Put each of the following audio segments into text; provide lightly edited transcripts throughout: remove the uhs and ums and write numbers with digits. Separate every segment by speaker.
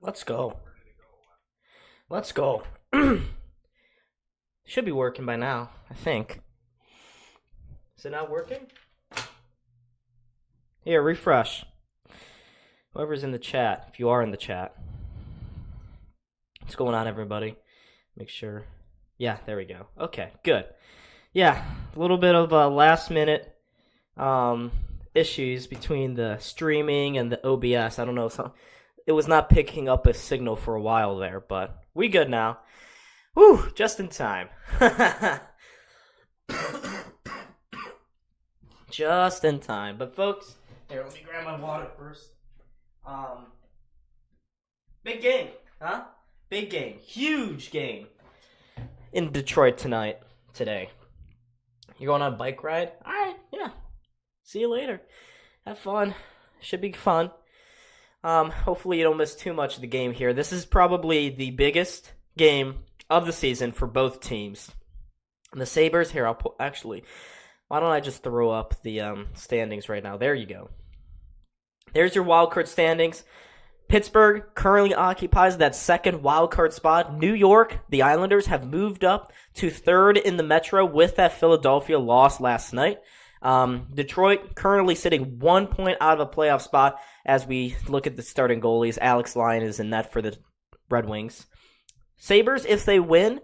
Speaker 1: Let's go. Let's go. Should be working by now, I think. Is it not working? Here, refresh. Whoever's in the chat, if you are in the chat. What's going on, everybody? Make sure. Yeah, there we go. Okay, good. Yeah, a little bit of last minute issues between the streaming and the OBS. I don't know. It was not picking up a signal for a while there, but we good now. Whew, just in time. Just in time. But folks, here, let me grab my water first. Big game, huh? Big game. Huge game in Detroit today. You're going on a bike ride? Alright, yeah. See you later. Have fun. Should be fun. Hopefully you don't miss too much of the game here. This is probably the biggest game of the season for both teams. And the Sabres, here, actually, why don't I just throw up the standings right now? There you go. There's your wildcard standings. Pittsburgh currently occupies that second wildcard spot. New York, the Islanders, have moved up to third in the Metro with that Philadelphia loss last night. Detroit currently sitting 1 point out of a playoff spot as we look at the starting goalies. Alex Lyon is in net for the Red Wings. Sabres, if they win,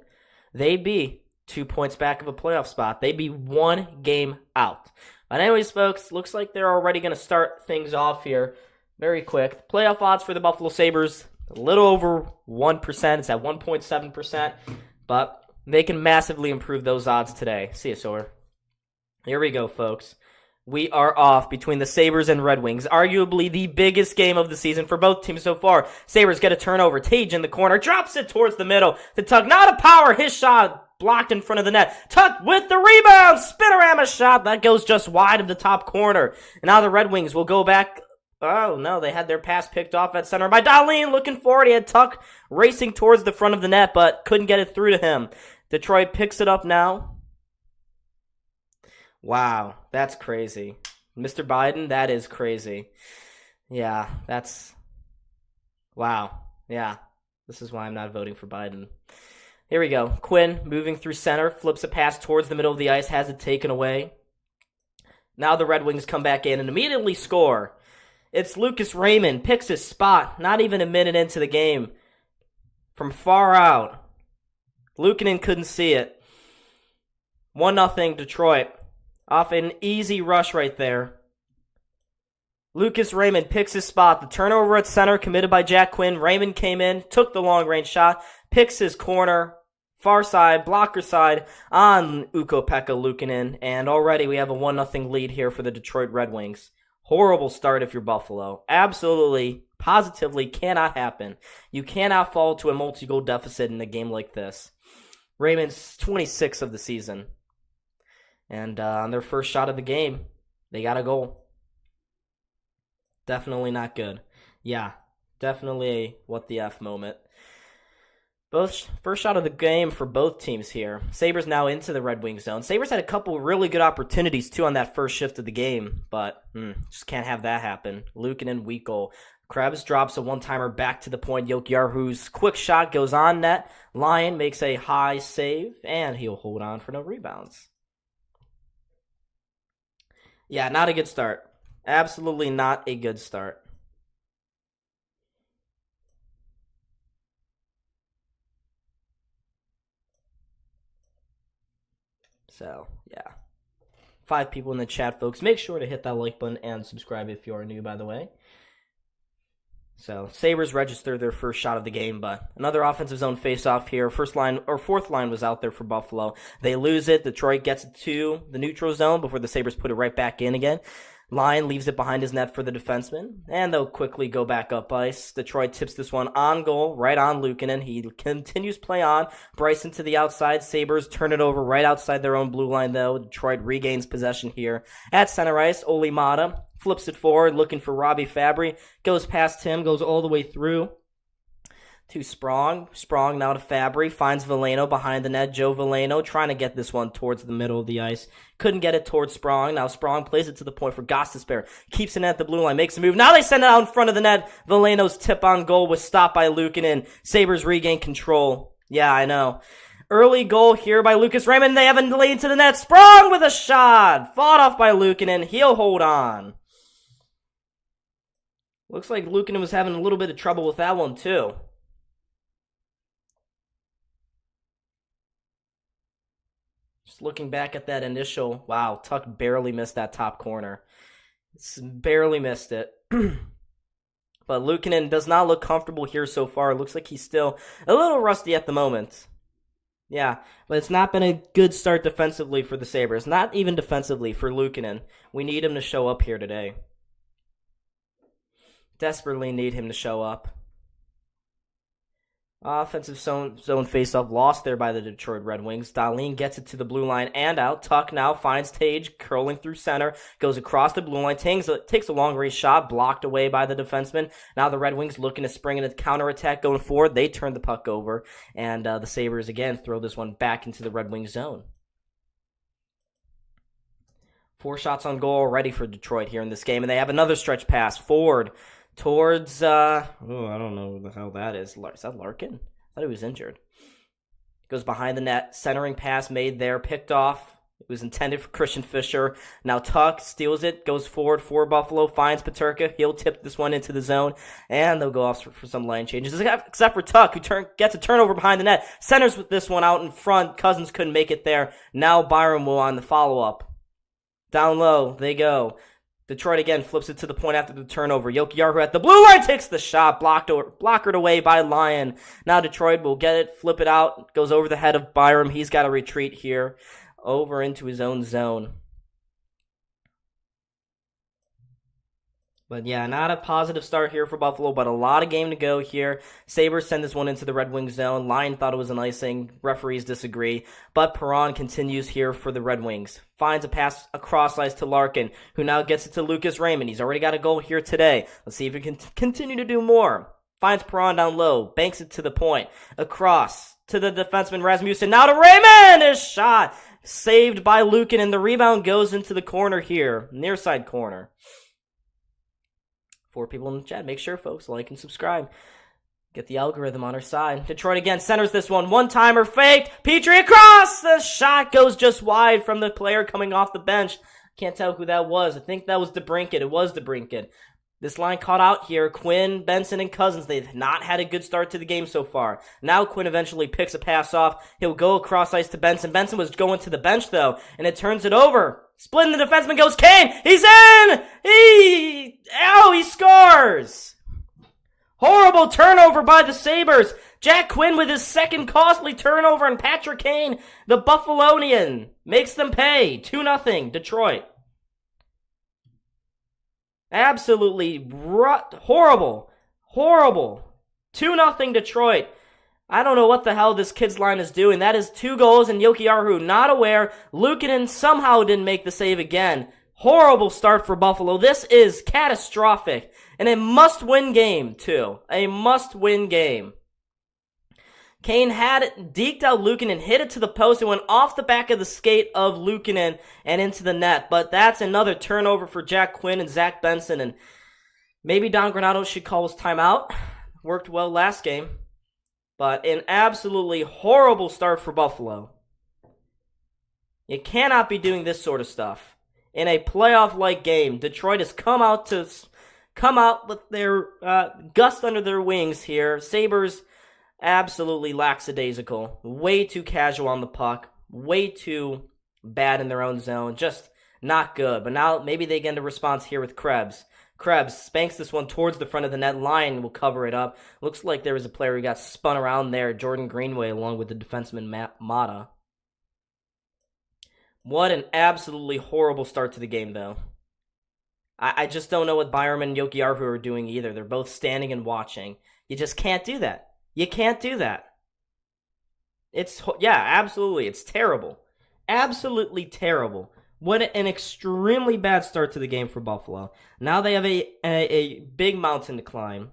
Speaker 1: they'd be 2 points back of a playoff spot. They'd be 1 game out. But anyways, folks, looks like they're already going to start things off here very quick. Playoff odds for the Buffalo Sabres, a little over 1%. It's at 1.7%, but they can massively improve those odds today. See you, Sawyer. Here we go, folks. We are off between the Sabres and Red Wings. Arguably the biggest game of the season for both teams so far. Sabres get a turnover. Tage in the corner. Drops it towards the middle. To Tuck. Not a power. His shot blocked in front of the net. Tuck with the rebound. Spinorama shot. That goes just wide of the top corner. And now the Red Wings will go back. Oh, no. They had their pass picked off at center by Dahlin. Looking forward. He had Tuck racing towards the front of the net, but couldn't get it through to him. Detroit picks it up now. Wow, that's crazy. Mr. Biden, that is crazy. Yeah, that's... Wow, yeah. This is why I'm not voting for Biden. Here we go. Quinn moving through center, flips a pass towards the middle of the ice, has it taken away. Now the Red Wings come back in and immediately score. It's Lucas Raymond, picks his spot, not even a minute into the game. From far out. Luukkonen couldn't see it. 1-0 Detroit. Off an easy rush right there. Lucas Raymond picks his spot. The turnover at center committed by Jack Quinn. Raymond came in, took the long-range shot, picks his corner, far side, blocker side on Ukko-Pekka Luukkonen, and already we have a 1-0 lead here for the Detroit Red Wings. Horrible start if you're Buffalo. Absolutely, positively cannot happen. You cannot fall to a multi-goal deficit in a game like this. Raymond's 26th of the season. And on their first shot of the game, they got a goal. Definitely not good. Yeah, definitely a what the F moment. First shot of the game for both teams here. Sabres now into the Red Wings zone. Sabres had a couple really good opportunities, too, on that first shift of the game. But just can't have that happen. Luukkonen, weak goal. Krebs drops a one-timer back to the point. Jokiharju's quick shot goes on net. Lyon makes a high save, and he'll hold on for no rebounds. Yeah, not a good start. Absolutely not a good start. So, yeah. 5 people in the chat, folks. Make sure to hit that like button and subscribe if you are new, by the way. So, Sabres register their first shot of the game, but another offensive zone face-off here. Fourth line was out there for Buffalo. They lose it. Detroit gets it to the neutral zone before the Sabres put it right back in again. Lyon leaves it behind his net for the defenseman, and they'll quickly go back up ice. Detroit tips this one on goal, right on Luukkonen. He continues play on. Bryson to the outside. Sabres turn it over right outside their own blue line, though. Detroit regains possession here at center ice. Olli Maatta flips it forward, looking for Robbie Fabry. Goes past him, goes all the way through To Sprong. Sprong now to Fabry. Finds Veleno behind the net. Joe Veleno trying to get this one towards the middle of the ice. Couldn't get it towards Sprong. Now Sprong plays it to the point for Gostisbehere. Keeps it at the blue line. Makes a move. Now they send it out in front of the net. Veleno's tip on goal was stopped by Luukkonen. Sabres regain control. Yeah, I know. Early goal here by Lucas Raymond. They have a lead to the net. Sprong with a shot. Fought off by Luukkonen. He'll hold on. Looks like Luukkonen was having a little bit of trouble with that one, too. Just looking back at that initial, wow, Tuck barely missed that top corner. Barely missed it. But Luukkonen does not look comfortable here so far. It looks like he's still a little rusty at the moment. Yeah, but it's not been a good start defensively for the Sabres. Not even defensively for Luukkonen. We need him to show up here today. Desperately need him to show up. Offensive zone face-off lost there by the Detroit Red Wings. Dahlin gets it to the blue line and out. Tuck now finds Tage, curling through center, goes across the blue line, takes a long-range shot, blocked away by the defenseman. Now the Red Wings looking to spring in a counterattack going forward. They turn the puck over, and the Sabres again throw this one back into the Red Wings zone. 4 shots on goal already for Detroit here in this game, and they have another stretch pass forward towards, I don't know who the hell that is. Is that Larkin? I thought he was injured. Goes behind the net. Centering pass made there. Picked off. It was intended for Christian Fischer. Now Tuck steals it. Goes forward for Buffalo. Finds Peterka. He'll tip this one into the zone. And they'll go off for some line changes. Except for Tuck, who gets a turnover behind the net. Centers with this one out in front. Cousins couldn't make it there. Now Byram will on the follow-up. Down low. They go. Detroit again flips it to the point after the turnover. Jokiharju at the blue line takes the shot, blockered away by Lyon. Now Detroit will get it, flip it out, goes over the head of Byram. He's got to retreat here, over into his own zone. But yeah, not a positive start here for Buffalo, but a lot of game to go here. Sabres send this one into the Red Wings zone. Lyon thought it was an icing. Referees disagree. But Perron continues here for the Red Wings. Finds a pass across ice to Larkin, who now gets it to Lucas Raymond. He's already got a goal here today. Let's see if he can continue to do more. Finds Perron down low. Banks it to the point. Across to the defenseman Rasmussen. Now to Raymond! His shot saved by Luukkonen, and the rebound goes into the corner here. Near side corner. 4 people in the chat. Make sure, folks, like and subscribe. Get the algorithm on our side. Detroit again centers this one. One-timer faked. Petrie across! The shot goes just wide from the player coming off the bench. Can't tell who that was. I think that was DeBrincat. It was DeBrincat. This line caught out here. Quinn, Benson, and Cousins, they've not had a good start to the game so far. Now Quinn eventually picks a pass off. He'll go across ice to Benson. Benson was going to the bench, though, and it turns it over. Splitting the defenseman goes Kane. He's in! He scores! Horrible turnover by the Sabres. Jack Quinn with his second costly turnover, and Patrick Kane, the Buffalonian, makes them pay. 2-0, Detroit. Absolutely horrible. 2-0 Detroit. I don't know what the hell this kid's line is doing. That is 2 goals, and Jokiharju not aware. Luukkonen somehow didn't make the save again. Horrible start for Buffalo. This is catastrophic. And a must-win game, too. A must-win game. Kane had it, deked out Luukkonen, hit it to the post. It went off the back of the skate of Luukkonen and into the net. But that's another turnover for Jack Quinn and Zach Benson. And maybe Don Granato should call his timeout. Worked well last game. But an absolutely horrible start for Buffalo. You cannot be doing this sort of stuff. In a playoff-like game, Detroit has come out with their gust under their wings here. Sabres absolutely lackadaisical. Way too casual on the puck. Way too bad in their own zone. Just not good. But now maybe they get a response here with Krebs. Krebs spanks this one towards the front of the net. Line will cover it up. Looks like there was a player who got spun around there. Jordan Greenway along with the defenseman Mata. What an absolutely horrible start to the game, though. I just don't know what Byram and Jokiharju are doing either. They're both standing and watching. You just can't do that. You can't do that. Absolutely. It's terrible. Absolutely terrible. What an extremely bad start to the game for Buffalo. Now they have a big mountain to climb.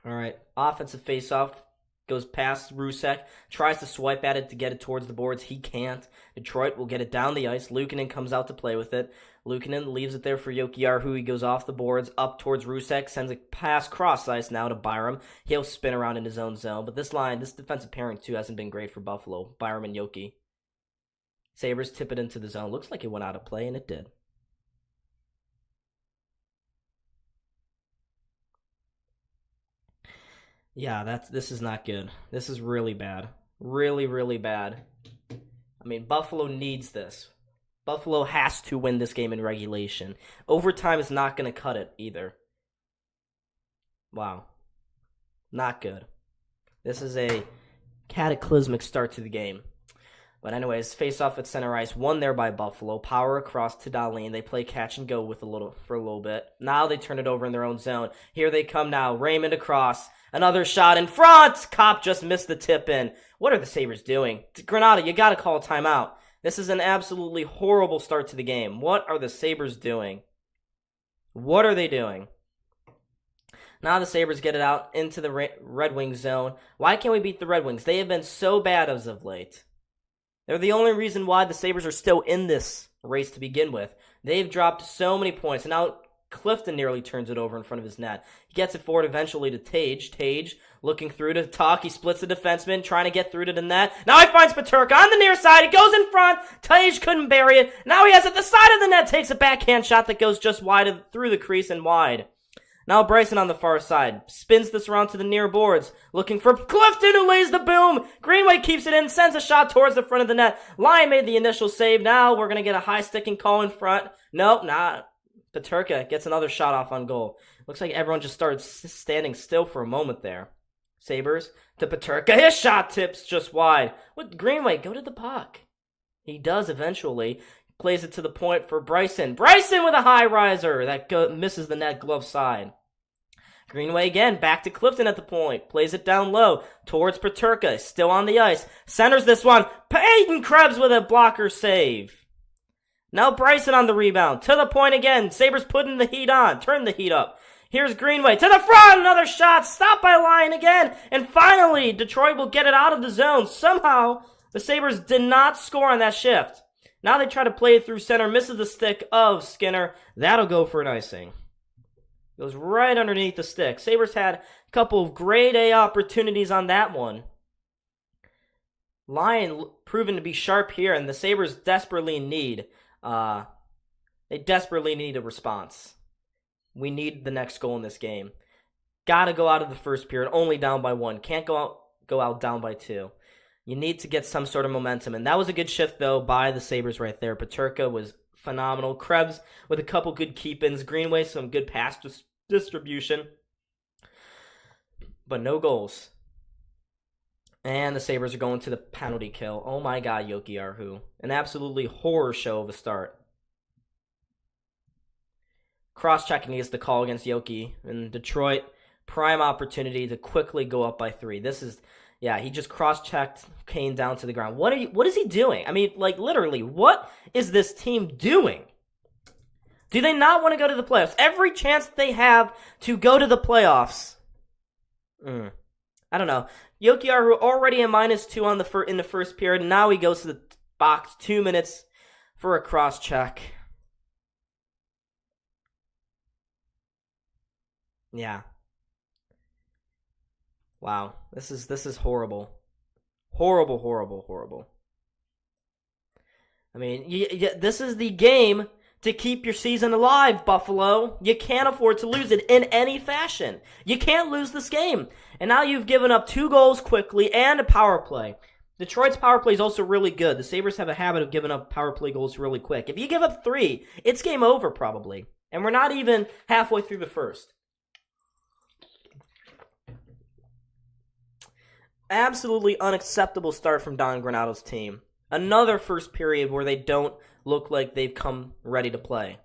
Speaker 1: All right, offensive faceoff. Goes past Rusek, tries to swipe at it to get it towards the boards. He can't. Detroit will get it down the ice. Luukkonen comes out to play with it. Luukkonen leaves it there for Jokiharju. He goes off the boards, up towards Rusek, sends a pass cross ice now to Byram. He'll spin around in his own zone. But this defensive pairing too hasn't been great for Buffalo. Byram and Yoki. Sabres tip it into the zone. Looks like it went out of play, and it did. Yeah, this is not good. This is really bad. Really, really bad. I mean, Buffalo needs this. Buffalo has to win this game in regulation. Overtime is not going to cut it either. Wow. Not good. This is a cataclysmic start to the game. But anyways, face off at center ice, won there by Buffalo. Power across to Dahlin. They play catch and go for a little bit. Now they turn it over in their own zone. Here they come now. Raymond across. Another shot in front. Kopp just missed the tip in. What are the Sabres doing? Granada, you got to call a timeout. This is an absolutely horrible start to the game. What are the Sabres doing? What are they doing? Now the Sabres get it out into the Red Wings zone. Why can't we beat the Red Wings? They have been so bad as of late. They're the only reason why the Sabres are still in this race to begin with. They've dropped so many points, and now Clifton nearly turns it over in front of his net. He gets it forward eventually to Tage. Tage looking through to Talk. He splits the defenseman, trying to get through to the net. Now he finds Peterka on the near side. He goes in front. Tage couldn't bury it. Now he has it at the side of the net. Takes a backhand shot that goes just wide through the crease and wide. Now Bryson on the far side. Spins this around to the near boards. Looking for Clifton, who lays the boom. Greenway keeps it in. Sends a shot towards the front of the net. Lyon made the initial save. Now we're going to get a high sticking call in front. Nope, not. Peterka gets another shot off on goal. Looks like everyone just started standing still for a moment there. Sabres to Peterka. His shot tips just wide. What? Greenway, go to the puck. He does eventually. Plays it to the point for Bryson. Bryson with a high riser. That misses the net glove side. Greenway again. Back to Clifton at the point. Plays it down low towards Peterka. Still on the ice. Centers this one. Peyton Krebs with a blocker save. Now Bryson on the rebound. To the point again. Sabres putting the heat on. Turn the heat up. Here's Greenway. To the front. Another shot. Stopped by Lyon again. And finally, Detroit will get it out of the zone. Somehow, the Sabres did not score on that shift. Now they try to play it through center. Misses the stick of Skinner. That'll go for an icing. Goes right underneath the stick. Sabres had a couple of grade A opportunities on that one. Lyon proven to be sharp here, and the Sabres desperately need a response. We need the next goal in this game. Gotta go out of the first period, only down by 1. Can't go out down by 2. You need to get some sort of momentum, and that was a good shift, though, by the Sabres right there. Peterka was phenomenal. Krebs with a couple good keep-ins. Greenway, some good pass distribution. But no goals. And the Sabres are going to the penalty kill. Oh my god, Jokiharju. An absolutely horror show of a start. Cross-checking is the call against Yoki. And Detroit, prime opportunity to quickly go up by 3. Yeah, he just cross-checked Kane down to the ground. What is he doing? I mean, like, literally, what is this team doing? Do they not want to go to the playoffs? Every chance they have to go to the playoffs. I don't know. Jokiharju already a -2 in the first period. Now he goes to the box 2 minutes for a cross-check. Yeah. Wow, this is horrible. Horrible, horrible, horrible. I mean, this is the game to keep your season alive, Buffalo. You can't afford to lose it in any fashion. You can't lose this game. And now you've given up 2 goals quickly and a power play. Detroit's power play is also really good. The Sabres have a habit of giving up power play goals really quick. If you give up 3, it's game over probably. And we're not even halfway through the first. Absolutely unacceptable start from Don Granato's team. Another first period where they don't look like they've come ready to play.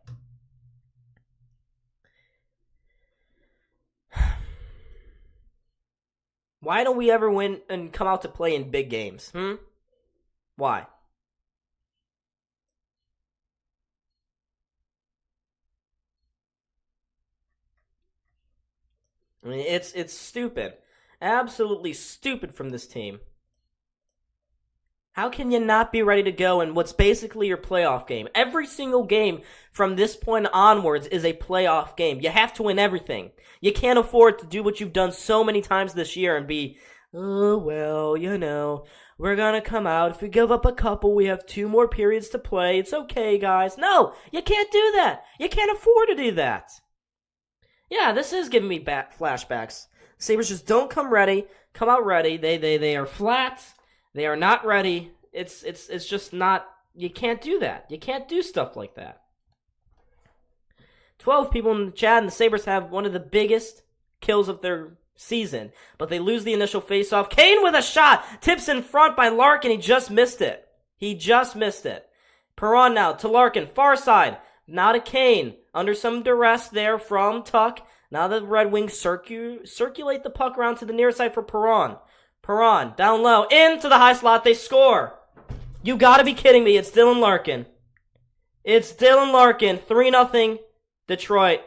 Speaker 1: Why don't we ever win and come out to play in big games? Why? I mean, it's stupid. Absolutely stupid from this team. How can you not be ready to go in what's basically your playoff game? Every single game from this point onwards is a playoff game. You have to win everything. You can't afford to do what you've done so many times this year and be, oh, well, we're gonna come out. If we give up a couple, we have 2 more periods to play. It's okay, guys. No, you can't do that. You can't afford to do that. Yeah, this is giving me flashbacks. Sabres just don't come out ready. They are flat. They are not ready. It's just not. You can't do that. You can't do stuff like that. 12 people in the chat, and the Sabres have one of the biggest kills of their season, but they lose the initial faceoff. Kane with a shot, tips in front by Larkin. He just missed it. Perron now to Larkin, far side. Now to Kane, under some duress there from Tuck. Now the Red Wings circulate the puck around to the near side for Perron. Perron, down low, into the high slot, they score. You gotta be kidding me, it's Dylan Larkin. 3-0, Detroit.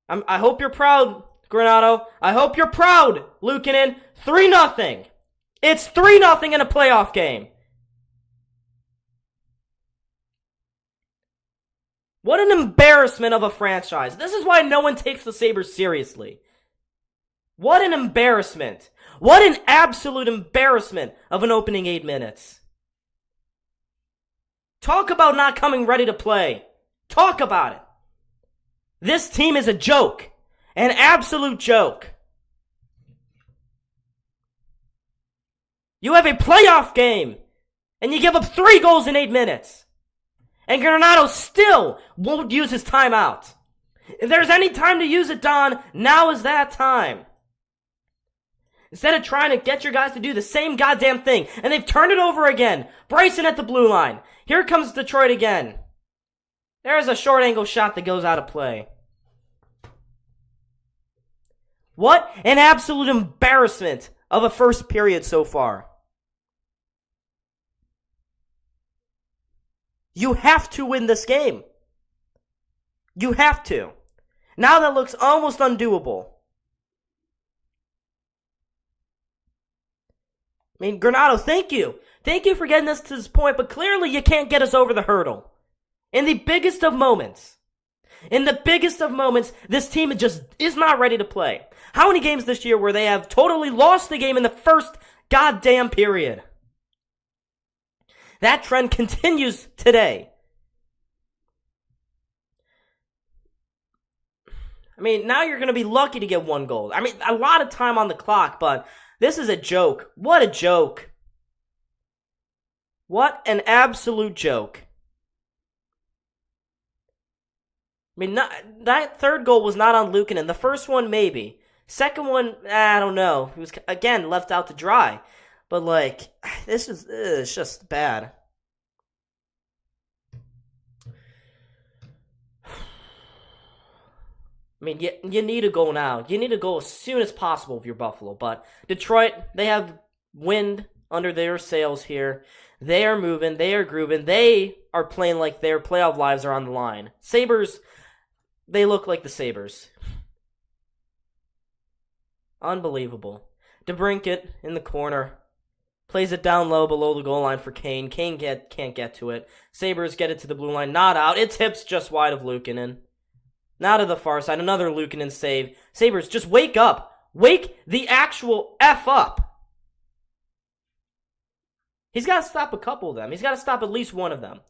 Speaker 1: I hope you're proud, Granato. I hope you're proud, Luukkonen. 3-0. It's 3-0 in a playoff game. What an embarrassment of a franchise. This is why no one takes the Sabres seriously. What an embarrassment. What an absolute embarrassment of an opening 8 minutes. Talk about not coming ready to play. Talk about it. This team is a joke. An absolute joke. You have a playoff game, and you give up 3 goals in 8 minutes. And Granato still won't use his timeout. If there's any time to use it, Don, now is that time. Instead of trying to get your guys to do the same goddamn thing, and they've turned it over again. Bryson at the blue line. Here comes Detroit again. There's a short angle shot that goes out of play. What an absolute embarrassment of a first period so far. You have to win this game. You have to. Now that looks almost undoable. I mean, Granato, thank you. Thank you for getting us to this point, but clearly you can't get us over the hurdle. In the biggest of moments, this team just is not ready to play. How many games this year where they have totally lost the game in the first goddamn period? That trend continues today. I mean, now you're going to be lucky to get 1 goal. I mean, a lot of time on the clock, but this is a joke. What a joke. What an absolute joke. I mean, that third goal was not on Luukkonen. The first one, maybe. Second one, I don't know. He was, again, left out to dry. But, like, this is it's just bad. I mean, you need a goal now. You need a goal as soon as possible if you're Buffalo. But Detroit, they have wind under their sails here. They are moving. They are grooving. They are playing like their playoff lives are on the line. Sabres, they look like the Sabres. Unbelievable. DeBrincat in the corner. Plays it down low below the goal line for Kane. Kane can't get to it. Sabres get it to the blue line. Not out. It tips just wide of Luukkonen. Now to the far side. Another Luukkonen save. Sabres, just wake up. Wake the actual F up. He's got to stop a couple of them. He's got to stop at least one of them.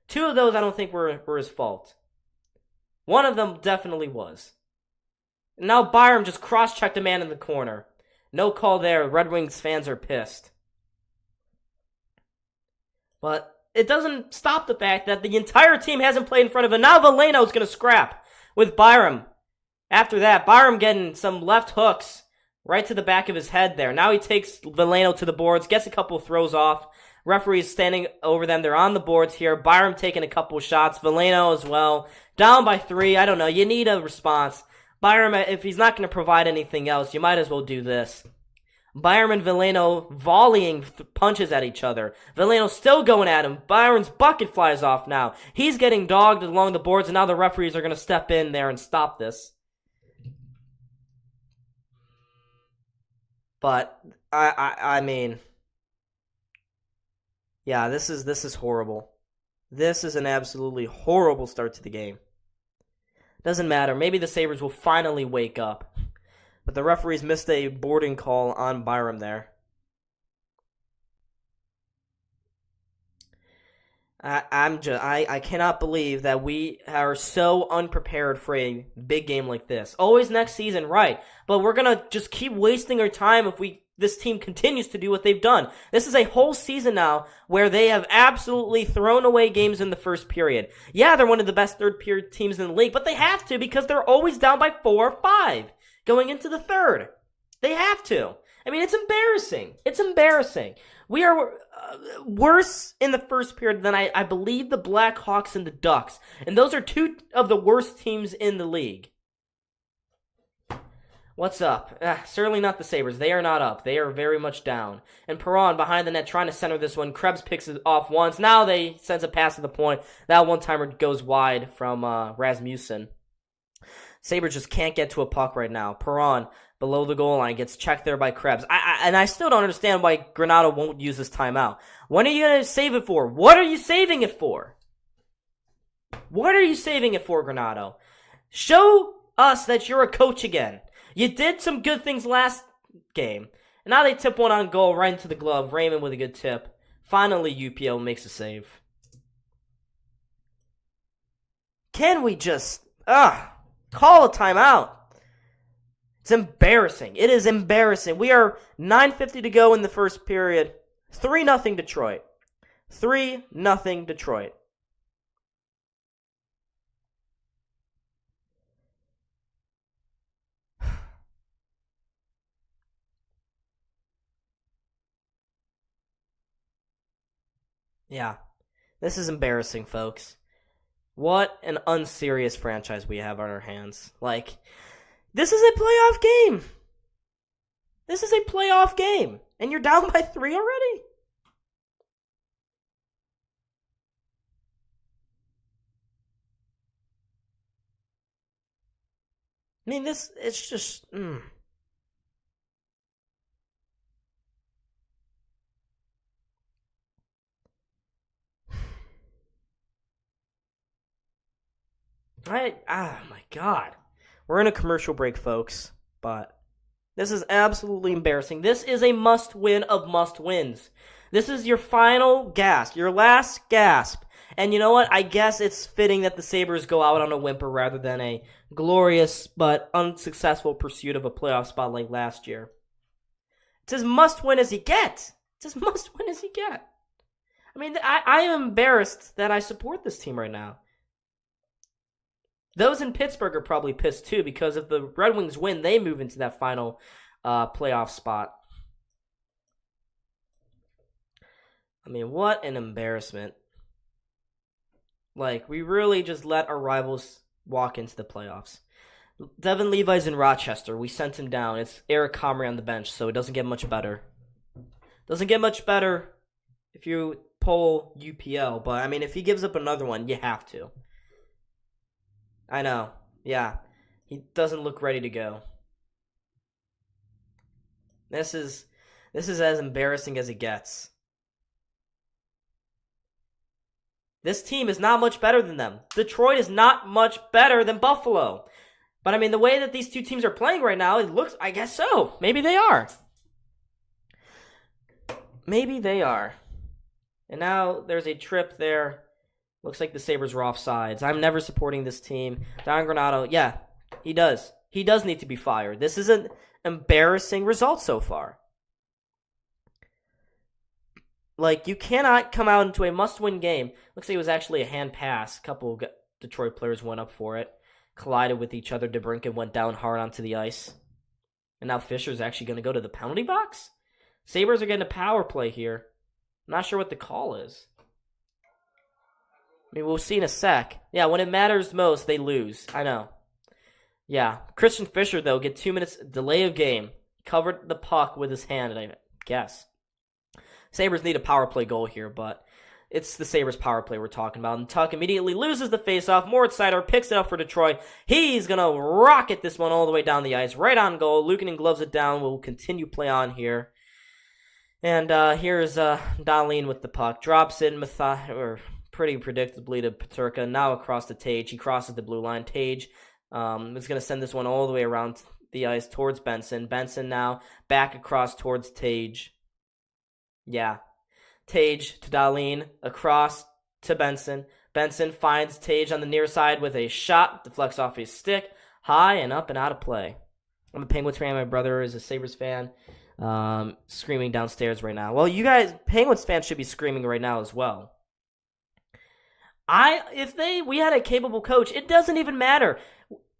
Speaker 1: 2 of those I don't think were his fault. One of them definitely was. And now Byram just cross-checked a man in the corner. No call there. Red Wings fans are pissed. But it doesn't stop the fact that the entire team hasn't played in front of him. Now Veleno's going to scrap with Byram. After that, Byram getting some left hooks right to the back of his head there. Now he takes Veleno to the boards, gets a couple throws off. Referee's standing over them. They're on the boards here. Byram taking a couple shots. Veleno as well. Down by 3. I don't know. You need a response. Byram, if he's not going to provide anything else, you might as well do this. Byram and Veleno volleying punches at each other. Veleno still going at him. Byron's bucket flies off now. He's getting dogged along the boards, and now the referees are going to step in there and stop this. But I mean, yeah, this is horrible. This is an absolutely horrible start to the game. Doesn't matter. Maybe the Sabres will finally wake up. But the referees missed a boarding call on Byram there. I cannot believe that we are so unprepared for a big game like this. Always next season, right? But we're gonna just keep wasting our time if this team continues to do what they've done. This is a whole season now where they have absolutely thrown away games in the first period. Yeah, they're one of the best third period teams in the league, but they have to because they're always down by 4 or 5 going into the third. They have to. I mean, it's embarrassing. It's embarrassing. We are worse in the first period than I believe the Blackhawks and the Ducks. And those are two of the worst teams in the league. What's up? Certainly not the Sabres. They are not up. They are very much down. And Perron behind the net trying to center this one. Krebs picks it off once. Now they sends a pass to the point. That one-timer goes wide from Rasmussen. Sabres just can't get to a puck right now. Perron below the goal line gets checked there by Krebs. And I still don't understand why Granato won't use this timeout. When are you going to save it for? What are you saving it for? What are you saving it for, Granato? Show us that you're a coach again. You did some good things last game. And now they tip one on goal right into the glove. Raymond with a good tip. Finally, UPL makes a save. Can we just call a timeout? It's embarrassing. It is embarrassing. We are 9:50 to go in the first period. 3-0 Detroit. 3-0 Detroit. Yeah, this is embarrassing, folks. What an unserious franchise we have on our hands. Like, this is a playoff game. This is a playoff game. And you're down by 3 already? I mean, it's just... Oh my God. We're in a commercial break, folks, but this is absolutely embarrassing. This is a must-win of must-wins. This is your final gasp, your last gasp. And you know what? I guess it's fitting that the Sabres go out on a whimper rather than a glorious but unsuccessful pursuit of a playoff spot like last year. It's as must-win as you get. It's as must-win as you get. I mean, I am embarrassed that I support this team right now. Those in Pittsburgh are probably pissed too because if the Red Wings win, they move into that final playoff spot. I mean, what an embarrassment. Like, we really just let our rivals walk into the playoffs. Devin Levi's in Rochester. We sent him down. It's Eric Comrie on the bench, so it doesn't get much better. Doesn't get much better if you pull UPL, but I mean, if he gives up another one, you have to. I know. Yeah. He doesn't look ready to go. This is as embarrassing as it gets. This team is not much better than them. Detroit is not much better than Buffalo. But I mean, the way that these two teams are playing right now, it looks, I guess so. Maybe they are. Maybe they are. And now there's a trip there. Looks like the Sabres were offsides. I'm never supporting this team. Don Granato, yeah, he does. He does need to be fired. This is an embarrassing result so far. Like, you cannot come out into a must-win game. Looks like it was actually a hand pass. A couple of Detroit players went up for it. Collided with each other. DeBrincat went down hard onto the ice. And now Fisher's actually going to go to the penalty box? Sabres are getting a power play here. I'm not sure what the call is. I mean, we'll see in a sec. Yeah, when it matters most, they lose. I know. Yeah. Christian Fischer, though, get 2 minutes delay of game. Covered the puck with his hand, I guess. Sabres need a power play goal here, but It's the Sabres power play we're talking about. And Tuck immediately loses the faceoff. Moritz Seider picks it up for Detroit. He's going to rocket this one all the way down the ice. Right on goal. Luukkonen gloves it down. We'll continue play on here. And here's Dahlin with the puck. Drops it pretty predictably to Peterka. Now across to Tage. He crosses the blue line. Tage is going to send this one all the way around the ice towards Benson. Benson now back across towards Tage. Yeah. Tage to Dahlin, across to Benson. Benson finds Tage on the near side with a shot, deflects off his stick, high and up and out of play. I'm a Penguins fan. My brother is a Sabres fan, screaming downstairs right now. Well, you guys, Penguins fans should be screaming right now as well. We had a capable coach, it doesn't even matter.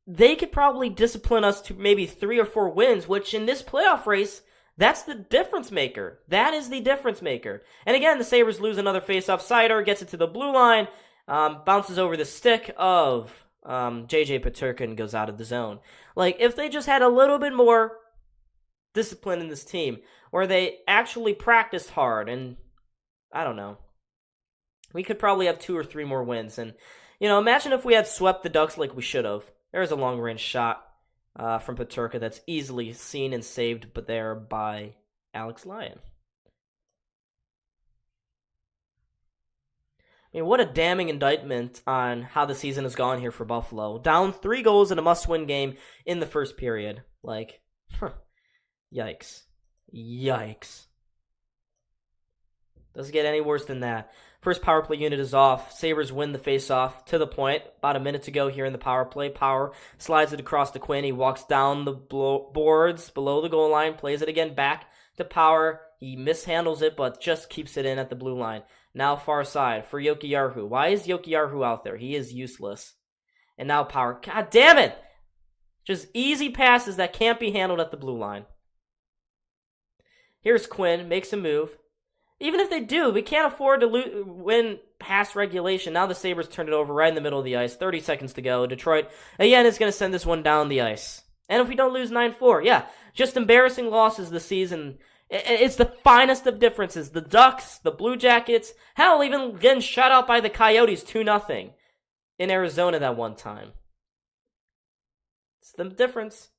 Speaker 1: They could probably discipline us to maybe 3 or 4 wins, which in this playoff race, that's the difference maker. That is the difference maker. And again, the Sabres lose another faceoff. Seider gets it to the blue line, bounces over the stick of JJ Peterka and goes out of the zone. Like, if they just had a little bit more discipline in this team, where they actually practiced hard, and I don't know, we could probably have 2 or 3 more wins. And, imagine if we had swept the Ducks like we should have. There's a long-range shot from Peterka that's easily seen and saved but there by Alex Lyon. I mean, what a damning indictment on how the season has gone here for Buffalo. Down 3 goals in a must-win game in the first period. Like, yikes. Yikes. Doesn't get any worse than that. First power play unit is off. Sabres win the face-off to the point. About a minute to go here in the power play. Power slides it across to Quinn. He walks down the boards below the goal line. Plays it again back to Power. He mishandles it, but just keeps it in at the blue line. Now far side for Jokiharju. Why is Jokiharju out there? He is useless. And now Power. God damn it! Just easy passes that can't be handled at the blue line. Here's Quinn. Makes a move. Even if they do, we can't afford to win past regulation. Now the Sabres turn it over right in the middle of the ice. 30 seconds to go. Detroit, again, is going to send this one down the ice. And if we don't lose 9-4, yeah, just embarrassing losses this season. It's the finest of differences. The Ducks, the Blue Jackets, hell, even getting shut out by the Coyotes 2-0 in Arizona that one time. It's the difference.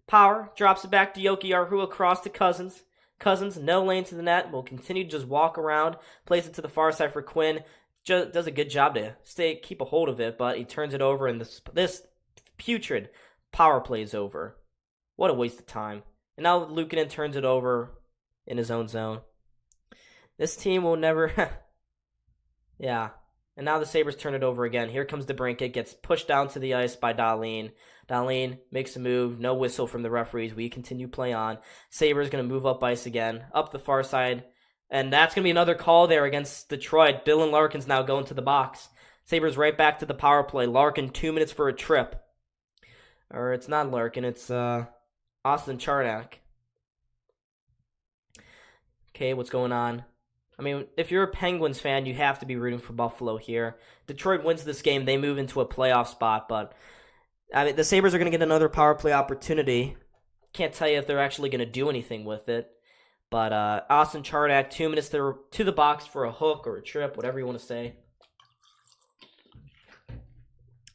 Speaker 1: Power drops it back to Jokiharju across to Cousins. Cousins, no lane to the net, will continue to just walk around, plays it to the far side for Quinn, does a good job to keep a hold of it, but he turns it over, and this putrid power play is over. What a waste of time. And now Luukkonen turns it over in his own zone. This team will never... yeah. And now the Sabres turn it over again. Here comes DeBrincat, gets pushed down to the ice by Dahlin. Dahlin makes a move, no whistle from the referees. We continue play on. Sabres going to move up ice again, up the far side. And that's going to be another call there against Detroit. Dylan Larkin's now going to the box. Sabres right back to the power play. Larkin, 2 minutes for a trip. Or it's not Larkin, it's Austin Charnak. Okay, what's going on? I mean, if you're a Penguins fan, you have to be rooting for Buffalo here. Detroit wins this game, they move into a playoff spot, but I mean, the Sabres are going to get another power play opportunity. Can't tell you if they're actually going to do anything with it. But Austin Charnak, 2 minutes to the box for a hook or a trip, whatever you want to say.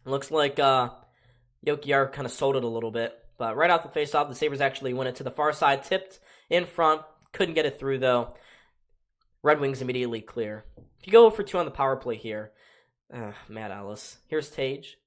Speaker 1: Looks like Jokiharju kind of sold it a little bit. But right off the faceoff, the Sabres actually went it to the far side, tipped in front. Couldn't get it through, though. Red Wings immediately clear. If you go for 2 on the power play here, Matt Ellis. Here's Tage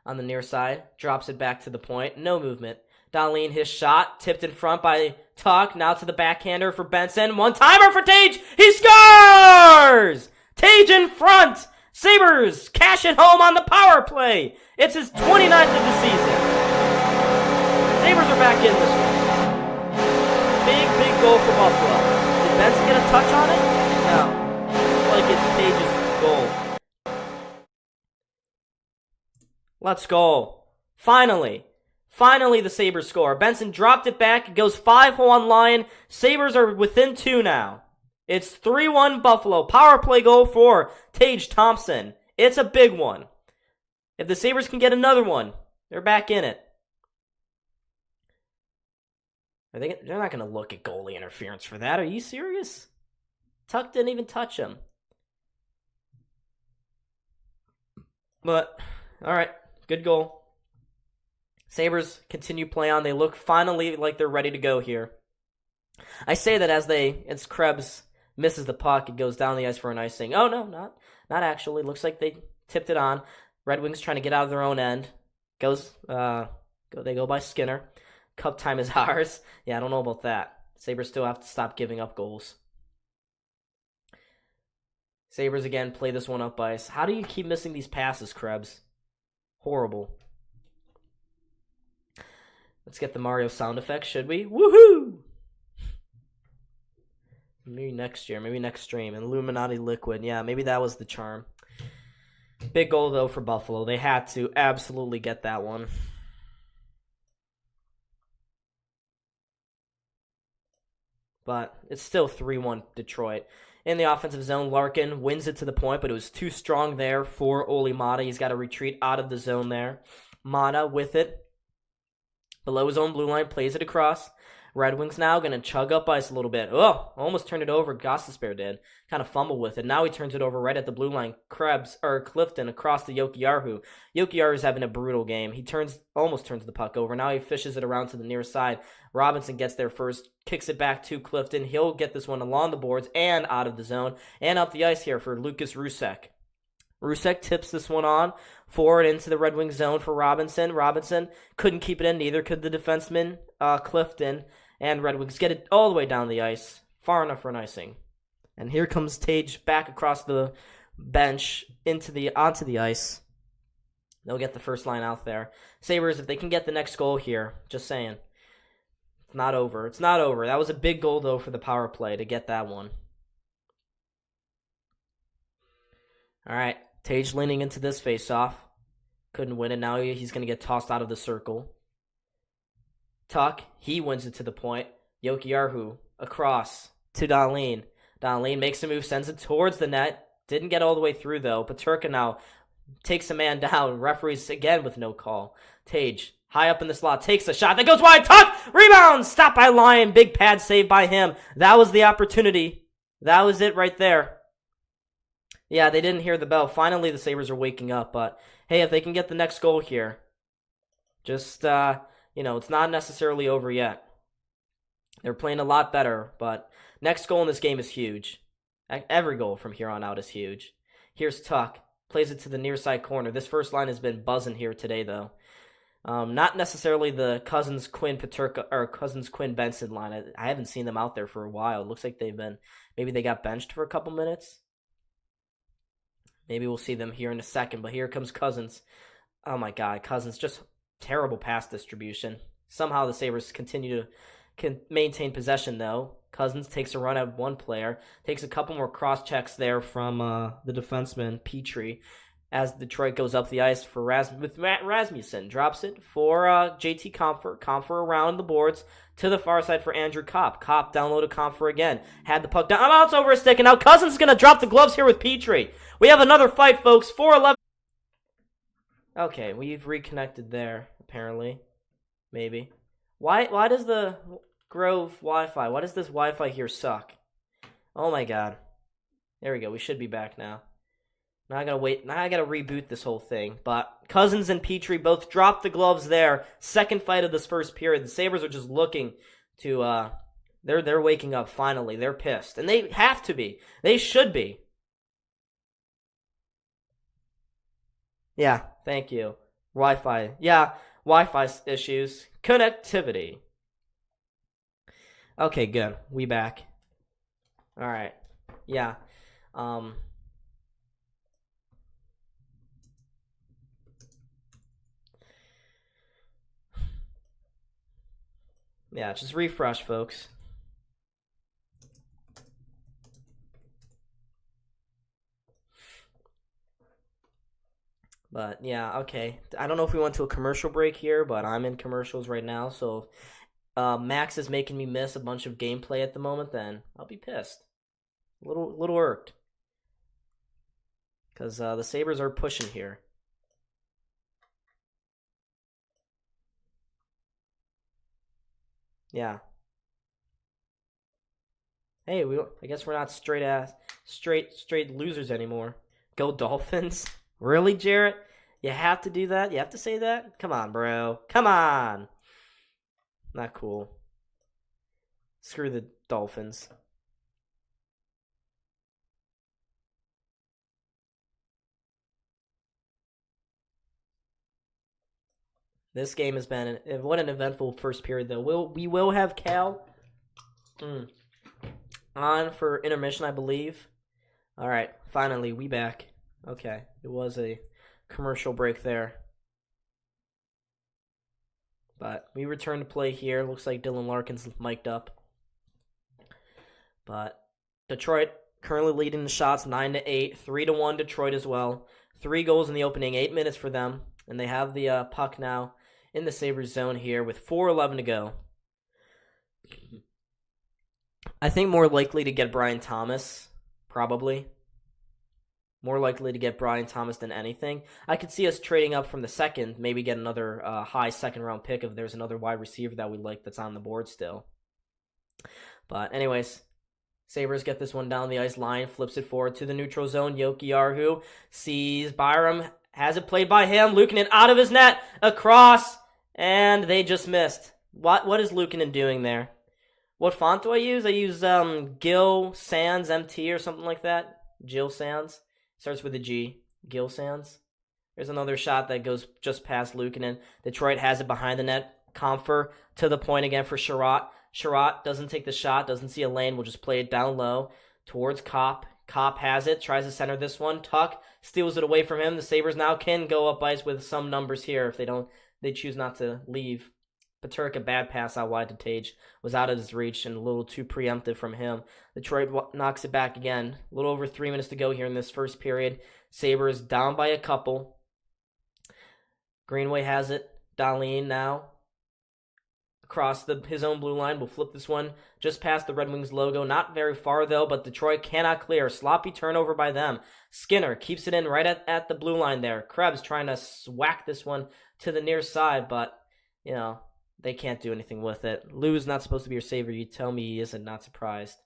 Speaker 1: on the near side. Drops it back to the point. No movement. Dahlin, his shot, tipped in front by Tuck. Now to the backhander for Benson. One-timer for Tage. He scores! Tage in front. Sabres cash it home on the power play. It's his 29th of the season. Sabres are back in this one. Big goal for Buffalo. Did Benson get a touch on it? No. Looks like it's Tage's goal. Let's go. Finally the Sabres score. Benson dropped it back. It goes 5-hole on line. Sabres are within 2 now. It's 3-1 Buffalo. Power play goal for Tage Thompson. It's a big one. If the Sabres can get another one, they're back in it. They're not going to look at goalie interference for that. Are you serious? Tuck didn't even touch him. But, all right, good goal. Sabres continue play on. They look finally like they're ready to go here. I say that as Krebs misses the puck, it goes down the ice for an icing. Oh, no, not actually. Looks like they tipped it on. Red Wings trying to get out of their own end. They go by Skinner. Cup time is ours. Yeah, I don't know about that. Sabres still have to stop giving up goals. Sabres again play this one up ice. How do you keep missing these passes, Krebs? Horrible. Let's get the Mario sound effect, should we? Woohoo! Maybe next year, maybe next stream. Illuminati Liquid. Yeah, maybe that was the charm. Big goal, though, for Buffalo. They had to absolutely get that one. But it's still 3-1 Detroit. In the offensive zone, Larkin wins it to the point, but it was too strong there for Olli Maatta. He's got to retreat out of the zone there. Maatta with it. Below his own blue line, plays it across. Red Wings now going to chug up ice a little bit. Oh, almost turned it over. Gostisbehere did. Kind of fumbled with it. Now he turns it over right at the blue line. Clifton across to Jokiharju. Jokiharju's having a brutal game. He almost turns the puck over. Now he fishes it around to the near side. Robinson gets there first, kicks it back to Clifton. He'll get this one along the boards and out of the zone and up the ice here for Lucas Rusek. Rusek tips this one on, forward into the Red Wings zone for Robinson. Robinson couldn't keep it in, neither could the defenseman, Clifton, and Red Wings get it all the way down the ice, far enough for an icing. And here comes Tage back across the bench onto the ice. They'll get the first line out there. Sabres, if they can get the next goal here, just saying. It's not over. It's not over. That was a big goal, though, for the power play to get that one. All right. Tage leaning into this faceoff. Couldn't win it. Now he's going to get tossed out of the circle. Tuck, he wins it to the point. Jokiharju across to Dahlin. Dahlin makes a move, sends it towards the net. Didn't get all the way through, though. Peterka now takes a man down. Referees again with no call. Tage, high up in the slot, takes a shot. That goes wide. Tuck! Rebound! Stopped by Lyon. Big pad save by him. That was the opportunity. That was it right there. Yeah, they didn't hear the bell. Finally, the Sabres are waking up. But, hey, if they can get the next goal here, just, it's not necessarily over yet. They're playing a lot better, but next goal in this game is huge. Every goal from here on out is huge. Here's Tuck. Plays it to the near side corner. This first line has been buzzing here today, though. Not necessarily the Cousins-Quinn Peterka or Cousins-Quinn Benson line. I haven't seen them out there for a while. It looks like maybe they got benched for a couple minutes. Maybe we'll see them here in a second, but here comes Cousins. Oh my God, Cousins, just terrible pass distribution. Somehow the Sabres can maintain possession, though. Cousins takes a run at one player, takes a couple more cross-checks there from the defenseman, Petrie, as Detroit goes up the ice for Rasmussen. Drops it for JT Compher. Compher around the boards to the far side for Andrew Kopp. Kopp down low to Compher again. Had the puck down. It's over a stick, and now Cousins is going to drop the gloves here with Petrie. We have another fight, folks. 4-11. Okay, we've reconnected there, apparently. Maybe. Why does the Grove Wi-Fi, why does this Wi-Fi here suck? Oh my God. There we go. We should be back now. Now I gotta wait. Now I gotta reboot this whole thing. But Cousins and Petrie both dropped the gloves there. Second fight of this first period. The Sabres are just looking to. They're waking up finally. They're pissed, and they have to be. They should be. Yeah. Thank you. Wi-Fi. Yeah. Wi-Fi issues. Connectivity. Okay. Good. We back. All right. Yeah. Yeah, just refresh, folks. But, yeah, okay. I don't know if we went to a commercial break here, but I'm in commercials right now. So if Max is making me miss a bunch of gameplay at the moment, then I'll be pissed. A little irked. Because the Sabres are pushing here. Yeah. Hey, I guess we're not straight losers anymore. Go Dolphins? Really, Jarrett? You have to do that? You have to say that? Come on, bro. Come on. Not cool. Screw the Dolphins. This game has been what an eventful first period, though. We will have Cal on for intermission, I believe. All right, finally, we back. Okay, it was a commercial break there. But we return to play here. Looks like Dylan Larkin's mic'd up. But Detroit currently leading the shots 9-8, 3-1 Detroit as well. 3 goals in the opening 8 minutes for them, and they have the puck now in the Sabres zone here with 4:11 to go. I think more likely to get Brian Thomas, probably. More likely to get Brian Thomas than anything. I could see us trading up from the second, maybe get another high second-round pick if there's another wide receiver that we like that's on the board still. But anyways, Sabres get this one down the ice line, flips it forward to the neutral zone. Jokiharju sees Byram, has it played by him. Luukkonen out of his net, across, and they just missed. What is Luukkonen doing there? What font do I use? I use Gil Sans MT or something like that. Jill Sans. Starts with a G. Gil Sans. There's another shot that goes just past Luukkonen. Detroit has it behind the net. Comfer to the point again for Sherratt. Sherratt doesn't take the shot, doesn't see a lane, will just play it down low towards Kopp. Kopp has it, tries to center this one. Tuck steals it away from him. The Sabres now can go up ice with some numbers here if they choose not to leave. Paterka, bad pass out wide to Tage, was out of his reach and a little too preemptive from him. Detroit knocks it back again. A little over 3 minutes to go here in this first period. Sabres down by a couple. Greenway has it. Dahlin now across his own blue line. Will flip this one just past the Red Wings logo. Not very far, though, but Detroit cannot clear. Sloppy turnover by them. Skinner keeps it in right at the blue line there. Krebs trying to whack this one to the near side, but, they can't do anything with it. Lou's not supposed to be your savior. You tell me he isn't, not surprised.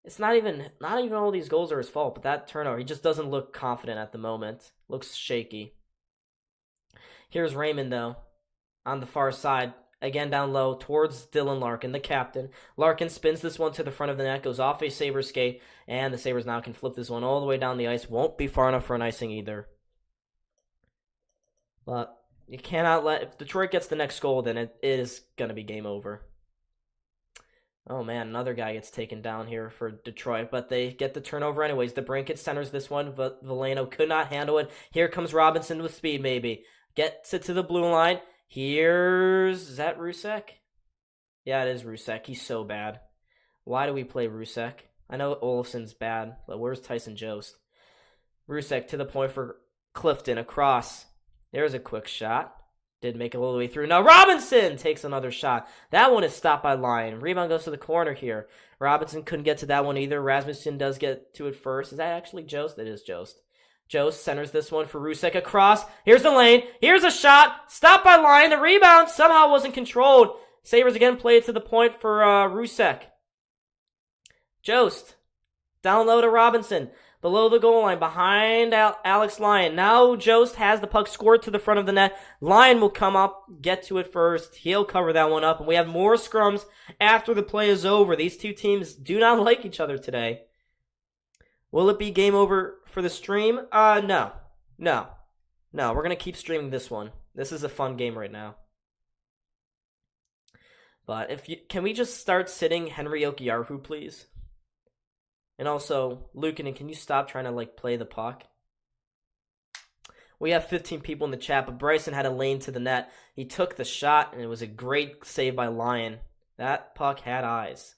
Speaker 1: It's not even all these goals are his fault, but that turnover, he just doesn't look confident at the moment. Looks shaky. Here's Raymond, though, on the far side. Again down low towards Dylan Larkin, the captain. Larkin spins this one to the front of the net, goes off a Sabres skate, and the Sabres now can flip this one all the way down the ice. Won't be far enough for an icing either. But you cannot if Detroit gets the next goal, then it is going to be game over. Oh man, another guy gets taken down here for Detroit, but they get the turnover anyways. DeBrincat centers this one, but Veleno could not handle it. Here comes Robinson with speed, maybe. Gets it to the blue line. Is that Rusek? Yeah, it is Rusek. He's so bad. Why do we play Rusek? I know Olafson's bad, but where's Tyson Jost? Rusek to the point for Clifton, across. There's a quick shot. Did make it all the way through. Now Robinson takes another shot. That one is stopped by Lyon. Rebound goes to the corner here. Robinson couldn't get to that one either. Rasmussen does get to it first. Is that actually Jost? It is Jost. Jost centers this one for Rusek across. Here's the lane. Here's a shot. Stopped by Lyon. The rebound somehow wasn't controlled. Sabres again play it to the point for Rusek. Jost. Down low to Robinson. Below the goal line, behind Alex Lyon. Now Jost has the puck scored to the front of the net. Lyon will come up, get to it first. He'll cover that one up. And we have more scrums after the play is over. These two teams do not like each other today. Will it be game over for the stream? No. We're going to keep streaming this one. This is a fun game right now. But can we just start sitting Henry Jokiharju, please? And also, Luukkonen, can you stop trying to play the puck? We have 15 people in the chat, but Bryson had a lane to the net. He took the shot, and it was a great save by Lyon. That puck had eyes.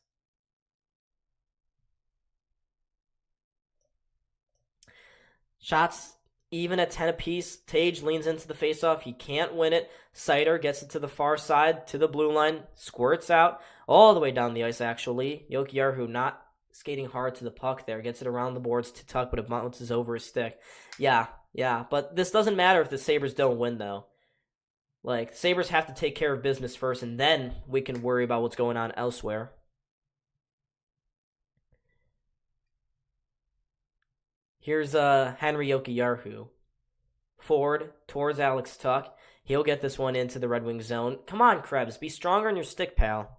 Speaker 1: Shots even at 10 apiece. Tage leans into the faceoff. He can't win it. Sider gets it to the far side, to the blue line. Squirts out all the way down the ice, actually. Jokiharju not skating hard to the puck there. Gets it around the boards to Tuck, but it bounces over his stick. Yeah. But this doesn't matter if the Sabres don't win, though. The Sabres have to take care of business first, and then we can worry about what's going on elsewhere. Here's Henry Jokiharju. forward towards Alex Tuck. He'll get this one into the Red Wings zone. Come on, Krebs. Be stronger on your stick, pal.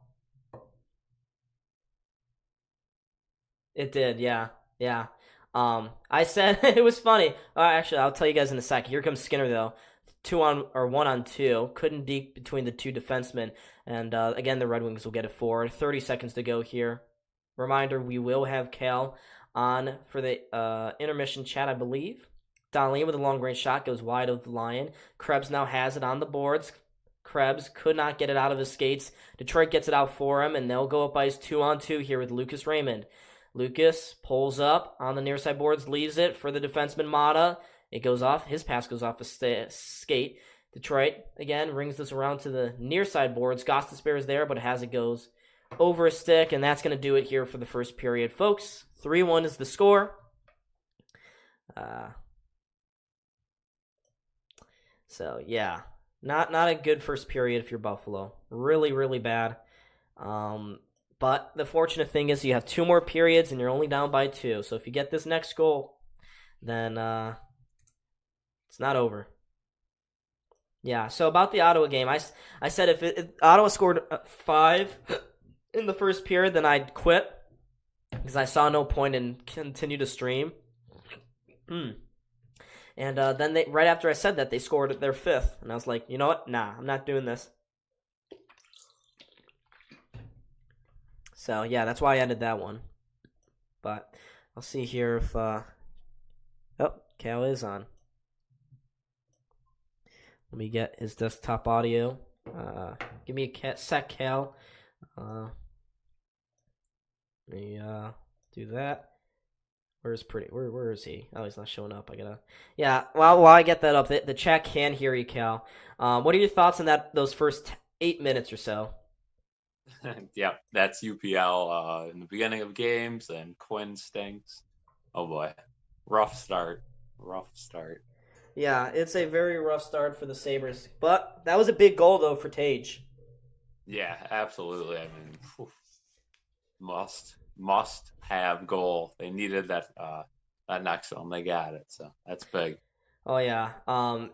Speaker 1: It did, yeah. Yeah. I said it was funny. Actually, I'll tell you guys in a sec. Here comes Skinner, though. 1-on-2. Couldn't deke between the two defensemen. And again, the Red Wings will get it forward. 30 seconds to go here. Reminder, we will have Cal on for the intermission chat, I believe. Donnelly with a long-range shot goes wide of the line. Krebs now has it on the boards. Krebs could not get it out of his skates. Detroit gets it out for him, and they'll go up ice 2-on-2 here with Lucas Raymond. Lucas pulls up on the near side boards, leaves it for the defenseman Mata. It goes off. His pass goes off a skate. Detroit, again, rings this around to the near side boards. Gostisbehere is there, but as it goes over a stick, and that's going to do it here for the first period. Folks, 3-1 is the score. So, yeah, not a good first period if you're Buffalo. Really, really bad. But the fortunate thing is you have 2 more periods and you're only down by 2. So if you get this next goal, then it's not over. Yeah, so about the Ottawa game, I said if Ottawa scored 5 in the first period, then I'd quit because I saw no point in continue to stream. And then right after I said that, they scored their 5th. And I was like, you know what? Nah, I'm not doing this. So, yeah, that's why I ended that one. But I'll see here if... Oh, Cal is on. Let me get his desktop audio. Give me a sec, Cal. Let me do that. Where is he? Oh, he's not showing up. Yeah, well, while I get that up, the chat can hear you, Cal. What are your thoughts on those first 8 minutes or so?
Speaker 2: Yeah, that's UPL in the beginning of games, and Quinn stinks. Oh boy, rough start.
Speaker 1: Yeah, it's a very rough start for the Sabres, but that was a big goal though for Tage.
Speaker 2: Yeah, absolutely. I mean, must have goal. They needed that next one. They got it, so that's big.
Speaker 1: Oh yeah,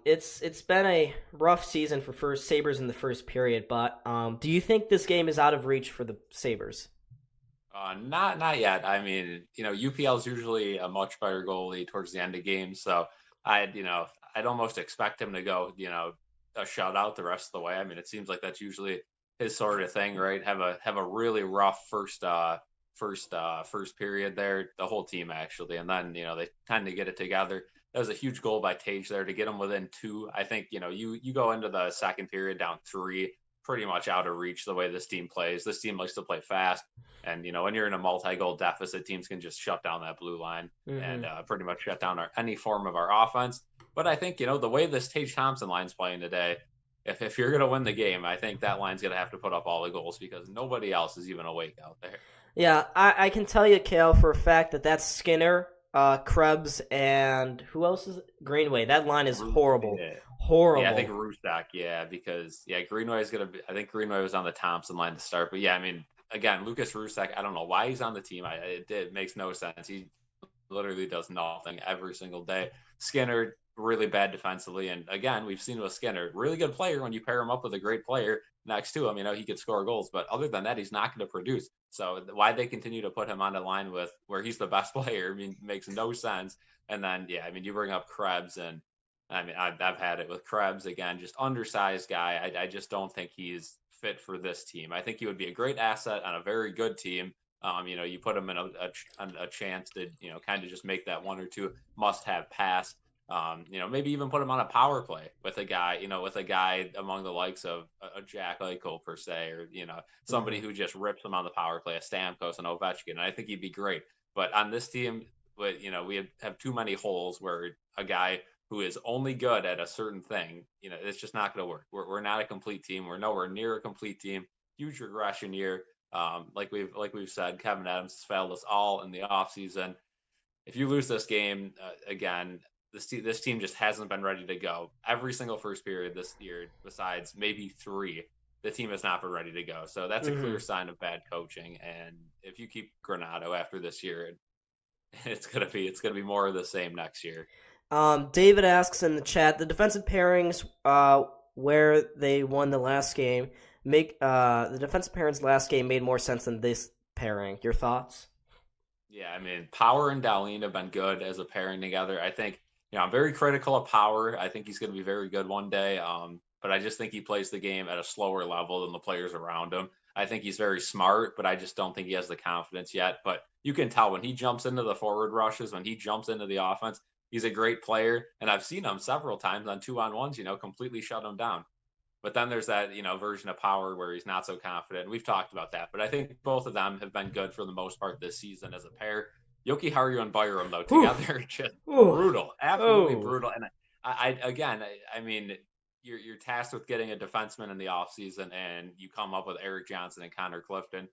Speaker 1: it's been a rough season for Sabres in the first period, but do you think this game is out of reach for the Sabres?
Speaker 2: Not yet. I mean, UPL is usually a much better goalie towards the end of games, so I'd almost expect him to go, a shutout the rest of the way. I mean, it seems like that's usually his sort of thing, right? Have a really rough first period there, the whole team actually, and then they tend to get it together. That was a huge goal by Tage there to get them within 2. I think you go into the second period down 3, pretty much out of reach the way this team plays. This team likes to play fast, and when you're in a multi-goal deficit, teams can just shut down that blue line and pretty much shut down any form of our offense. But I think the way this Tage Thompson line's playing today, if you're going to win the game, I think that line's going to have to put up all the goals because nobody else is even awake out there.
Speaker 1: Yeah, I can tell you, Kale, for a fact that's Skinner, Krebs, and who else is it? Greenway. That line is horrible.
Speaker 2: Yeah.
Speaker 1: Horrible.
Speaker 2: Yeah, I think Rusak, because Greenway is going to be – I think Greenway was on the Thompson line to start. But, yeah, I mean, again, Lucas Rusak, I don't know why he's on the team. It makes no sense. He literally does nothing every single day. Skinner, really bad defensively. And, again, we've seen with Skinner, really good player when you pair him up with a great player next to him. He could score goals. But other than that, he's not going to produce. So why they continue to put him on the line with where he's the best player, makes no sense. And then, you bring up Krebs and – I've had it with Krebs again, just undersized guy. I just don't think he's fit for this team. I think he would be a great asset on a very good team. You put him in a chance to, kind of just make that 1 or 2 must-have pass. Maybe even put him on a power play with a guy among the likes of a Jack Eichel per se, or somebody who just rips him on the power play, a Stamkos and Ovechkin. And I think he'd be great. But on this team, we have too many holes where a guy who is only good at a certain thing, it's just not going to work. We're not a complete team. We're nowhere near a complete team. Huge regression year. Like we've said, Kevin Adams has failed us all in the offseason. If you lose this game, again, this team just hasn't been ready to go. Every single first period this year, besides maybe 3, the team has not been ready to go. So that's a clear sign of bad coaching. And if you keep Granato after this year, it's gonna be more of the same next year.
Speaker 1: David asks in the chat, the defensive pairings where they won the last game make the defensive pairings last game made more sense than this pairing. Your thoughts?
Speaker 2: Yeah, I mean, Power and Darlene have been good as a pairing together. I think, I'm very critical of Power. I think he's going to be very good one day. But I just think he plays the game at a slower level than the players around him. I think he's very smart, but I just don't think he has the confidence yet. But you can tell when he jumps into the forward rushes, when he jumps into the offense, he's a great player. And I've seen him several times on 2-on-1s, completely shut him down. But then there's that, version of Power where he's not so confident. We've talked about that. But I think both of them have been good for the most part this season as a pair. Yoki Haru and Byram, though, together, just brutal. Absolutely brutal. And I mean, you're tasked with getting a defenseman in the offseason, and you come up with Eric Johnson and Connor Clifton.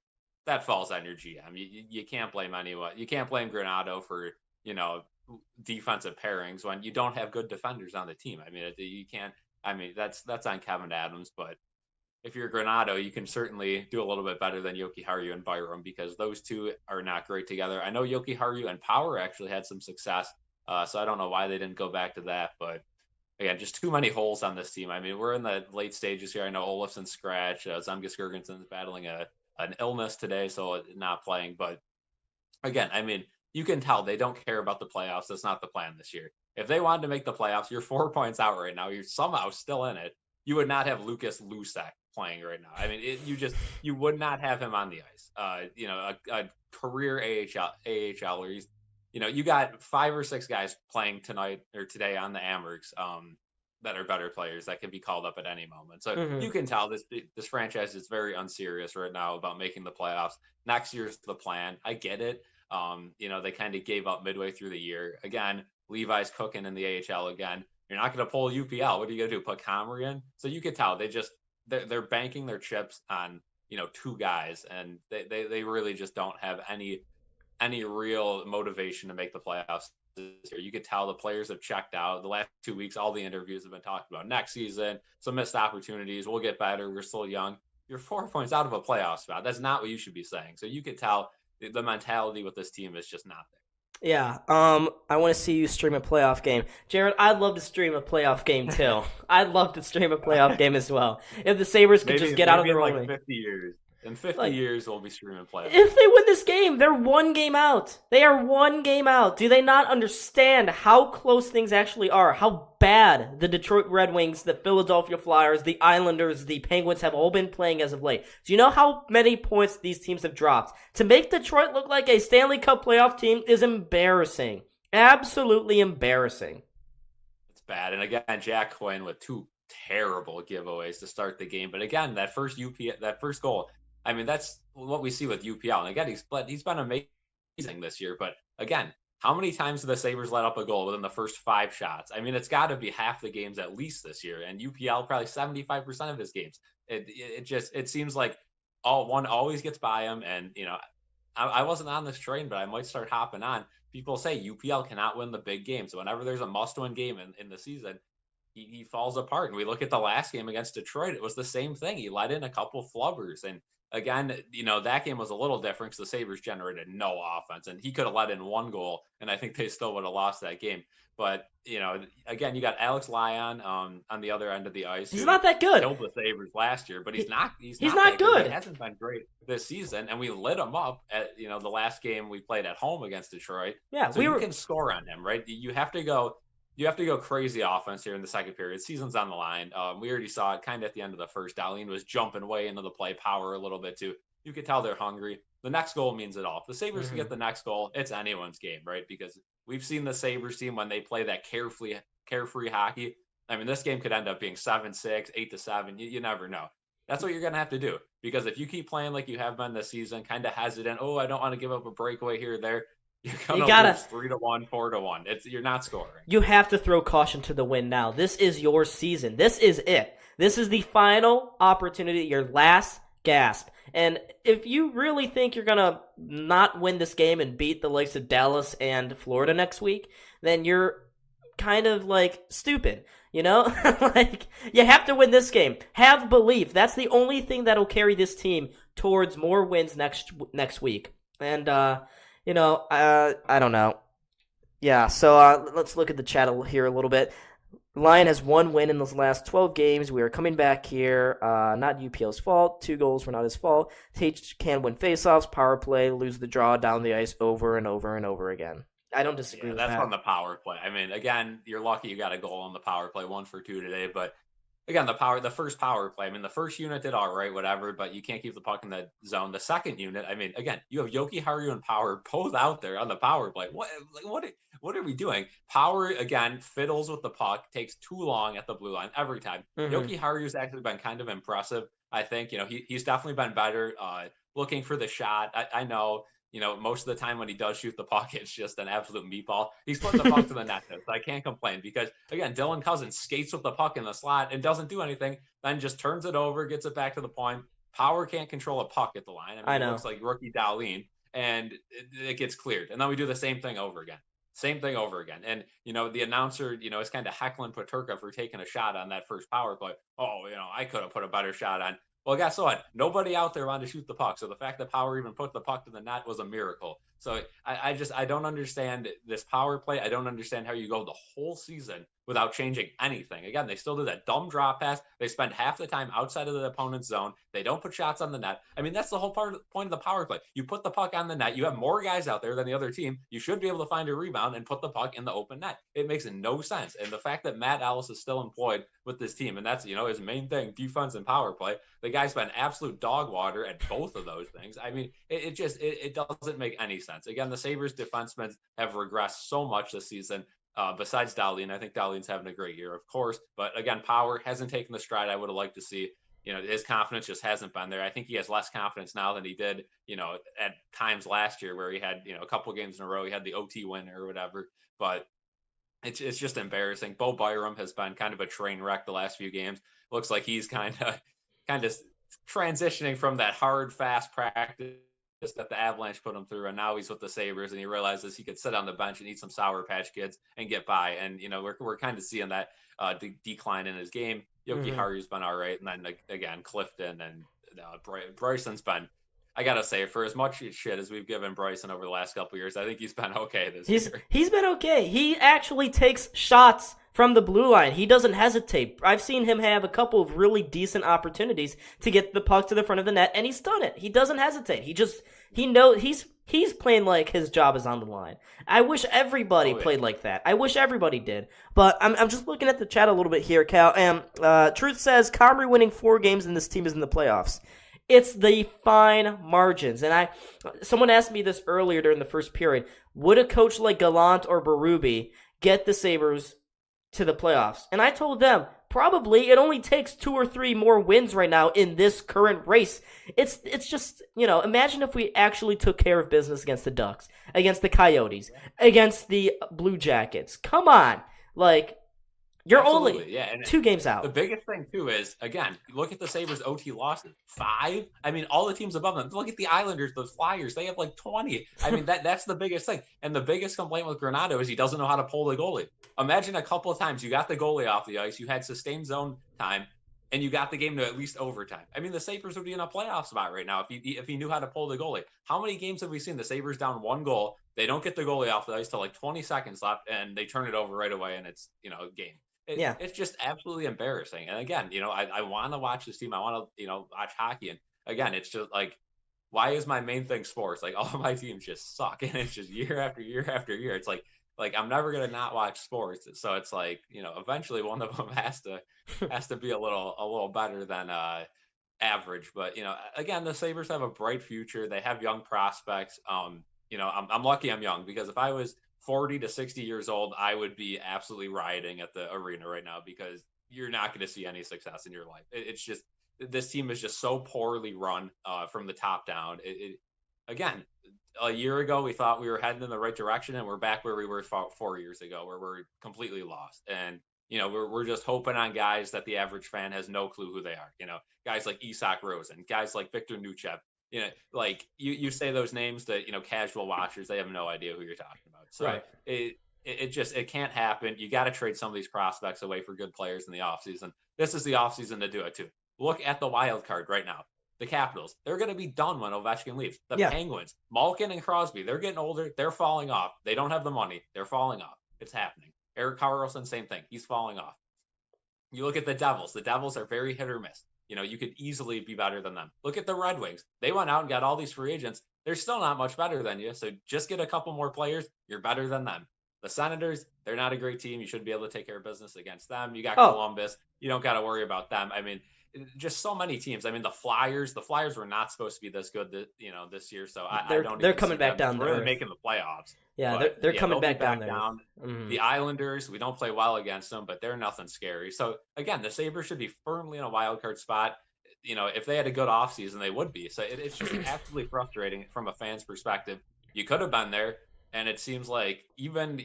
Speaker 2: That falls on your GM. You can't blame anyone. You can't blame Granato for, defensive pairings when you don't have good defenders on the team. I mean, you can't. I mean, that's on Kevin Adams, but if you're Granato, you can certainly do a little bit better than Yoki Haru and Byram because those two are not great together. I know Yoki Haru and Power actually had some success, so I don't know why they didn't go back to that, but again, just too many holes on this team. I mean, we're in the late stages here. I know Olafson's scratch, Zemgus Girgenson's battling an illness today, so not playing, but again, I mean, you can tell they don't care about the playoffs. That's not the plan this year. If they wanted to make the playoffs, you're 4 points out right now. You're somehow still in it. You would not have Lucas Lusek playing right now. I mean, you would not have him on the ice. A career AHL, or you got 5 or 6 guys playing tonight or today on the Amherst that are better players that can be called up at any moment. So you can tell this franchise is very unserious right now about making the playoffs. Next year's the plan. I get it. They kind of gave up midway through the year. Again, Levi's cooking in the AHL again. You're not going to pull UPL. What are you going to do? Put Comrie in? So you could tell they're banking their chips on 2 guys, and they really just don't have any real motivation to make the playoffs this year. You could tell the players have checked out. The last 2 weeks, all the interviews have been talking about next season, some missed opportunities. We'll get better. We're still young. You're 4 points out of a playoff spot. That's not what you should be saying. So you could tell the mentality with this team is just not there.
Speaker 1: Yeah, I want to see you stream a playoff game. Jared, I'd love to stream a playoff game too. I'd love to stream a playoff game as well. If the Sabres could just get out of the
Speaker 2: like 50 years. In 50 years, we'll be streaming playoffs.
Speaker 1: If they win this game, they're 1 game out. They are 1 game out. Do they not understand how close things actually are? How bad the Detroit Red Wings, the Philadelphia Flyers, the Islanders, the Penguins have all been playing as of late? Do you know how many points these teams have dropped? To make Detroit look like a Stanley Cup playoff team is embarrassing. Absolutely embarrassing.
Speaker 2: It's bad. And again, Jack Quinn with 2 terrible giveaways to start the game. But again, that first goal, I mean, that's what we see with UPL. And again, he's been amazing this year. But again, how many times do the Sabres let up a goal within the first 5 shots? I mean, it's got to be half the games at least this year. And UPL, probably 75% of his games. It seems like one always gets by him. And, I wasn't on this train, but I might start hopping on. People say UPL cannot win the big games. So whenever there's a must-win game in the season, he falls apart. And we look at the last game against Detroit. It was the same thing. He let in a couple flubbers. And again, that game was a little different because the Sabres generated no offense, and he could have let in 1 goal, and I think they still would have lost that game. But, again, you got Alex Lyon on the other end of the ice.
Speaker 1: He's not that good.
Speaker 2: Killed the Sabres last year, but he's not
Speaker 1: not good.
Speaker 2: He hasn't been great this season, and we lit him up at, the last game we played at home against Detroit.
Speaker 1: Yeah,
Speaker 2: so you can score on him, right? You have to go crazy offense here in the second period. Season's on the line. We already saw it kind of at the end of the first. Darlene was jumping way into the play, Power a little bit too. You could tell they're hungry. The next goal means it all. If the Sabres can get the next goal, it's anyone's game, right? Because we've seen the Sabres team when they play that carefree hockey. I mean, this game could end up being 7-6, 8-7. You never know. That's what you're going to have to do. Because if you keep playing like you have been this season, kind of hesitant, I don't want to give up a breakaway here or there, you gotta lose 3-1, 4-1. You're not scoring.
Speaker 1: You have to throw caution to the wind now. This is your season. This is it. This is the final opportunity, your last gasp. And if you really think you're gonna not win this game and beat the likes of Dallas and Florida next week, then you're kind of stupid. You have to win this game. Have belief. That's the only thing that'll carry this team towards more wins next week. And I don't know. Yeah, so let's look at the chat here a little bit. Lion has 1 win in those last 12 games. We are coming back here. Not UPL's fault. 2 goals were not his fault. Tate can win faceoffs, power play, lose the draw down the ice over and over and over again. I don't disagree with
Speaker 2: That's
Speaker 1: that.
Speaker 2: on the power play. I mean, again, you're lucky you got a goal on the power play, 1 for 2 today. But again, the first power play. I mean, the first unit did all right, whatever. But you can't keep the puck in the zone. The second unit, I mean, again, you have Yoki Haru and Power both out there on the power play. What are we doing? Power again fiddles with the puck, takes too long at the blue line every time. Yoki Haru's actually been kind of impressive. I think he's definitely been better. Looking for the shot. I know. Most of the time when he does shoot the puck, it's just an absolute meatball. He's putting the puck to the net, so I can't complain because, again, Dylan Cousins skates with the puck in the slot and doesn't do anything, then just turns it over, gets it back to the point. Power can't control a puck at the line. I mean, it looks like rookie Darlene, and it gets cleared. And then we do the same thing over again. And, the announcer, is kind of heckling Peterka for taking a shot on that first power play. Oh, I could have put a better shot on. Well, guess what? Nobody out there wanted to shoot the puck. So the fact that Power even put the puck to the net was a miracle. So I don't understand this power play. I don't understand how you go the whole season without changing anything. Again, they still do that dumb drop pass. They spend half the time outside of the opponent's zone. They don't put shots on the net. I mean, that's the whole point of the power play. You put the puck on the net. You have more guys out there than the other team. You should be able to find a rebound and put the puck in the open net. It makes no sense. And the fact that Matt Ellis is still employed with this team, and that's, his main thing, defense and power play, the guy's been absolute dog water at both of those things. I mean, it doesn't make any sense. Again, the Sabres defensemen have regressed so much this season. Besides Dahlin, I think Dahlin's having a great year, of course. But again, Power hasn't taken the stride I would have liked to see. His confidence just hasn't been there. I think he has less confidence now than he did, at times last year where he had, a couple games in a row. He had the OT win or whatever. But it's just embarrassing. Bo Byram has been kind of a train wreck the last few games. Looks like he's kind of transitioning from that hard, fast practice that the Avalanche put him through, and now he's with the Sabres, and he realizes he could sit on the bench and eat some Sour Patch Kids and get by. And we're kind of seeing that decline in his game. Yoki Haru's been all right, and then again Clifton and Bryson's been. I gotta say, for as much shit as we've given Bryson over the last couple of years, I think he's been okay this year.
Speaker 1: He's been okay. He actually takes shots from the blue line. He doesn't hesitate. I've seen him have a couple of really decent opportunities to get the puck to the front of the net, and he's done it. He doesn't hesitate. He knows he's playing like his job is on the line. I wish everybody played like that. I wish everybody did. But I'm just looking at the chat a little bit here, Cal. And Truth says Comrie winning 4 games and this team is in the playoffs. It's the fine margins. And someone asked me this earlier during the first period. Would a coach like Gallant or Berube get the Sabres to the playoffs? And I told them, probably. It only takes 2 or 3 more wins right now in this current race. It's just, imagine if we actually took care of business against the Ducks, against the Coyotes, against the Blue Jackets. Come on. You're
Speaker 2: Absolutely,
Speaker 1: only 2 games out.
Speaker 2: The biggest thing, too, is, again, look at the Sabres' OT losses. 5? I mean, all the teams above them. Look at the Islanders, the Flyers. They have 20. I mean, that's the biggest thing. And the biggest complaint with Granato is he doesn't know how to pull the goalie. Imagine a couple of times you got the goalie off the ice, you had sustained zone time, and you got the game to at least overtime. I mean, the Sabres would be in a playoff spot right now if he knew how to pull the goalie. How many games have we seen the Sabres down 1 goal? They don't get the goalie off the ice till 20 seconds left, and they turn it over right away, and it's, a game. It's just absolutely embarrassing. And again, I want to watch this team. I want to, watch hockey. And again, it's just why is my main thing sports? All of my teams just suck. And it's just year after year after year. It's like I'm never going to not watch sports. So it's eventually one of them has to be a little better than average. But, again, the Sabres have a bright future. They have young prospects. I'm lucky I'm young, because if I was 40 to 60 years old, I would be absolutely rioting at the arena right now, because you're not going to see any success in your life. It's just, this team is just so poorly run from the top down. Again, a year ago, we thought we were heading in the right direction, and we're back where we were 4 years ago, where we're completely lost. And, we're just hoping on guys that the average fan has no clue who they are. Guys like Isak Rosen, guys like Victor Nuchev. You say those names to, casual watchers, they have no idea who you're talking about. So
Speaker 1: right.
Speaker 2: It can't happen. You got to trade some of these prospects away for good players in the offseason. This is the offseason to do it too. Look at the wild card right now. The Capitals, they're going to be done when Ovechkin leaves. The
Speaker 1: Yeah.
Speaker 2: Penguins, Malkin and Crosby, they're getting older. They're falling off. They don't have the money. They're falling off. It's happening. Erik Karlsson, same thing. He's falling off. You look at the Devils. The Devils are very hit or miss. You could easily be better than them. Look at the Red Wings. They went out and got all these free agents. They're still not much better than you. So just get a couple more players. You're better than them. The Senators, they're not a great team. You should be able to take care of business against them. You got Columbus. You don't got to worry about them. I mean, just so many teams. I mean, the Flyers were not supposed to be this good, this year. So
Speaker 1: they're coming back down there.
Speaker 2: Really making the playoffs.
Speaker 1: Yeah, they're coming back down there.
Speaker 2: Mm-hmm. The Islanders, we don't play well against them, but they're nothing scary. So again, the Sabres should be firmly in a wild card spot. If they had a good offseason, they would be. So it's just absolutely frustrating from a fan's perspective. You could have been there, and it seems like even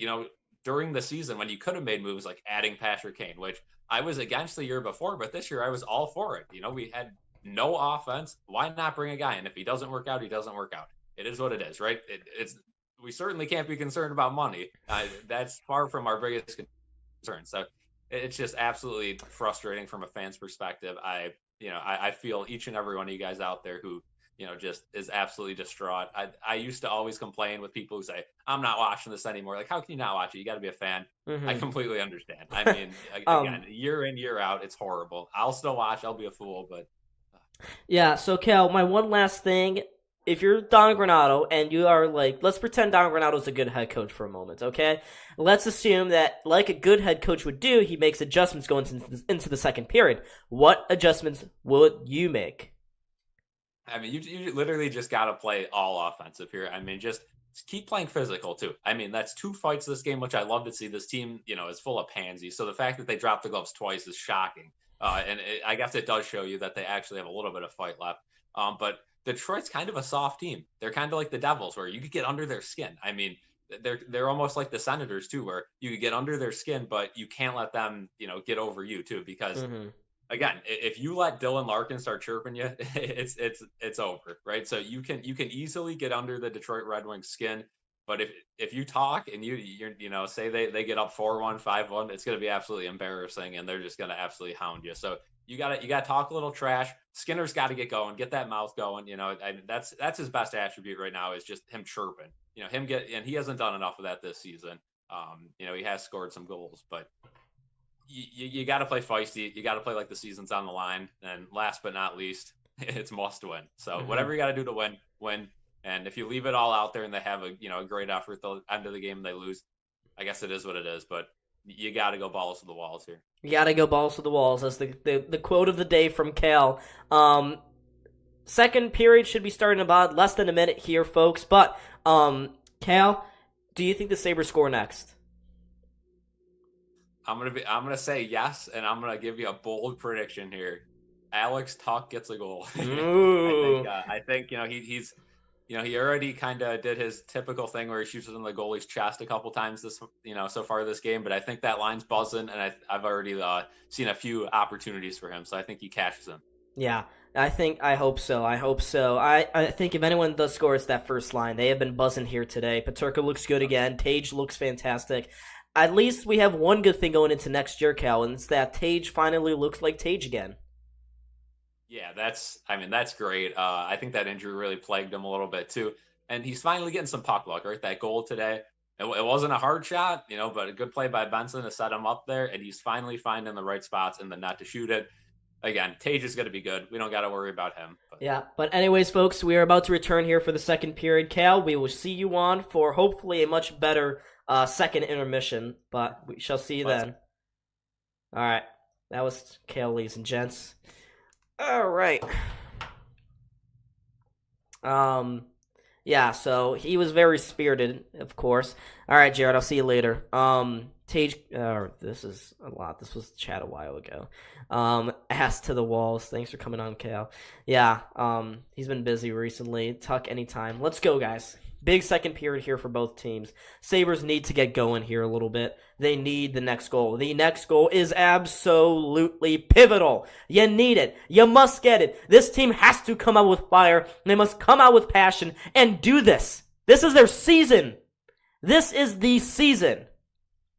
Speaker 2: during the season when you could have made moves like adding Patrick Kane, which I was against the year before, but this year I was all for it. We had no offense. Why not bring a guy in? If he doesn't work out, he doesn't work out. It is what it is, right? We certainly can't be concerned about money. That's far from our biggest concern. So it's just absolutely frustrating from a fan's perspective. I feel each and every one of you guys out there who just is absolutely distraught. I used to always complain with people who say, I'm not watching this anymore. Like, how can you not watch it? You got to be a fan. Mm-hmm. I completely understand. I mean, again, year in, year out, it's horrible. I'll still watch. I'll be a fool, but.
Speaker 1: Yeah, so Cal, my one last thing. If you're Don Granato and you are like, let's pretend Don Granato's a good head coach for a moment, okay? Let's assume that, like a good head coach would do, he makes adjustments going into the second period. What adjustments would you make?
Speaker 2: I mean, you literally just got to play all offensive here. I mean, just keep playing physical, too. I mean, that's 2 fights this game, which I love to see. This team, is full of pansies. So the fact that they dropped the gloves twice is shocking. I guess it does show you that they actually have a little bit of fight left. But Detroit's kind of a soft team. They're kind of like the Devils, where you could get under their skin. I mean, they're almost like the Senators, too, where you could get under their skin, but you can't let them, get over you, too, because... Mm-hmm. Again, if you let Dylan Larkin start chirping you, it's over, right? So you can easily get under the Detroit Red Wings skin, but if you talk and you're say they get up 4-1, 5-1, it's going to be absolutely embarrassing, and they're just going to absolutely hound you. So you got to talk a little trash. Skinner's got to get going, get that mouth going. That's his best attribute right now is just him chirping. And he hasn't done enough of that this season. He has scored some goals, but. You got to play feisty. You got to play like the season's on the line. And last but not least, it's must win. So whatever you got to do to win. And if you leave it all out there and they have a great effort at the end of the game and they lose, I guess it is what it is. But you got to go balls to the walls here.
Speaker 1: You got to go balls to the walls. That's the quote of the day from Cal. Second period should be starting about less than a minute here, folks. But Cal, do you think the Sabres score next?
Speaker 2: I'm gonna say yes, and I'm gonna give you a bold prediction here. Alex Tuch gets a goal. I think he's he already kind of did his typical thing where he shoots it in the goalie's chest a couple times this so far this game. But I think that line's buzzing, and I've already seen a few opportunities for him, so I think he cashes them.
Speaker 1: Yeah, I hope so. I think if anyone does score, it's that first line. They have been buzzing here today. Peterka looks good again. Tage looks fantastic. At least we have one good thing going into next year, Cal, and it's that Tage finally looks like Tage again.
Speaker 2: Yeah, that's great. I think that injury really plagued him a little bit too. And he's finally getting some puck luck, right? That goal today, it wasn't a hard shot, but a good play by Benson to set him up there. And he's finally finding the right spots in the net to shoot it. Again, Tage is going to be good. We don't got to worry about him.
Speaker 1: But anyways, folks, we are about to return here for the second period. Cal, we will see you on for hopefully a much better second intermission, but we shall see you then. All right. That was Cal, ladies and gents. All right. Yeah, so he was very spirited, of course. All right, Jared, I'll see you later. Tage, this is a lot. This was chat a while ago. Ass to the walls. Thanks for coming on, Cal. Yeah, he's been busy recently. Tuck anytime. Let's go, guys. Big second period here for both teams. Sabres need to get going here a little bit. They need the next goal. The next goal is absolutely pivotal. You need it. You must get it. This team has to come out with fire. They must come out with passion and do this. This is their season. This is the season.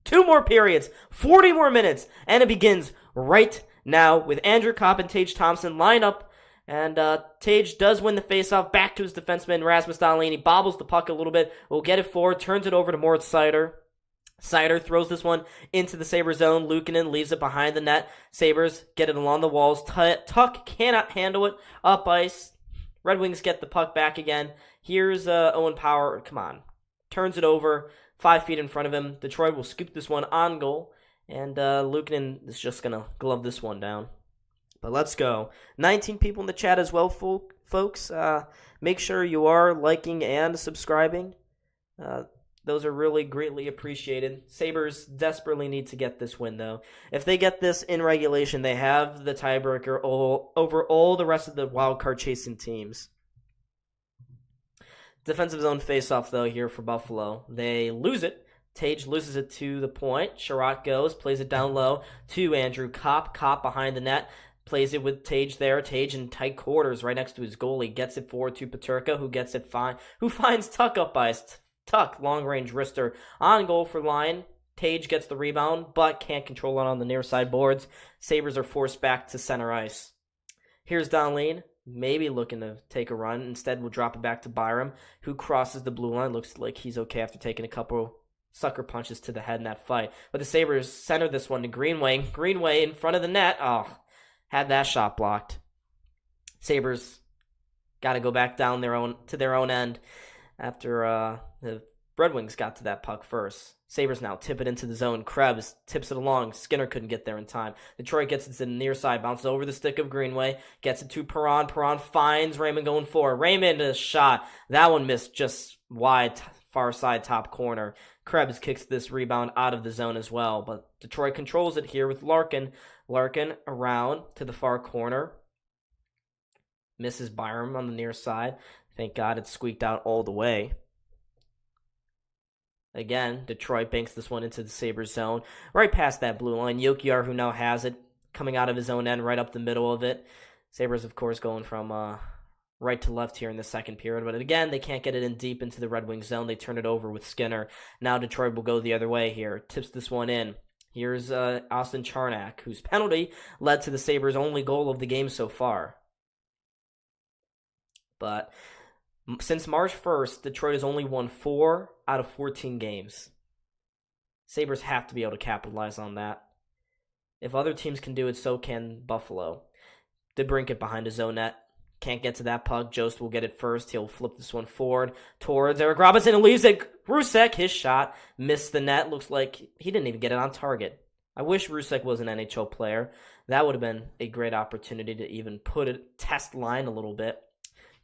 Speaker 1: 2 more periods, 40 more minutes, and it begins right now with Andrew Kopp and Tage Thompson line up And Tage does win the faceoff. Back to his defenseman, Rasmus Dahlin. He bobbles the puck a little bit. Will get it forward. Turns it over to Moritz Seider. Seider throws this one into the Sabres zone. Luukkonen leaves it behind the net. Sabres get it along the walls. Tuck cannot handle it. Up ice. Red Wings get the puck back again. Here's Owen Power. Come on. Turns it over. 5 feet in front of him. Detroit will scoop this one on goal. And Luukkonen is just going to glove this one down. But let's go. 19 people in the chat as well, folks. Make sure you are liking and subscribing. Those are really greatly appreciated. Sabres desperately need to get this win, though. If they get this in regulation, they have the tiebreaker over all the rest of the wildcard chasing teams. Defensive zone faceoff, though, here for Buffalo. They lose it. Tage loses it to the point. Sherratt goes, plays it down low to Andrew Kopp. Kopp behind the net. Plays it with Tage there. Tage in tight quarters right next to his goalie. Gets it forward to Peterka, who gets it fine. Who finds Tuck up ice. Tuck, long-range wrister, on goal for line. Tage gets the rebound, but can't control it on the near side boards. Sabres are forced back to center ice. Here's Dahlin, maybe looking to take a run. Instead, we'll drop it back to Byram, who crosses the blue line. Looks like he's okay after taking a couple sucker punches to the head in that fight. But the Sabres center this one to Greenway. Greenway in front of the net. Oh, had that shot blocked. Sabres got to go back down to their own end after the Red Wings got to that puck first. Sabres now tip it into the zone. Krebs tips it along. Skinner couldn't get there in time. Detroit gets it to the near side, bounces over the stick of Greenway, gets it to Perron. Perron finds Raymond going forward. Raymond a shot. That one missed just wide, far side top corner. Krebs kicks this rebound out of the zone as well, but Detroit controls it here with Larkin. Larkin around to the far corner. Misses Byram on the near side. Thank God it squeaked out all the way. Again, Detroit banks this one into the Sabres zone. Right past that blue line. Jokiar, who now has it, coming out of his own end, right up the middle of it. Sabres, of course, going from right to left here in the second period. But again, they can't get it in deep into the Red Wings zone. They turn it over with Skinner. Now Detroit will go the other way here. Tips this one in. Here's Austin Charnak, whose penalty led to the Sabres' only goal of the game so far. But since March 1st, Detroit has only won 4 out of 14 games. Sabres have to be able to capitalize on that. If other teams can do it, so can Buffalo. DeBrincat behind his own net. Can't get to that puck. Jost will get it first. He'll flip this one forward towards Eric Robinson and leaves it. Rusek, his shot, missed the net. Looks like he didn't even get it on target. I wish Rusek was an NHL player. That would have been a great opportunity to even put a test line a little bit.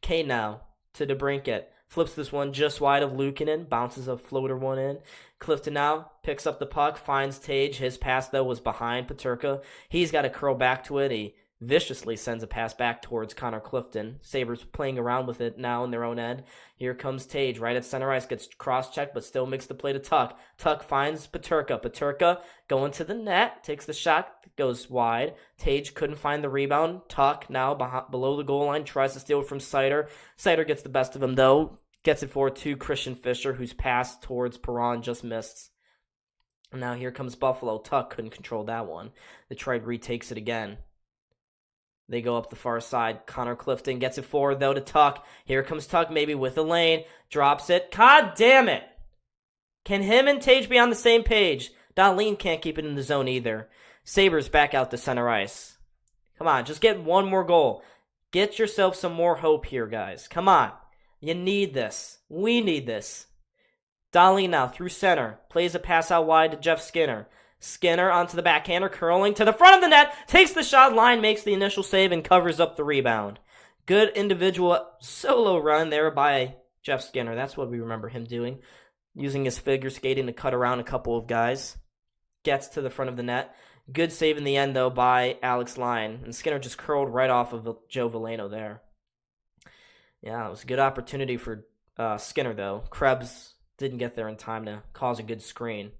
Speaker 1: K now to DeBrincat. Flips this one just wide of Luukkonen. Bounces a floater one in. Clifton now picks up the puck. Finds Tage. His pass, though, was behind Peterka. He's got to curl back to it. He viciously sends a pass back towards Connor Clifton. Sabres playing around with it now in their own end. Here comes Tage right at center ice. Gets cross-checked, but still makes the play to Tuck. Tuck finds Peterka. Peterka going to the net. Takes the shot. Goes wide. Tage couldn't find the rebound. Tuck now below the goal line. Tries to steal it from Seider. Seider gets the best of him, though. Gets it forward to Christian Fischer, whose pass towards Perron just missed. Now here comes Buffalo. Tuck couldn't control that one. Detroit retakes it again. They go up the far side. Connor Clifton gets it forward, though, to Tuck. Here comes Tuck, maybe with a lane. Drops it. God damn it. Can him and Tage be on the same page? Dahlin can't keep it in the zone either. Sabres back out to center ice. Come on, just get one more goal. Get yourself some more hope here, guys. Come on. You need this. We need this. Dahlin now through center. Plays a pass out wide to Jeff Skinner. Skinner onto the backhander, curling to the front of the net, takes the shot, line makes the initial save, and covers up the rebound. Good individual solo run there by Jeff Skinner. That's what we remember him doing, using his figure skating to cut around a couple of guys. Gets to the front of the net. Good save in the end, though, by Alex Line, and Skinner just curled right off of Joe Veleno there. Yeah, it was a good opportunity for Skinner, though. Krebs didn't get there in time to cause a good screen.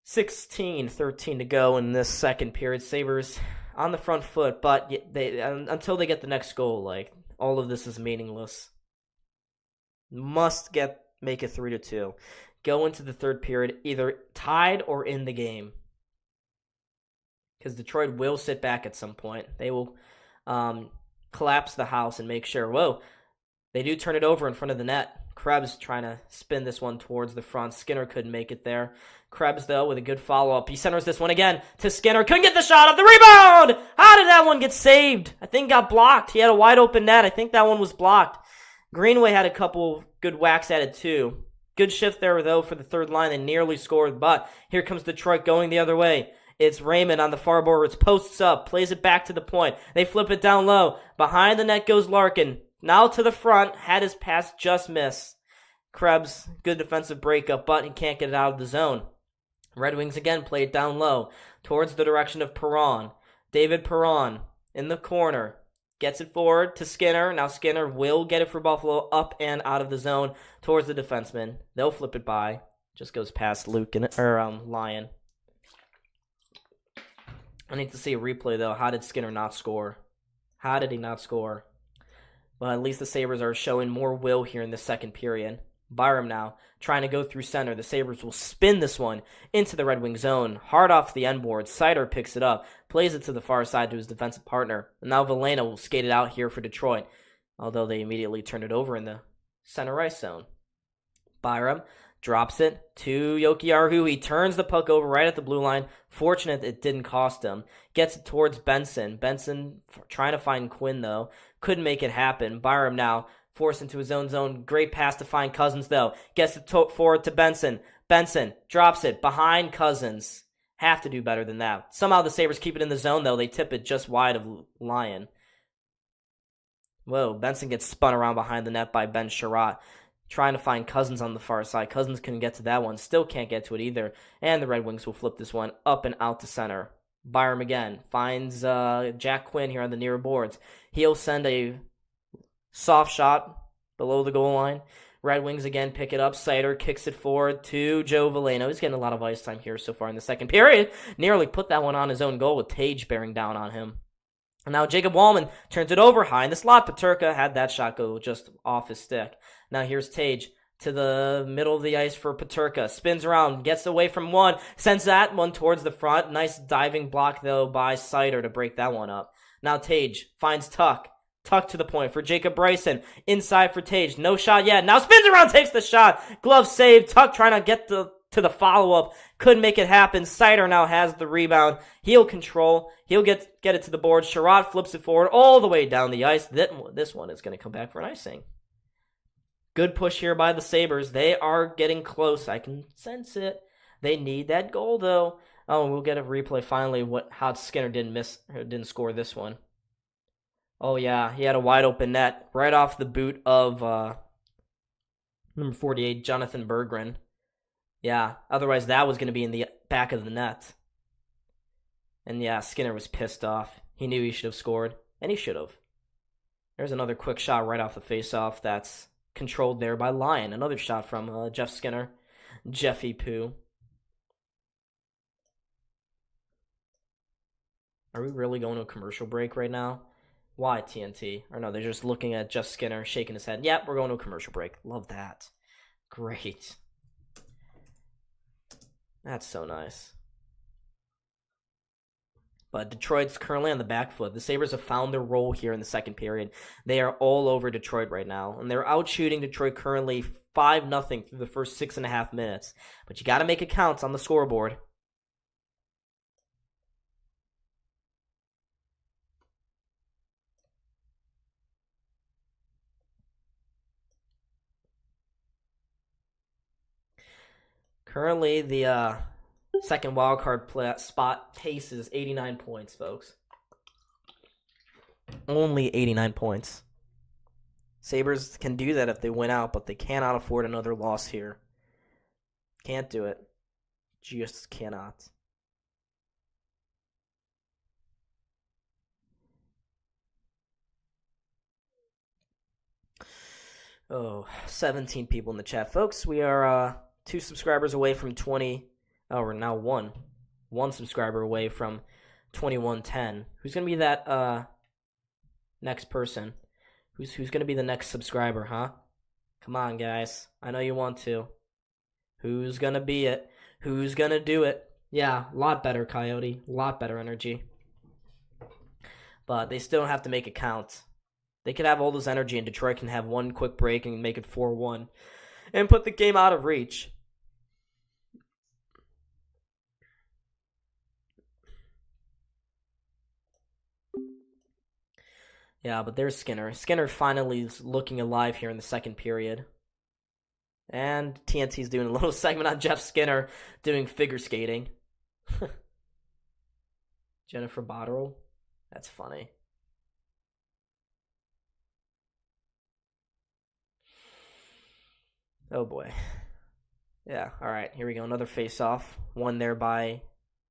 Speaker 1: 16-13 to go in this second period. Sabres on the front foot, but they until they get the next goal, like, all of this is meaningless. Must make it 3-2. Go into the third period either tied or in the game. Because Detroit will sit back at some point. They will collapse the house and make sure. Whoa, they do turn it over in front of the net. Krebs trying to spin this one towards the front. Skinner couldn't make it there. Krebs, though, with a good follow-up. He centers this one again to Skinner. Couldn't get the shot off. The rebound! How did that one get saved? I think got blocked. He had a wide-open net. I think that one was blocked. Greenway had a couple good whacks at it, too. Good shift there, though, for the third line. They nearly scored, but here comes Detroit going the other way. It's Raymond on the far border. It's posts up. Plays it back to the point. They flip it down low. Behind the net goes Larkin. Now to the front. Had his pass just miss. Krebs, good defensive breakup, but he can't get it out of the zone. Red Wings again play it down low towards the direction of Perron. David Perron in the corner. Gets it forward to Skinner. Now Skinner will get it for Buffalo up and out of the zone towards the defenseman. They'll flip it by. Just goes past Lyon. I need to see a replay, though. How did Skinner not score? How did he not score? Well, at least the Sabres are showing more will here in the second period. Byram now trying to go through center. The Sabres will spin this one into the Red Wing zone. Hard off the end board. Seider picks it up. Plays it to the far side to his defensive partner. And now Veleno will skate it out here for Detroit. Although they immediately turn it over in the center ice zone. Byram drops it to Jokiharju. He turns the puck over right at the blue line. Fortunate it didn't cost him. Gets it towards Benson. Benson trying to find Quinn, though. Couldn't make it happen. Byram now forced into his own zone. Great pass to find Cousins, though. Gets it forward to Benson. Benson drops it behind Cousins. Have to do better than that. Somehow the Sabres keep it in the zone, though. They tip it just wide of Lyon. Whoa, Benson gets spun around behind the net by Ben Sherratt. Trying to find Cousins on the far side. Cousins couldn't get to that one. Still can't get to it either. And the Red Wings will flip this one up and out to center. Byram again finds Jack Quinn here on the near boards. He'll send a soft shot below the goal line. Red Wings again pick it up. Seider kicks it forward to Joe Veleno. He's getting a lot of ice time here so far in the second period. Nearly put that one on his own goal with Tage bearing down on him. And now Jacob Wallman turns it over high in the slot. Peterka had that shot go just off his stick. Now here's Tage to the middle of the ice for Peterka. Spins around, gets away from one, sends that one towards the front. Nice diving block, though, by Seider to break that one up. Now Tage finds Tuck. Tuck to the point for Jacob Bryson. Inside for Tage. No shot yet. Now spins around, takes the shot. Glove save. Tuck trying to get to the follow-up. Couldn't make it happen. Seider now has the rebound. He'll control. He'll get it to the board. Sherratt flips it forward all the way down the ice. This one is going to come back for an icing. Good push here by the Sabres. They are getting close. I can sense it. They need that goal, though. Oh, we'll get a replay finally how Skinner didn't score this one. Oh, yeah. He had a wide open net right off the boot of number 48, Jonathan Berggren. Yeah, otherwise that was going to be in the back of the net. And yeah, Skinner was pissed off. He knew he should have scored, and he should have. There's another quick shot right off the faceoff that's controlled there by Lyon. Another shot from Jeff Skinner. Jeffy Poo. Are we really going to a commercial break right now? Why, TNT? Or no, they're just looking at Jeff Skinner, shaking his head. Yep, we're going to a commercial break. Love that. Great. That's so nice. But Detroit's currently on the back foot. The Sabres have found their role here in the second period. They are all over Detroit right now. And they're out-shooting Detroit currently 5-0 through the first 6.5 minutes. But you got to make it count on the scoreboard. Currently, the second wildcard spot pace is 89 points, folks. Only 89 points. Sabres can do that if they win out, but they cannot afford another loss here. Can't do it. Just cannot. Oh, 17 people in the chat, folks. We are 2 subscribers away from 20. Oh, we're now 1 subscriber away from 2110. Who's gonna be that next person? Who's gonna be the next subscriber, huh? Come on, guys. I know you want to. Who's gonna be it? Who's gonna do it? Yeah, a lot better, Coyote. A lot better energy. but they still have to make it count. They could have all this energy, and Detroit can have one quick break and make it 4-1 and put the game out of reach. Yeah, but there's Skinner. Skinner finally is looking alive here in the second period. And TNT's doing a little segment on Jeff Skinner doing figure skating. Jennifer Botterill? That's funny. Oh boy. Yeah, alright, here we go. Another face-off. Won there by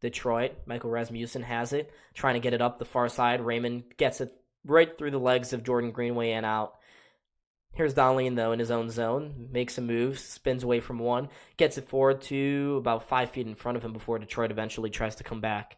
Speaker 1: Detroit. Michael Rasmussen has it. Trying to get it up the far side. Raymond gets it right through the legs of Jordan Greenway and out. Here's Dahlin, though, in his own zone. Makes a move, spins away from one, gets it forward to about 5 feet in front of him before Detroit eventually tries to come back.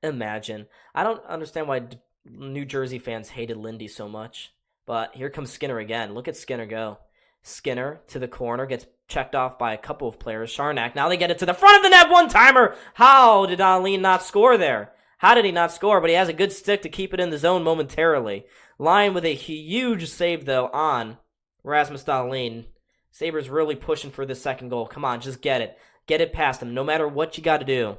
Speaker 1: Imagine. I don't understand why New Jersey fans hated Lindy so much. But here comes Skinner again. Look at Skinner go. Skinner to the corner, gets checked off by a couple of players. Sharnak, now they get it to the front of the net, one-timer! How did Dahlin not score there? How did he not score? But he has a good stick to keep it in the zone momentarily. Line with a huge save, though, on Rasmus Dahlin. Sabres really pushing for the second goal. Come on, just get it. Get it past him, no matter what you got to do.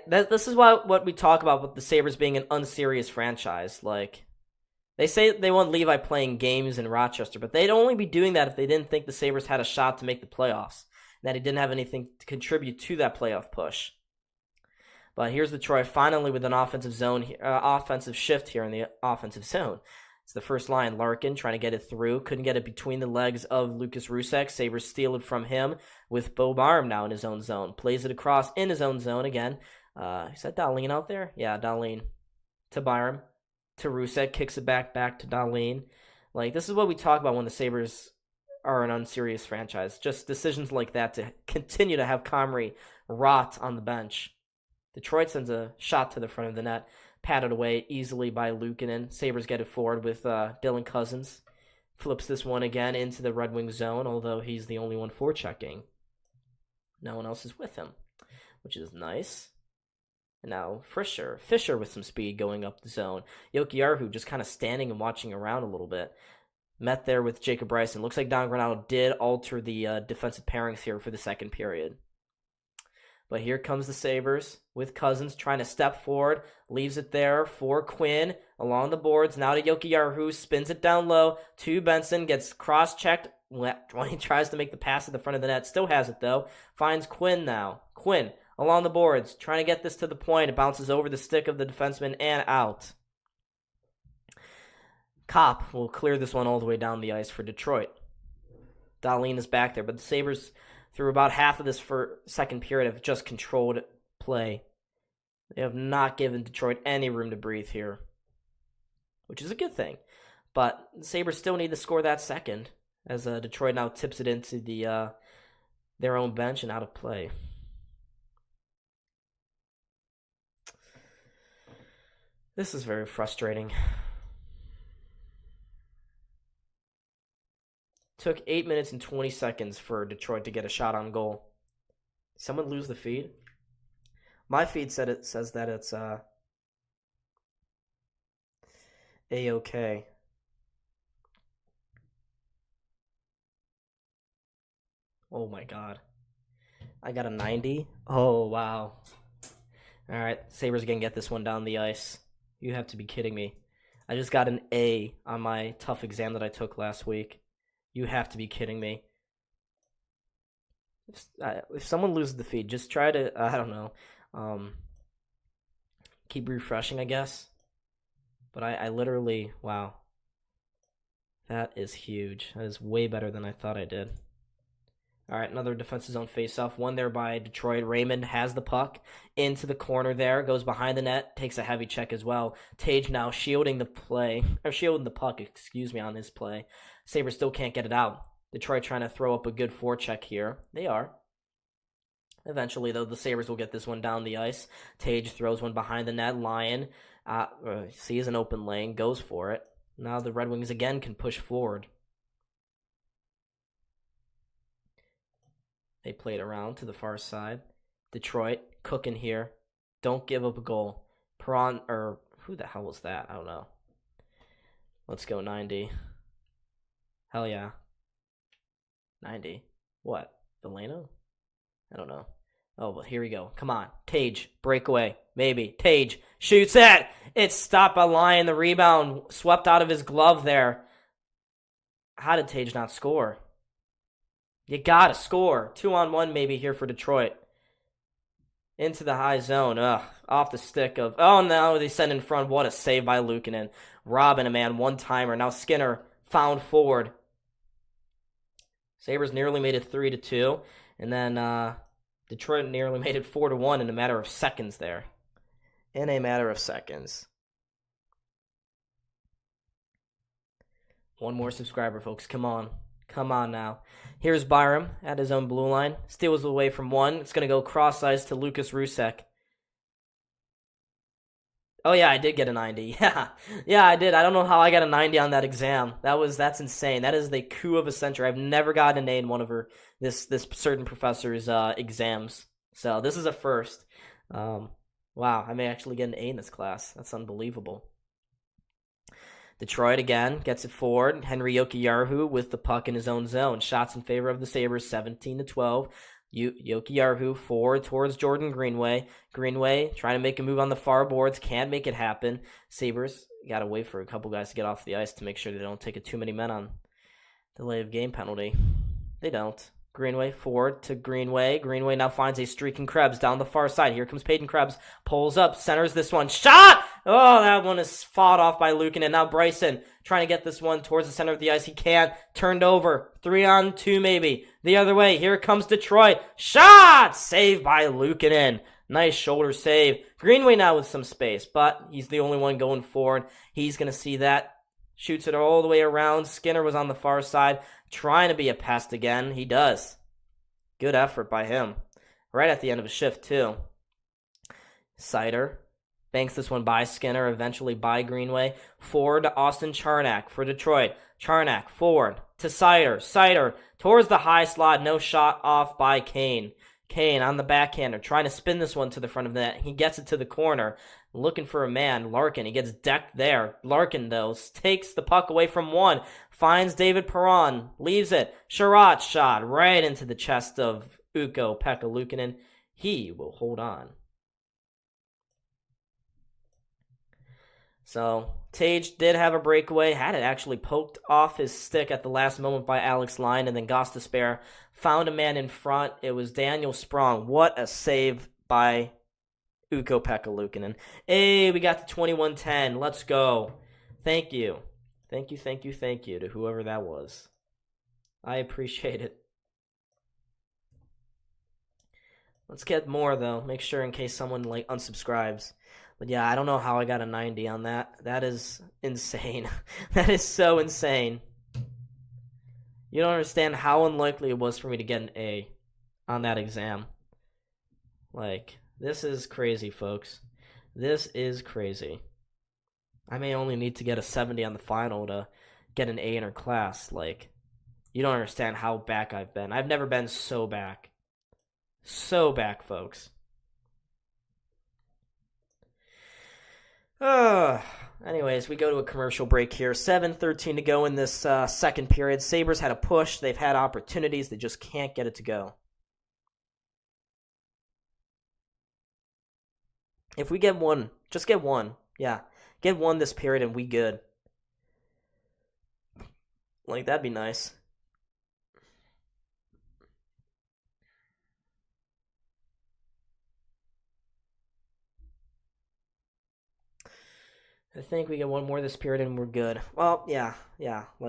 Speaker 1: This is what we talk about with the Sabres being an unserious franchise. Like, they say they want Levi playing games in Rochester, but they'd only be doing that if they didn't think the Sabres had a shot to make the playoffs, and that he didn't have anything to contribute to that playoff push. But here's Detroit finally with an offensive shift here in the offensive zone. It's the first line. Larkin trying to get it through. Couldn't get it between the legs of Lucas Rusek. Sabres steal it from him with Bo Barm now in his own zone. Plays it across in his own zone again. Is that Dahlin out there? Yeah, Dahlin. To Barm. To Rusek. Kicks it back to Dahlin. Like, this is what we talk about when the Sabres are an unserious franchise. Just decisions like that to continue to have Comrie rot on the bench. Detroit sends a shot to the front of the net, patted away easily by Luukkonen. Sabres get it forward with Dylan Cousins. Flips this one again into the Red Wings zone, although he's the only one forechecking. No one else is with him, which is nice. And now Fischer with some speed going up the zone. Jokiharju just kind of standing and watching around a little bit. Met there with Jacob Bryson. Looks like Don Granato did alter the defensive pairings here for the second period. But here comes the Sabres with Cousins trying to step forward. Leaves it there for Quinn along the boards. Now to Jokiharju. Spins it down low to Benson. Gets cross-checked when he tries to make the pass at the front of the net. Still has it, though. Finds Quinn now. Quinn along the boards. Trying to get this to the point. It bounces over the stick of the defenseman and out. Kopp will clear this one all the way down the ice for Detroit. Dahlin is back there, but the Sabres, through about half of this second period, have just controlled play. They have not given Detroit any room to breathe here, which is a good thing. But the Sabres still need to score that second, as Detroit now tips it into their own bench and out of play. This is very frustrating. Took 8 minutes and 20 seconds for Detroit to get a shot on goal. Someone lose the feed? My feed says that it's A-OK. Oh my god. I got a 90? Oh, wow. Alright, Sabres can get this one down the ice. You have to be kidding me. I just got an A on my tough exam that I took last week. You have to be kidding me. If someone loses the feed, just try to, I don't know, keep refreshing, I guess. But I literally, wow. That is huge. That is way better than I thought I did. All right, another defensive zone faceoff. One there by Detroit. Raymond has the puck into the corner there. Goes behind the net. Takes a heavy check as well. Tage now shielding the puck, on his play. Sabres still can't get it out. Detroit trying to throw up a good forecheck here. They are. Eventually, though, the Sabres will get this one down the ice. Tage throws one behind the net. Lyon sees an open lane. Goes for it. Now the Red Wings again can push forward. They played around to the far side. Detroit cooking here. Don't give up a goal. Perron, or who the hell was that? I don't know. Let's go 90. Hell yeah. 90. What? Delano? I don't know. Oh, well, here we go. Come on. Tage, breakaway. Maybe. Tage shoots it. It's stopped by Lyon. The rebound swept out of his glove there. How did Tage not score? You gotta score. 2-on-1 maybe here for Detroit. Into the high zone. Off the stick of... Oh, no, they send in front. What a save by Luukkonen. Robbing a man, one-timer. Now Skinner found forward. Sabres nearly made it 3-2. And then Detroit nearly made it 4-1 in a matter of seconds there. In a matter of seconds. One more subscriber, folks. Come on. Come on now. Here's Byram at his own blue line. Steals away from one. It's going to go cross-ice to Lucas Rusek. Oh, yeah, I did get a 90. Yeah, I did. I don't know how I got a 90 on that exam. That's insane. That is the coup of a century. I've never gotten an A in one of this certain professor's exams. So this is a first. Wow, I may actually get an A in this class. That's unbelievable. Detroit again gets it forward. Henry Jokiharju with the puck in his own zone. Shots in favor of the Sabres, 17-12. Jokiharju forward towards Jordan Greenway. Greenway trying to make a move on the far boards. Can't make it happen. Sabres got to wait for a couple guys to get off the ice to make sure they don't take it too many men on delay of game penalty. They don't. Greenway forward to Greenway. Greenway now finds a streaking Krebs down the far side. Here comes Peyton Krebs. Pulls up. Centers this one. Shot! Oh, that one is fought off by Luukkonen. Now Bryson trying to get this one towards the center of the ice. He can't. Turned over. 3-on-2 maybe. The other way. Here comes Detroit. Shot! Saved by Luukkonen. Nice shoulder save. Greenway now with some space, but he's the only one going forward. He's going to see that. Shoots it all the way around. Skinner was on the far side, trying to be a pest again. He does. Good effort by him. Right at the end of a shift, too. Sider banks this one by Skinner, eventually by Greenway. Forward to Austin Charnak for Detroit. Charnak forward to Sider. Sider towards the high slot. No shot off by Kane. Kane on the backhander, trying to spin this one to the front of the net. He gets it to the corner. Looking for a man, Larkin. He gets decked there. Larkin, though, takes the puck away from one. Finds David Perron. Leaves it. Sherratt shot right into the chest of Ukko-Pekka Luukkonen. He will hold on. So, Tage did have a breakaway. Had it actually poked off his stick at the last moment by Alex Lyon. And then Gostisbehere found a man in front. It was Daniel Sprong. What a save by Ukko-Pekka Luukkonen. Hey, we got to 21-10. Let's go. Thank you. Thank you to whoever that was. I appreciate it. Let's get more, though. Make sure in case someone, unsubscribes. But yeah, I don't know how I got a 90 on that. That is insane. That is so insane. You don't understand how unlikely it was for me to get an A on that exam. This is crazy, folks. This is crazy. I may only need to get a 70 on the final to get an A in her class. You don't understand how back I've been. I've never been so back. So back, folks. Anyways, we go to a commercial break here. 7:13 to go in this second period. Sabres had a push. They've had opportunities. They just can't get it to go. If we get one, just get one. Yeah, get one this period and we good. That'd be nice. I think we get one more this period and we're good. Well, yeah.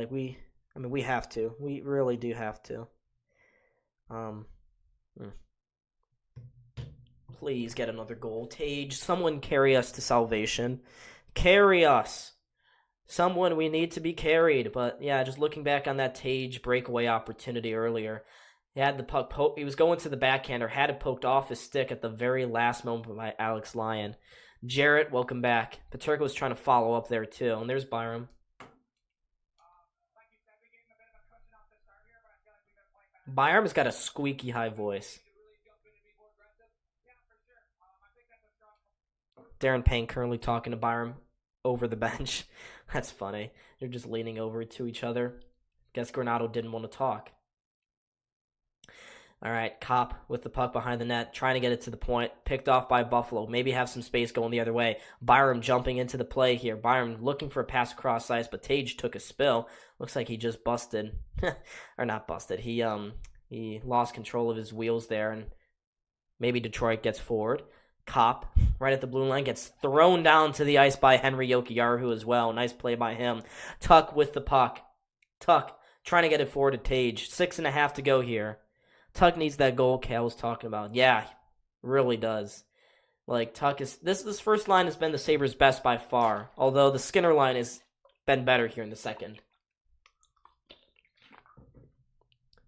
Speaker 1: We have to. We really do have to. Please get another goal. Tage, someone carry us to salvation. Carry us. Someone, we need to be carried. But yeah, just looking back on that Tage breakaway opportunity earlier, he had the puck he was going to the backhander, had it poked off his stick at the very last moment by Alex Lyon. Jarrett, welcome back. Paterka was trying to follow up there too. And there's Byram. Byram's got a squeaky high voice. Darren Payne currently talking to Byram over the bench. That's funny. They're just leaning over to each other. Guess Granato didn't want to talk. All right, Kopp with the puck behind the net, trying to get it to the point. Picked off by Buffalo. Maybe have some space going the other way. Byram jumping into the play here. Byram looking for a pass across ice, but Tage took a spill. Looks like he just busted. Or not busted. He lost control of his wheels there, and maybe Detroit gets forward. Kopp, right at the blue line, gets thrown down to the ice by Henry Jokiharju as well. Nice play by him. Tuck with the puck. Tuck trying to get it forward to Tage. 6.5 to go here. Tuck needs that goal Cal was talking about. Yeah, really does. Like, Tuck is... This first line has been the Sabres' best by far. Although the Skinner line has been better here in the second.